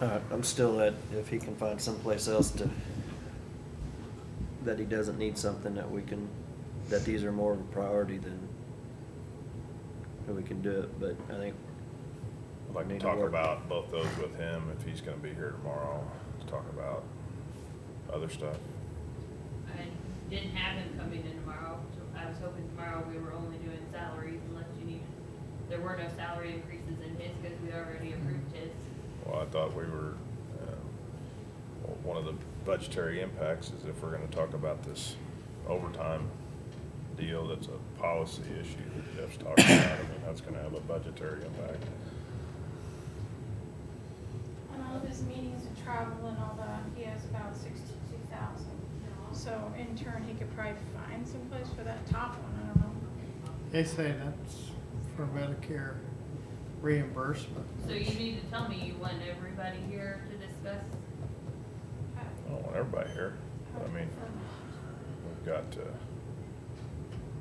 gonna be. I'm still at, if he can find someplace else to, that he doesn't need something that we can, that these are more of a priority than, that we can do it, but I think. I'd like we to need talk work. about both those with him, if he's gonna be here tomorrow, to talk about other stuff. I didn't have him coming in tomorrow, so I was hoping tomorrow we were only doing salaries unless you needed, there were no salary increases in his, because we already approved his. Well, I thought we were, well, one of the budgetary impacts is if we're gonna talk about this overtime deal, that's a policy issue that Jeff's talking about, I mean, that's gonna have a budgetary impact. And all of his meetings and travel and all that, he has about 62,000. So in turn, he could probably find someplace for that top one, I don't know. They say that's for Medicare reimbursement. So you need to tell me you want everybody here to discuss? I don't want everybody here, but I mean, we've got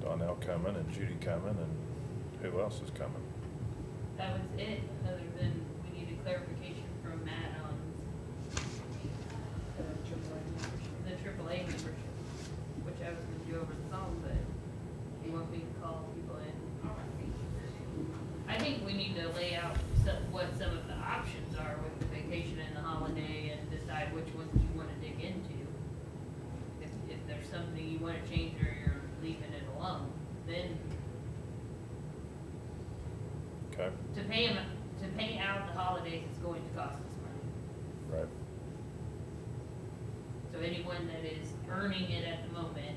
Donnell coming and Judy coming, and who else is coming? That was it, other than we needed clarification from Matt on the AAA membership, which I was gonna do over the phone, but you want me to call people in? I think we need to lay out what some of the options are with the vacation and the holiday and decide which ones you wanna dig into. If there's something you wanna change or you're leaving it alone, then Okay, to pay out the holidays is going to cost us money. right. So anyone that is earning it at the moment,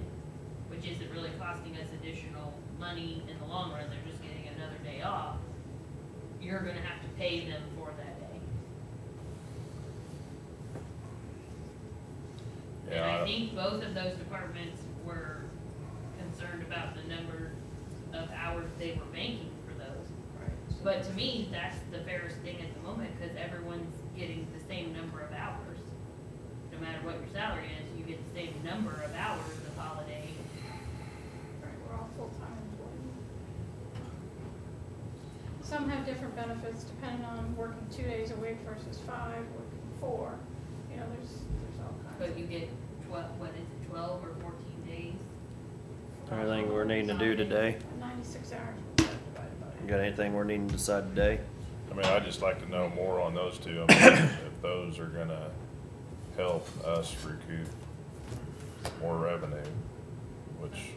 which isn't really costing us additional money in the long run, they're just getting another day off, you're gonna have to pay them for that day. And Yeah, I think both of those departments were concerned about the number of hours they were banking for those. But to me, that's the fairest thing at the moment, because everyone's getting the same number of hours. No matter what your salary is, you get the same number of hours of holiday. Right, we're all full-time employees. Some have different benefits depending on working 2 days a week versus 5, working 4. You know, there's all kinds. But you get 12 or 14 days? Everything we're needing to do today? 96 hours divided by You got anything we're needing to decide today? I mean, I'd just like to know more on those two, I mean, if those are gonna help us recoup more revenue, which,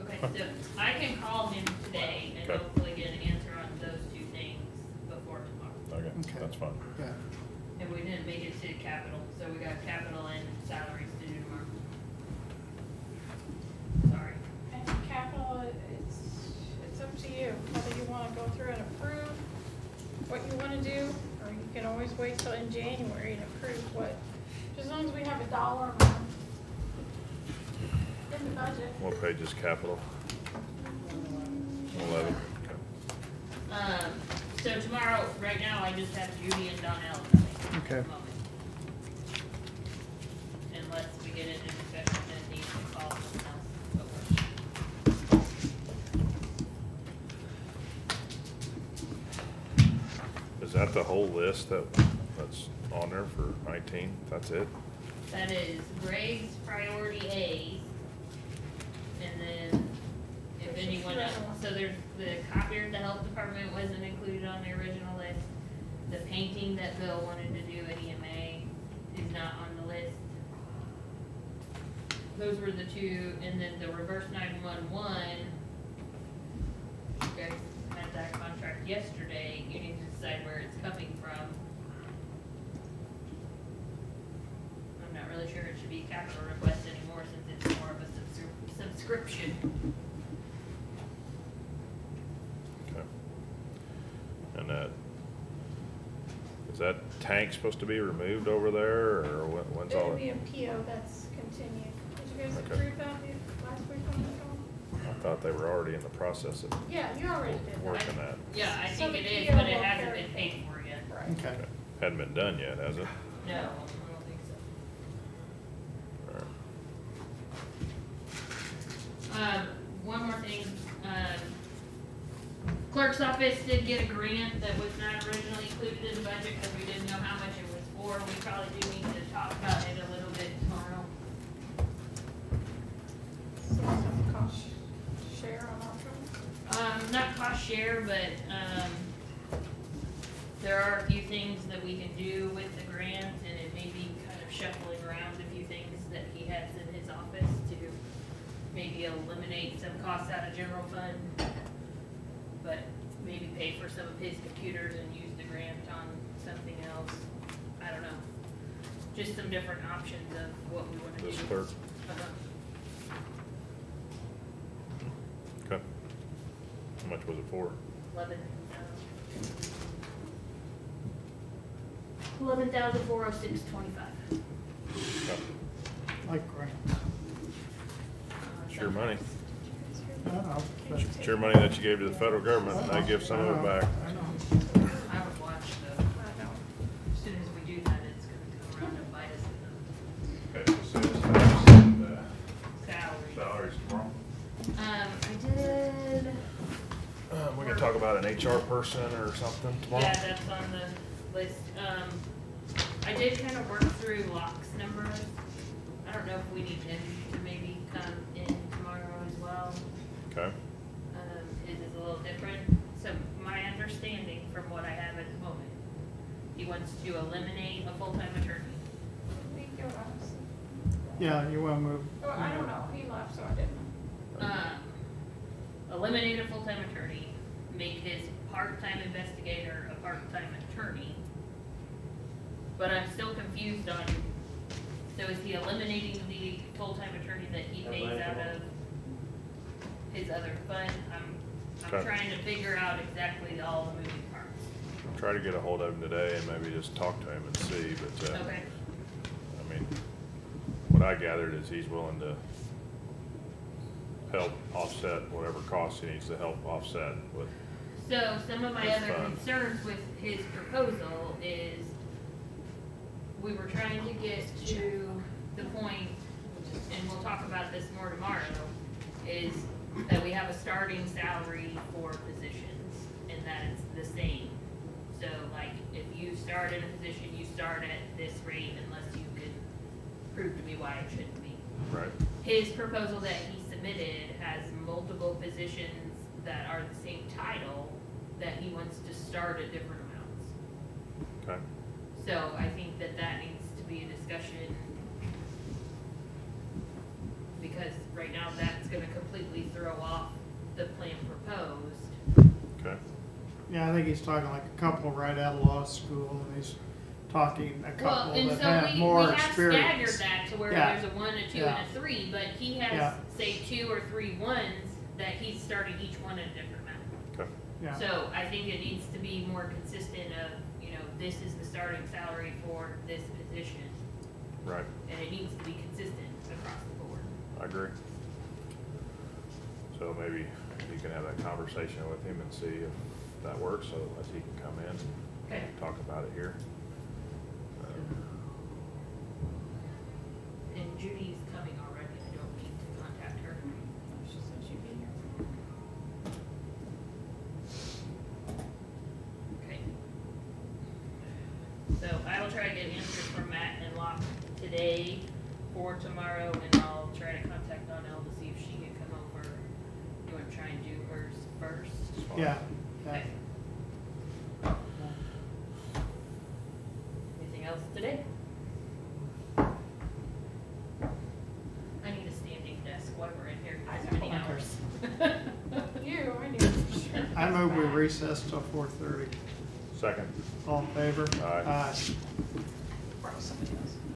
Okay, so I can call him today and Okay. hopefully get an answer on those two things before tomorrow. okay, Okay. that's fine. Yeah. And we didn't make it to capital, so we got capital and salaries to do tomorrow. Sorry. And capital, it's through and approve what you wanna do, or you can always wait till in January and approve what, as long as we have a dollar amount in the budget. What page is capital? 11. Okay. So tomorrow, right now, I just have Judy and Donnell coming at Okay. the moment. Unless we get into discussion and need to call someone else over. Is that the whole list that's on there for 19? That's it? That is Greg's priority A's. And then if anyone else, so there's the copier at the health department wasn't included on the original list. The painting that Bill wanted to do at EMA is not on the list. Those were the two, and then the reverse 911. You guys had that contract yesterday, you need to decide where it's coming from. I'm not really sure it should be a capital request anymore since it's more of a subscription. Okay. And is that tank supposed to be removed over there, or when's all It'll be it? a PO that's continued. Did you guys Okay. approve that last week on the phone? I thought they were already in the process of Yeah, you already did that. working that. Yeah, I So think the it is, PO but it will hasn't carry been paid for yet. Right. Okay. Okay. Hadn't been done yet, has it? No, I don't think so. All right. One more thing, clerk's office did get a grant that was not originally included in the budget because we didn't know how much it was for. We probably do need to talk about it a little bit tomorrow. So some cost share on our phone? Not cost share, but, there are a few things that we can do with the grant, and it may be kind of shuffling around a few things that he has in his office to maybe eliminate some costs out of general fund, but maybe pay for some of his computers and use the grant on something else. I don't know. Just some different options of what we want to do. This clerk. Uh-huh. Okay. How much was it for? 11,406.25. Okay. Like grants. It's your money. I don't know, but- It's your money that you gave to the federal government, and they give some of it back. I know. I would watch though. I know. As soon as we do that, it's gonna come around and bite us in Okay, so sales tax and, the salary. salaries tomorrow. I did, We can talk about an HR person or something tomorrow. yeah, that's on the list. I did kind of work through Locke's numbers. I don't know if we need him to maybe come in tomorrow as well. Okay. His is a little different. So my understanding from what I have at the moment, he wants to eliminate a full-time attorney. We go honestly. Yeah, you wanna move? Oh, I don't know, he left, so I didn't. Eliminate a full-time attorney, make his part-time investigator a part-time attorney. But I'm still confused on, so is he eliminating the full-time attorney that he pays out of his other fund? I'm Okay. trying to figure out exactly all the moving parts. Try to get a hold of him today and maybe just talk to him and see, but, Okay. I mean, what I gathered is he's willing to help offset whatever costs he needs to help offset with. So some of my That's other fine. concerns with his proposal is we were trying to get to the point, and we'll talk about this more tomorrow, is that we have a starting salary for positions and that it's the same. So like if you start in a position, you start at this rate unless you can prove to me why it shouldn't be. Right. His proposal that he submitted has multiple positions that are the same title that he wants to start at different amounts. Okay. So I think that that needs to be a discussion, because right now that's gonna completely throw off the plan proposed. Okay. Yeah, I think he's talking like a couple right out of law school, and he's talking a Well, couple and that so have we more have staggered experience. that to where Yeah. there's a 1, a 2, Yeah. and a 3, but he has, Yeah. say, 2 or 3 ones that he's starting each one at a different amount. Okay. Yeah. So I think it needs to be more consistent of, you know, this is the starting salary for this position. Right, And it needs to be consistent across the board. I agree. So maybe you can have that conversation with him and see if that works, so that he can come in Okay. and talk about it here. And Judy's coming already, I don't need to contact her. She said she'd be here. Okay. So I will try to get answers from Matt and Locke today for tomorrow, and I'll try to contact Donnell to see if she can come over. You wanna try and do hers first? Yeah. Okay. Anything else today? I need a standing desk while we're in here, it's many Okay. hours. You, I knew for sure. I move we recess till 4:30. Second. All in favor? Aye. Borrow somebody else.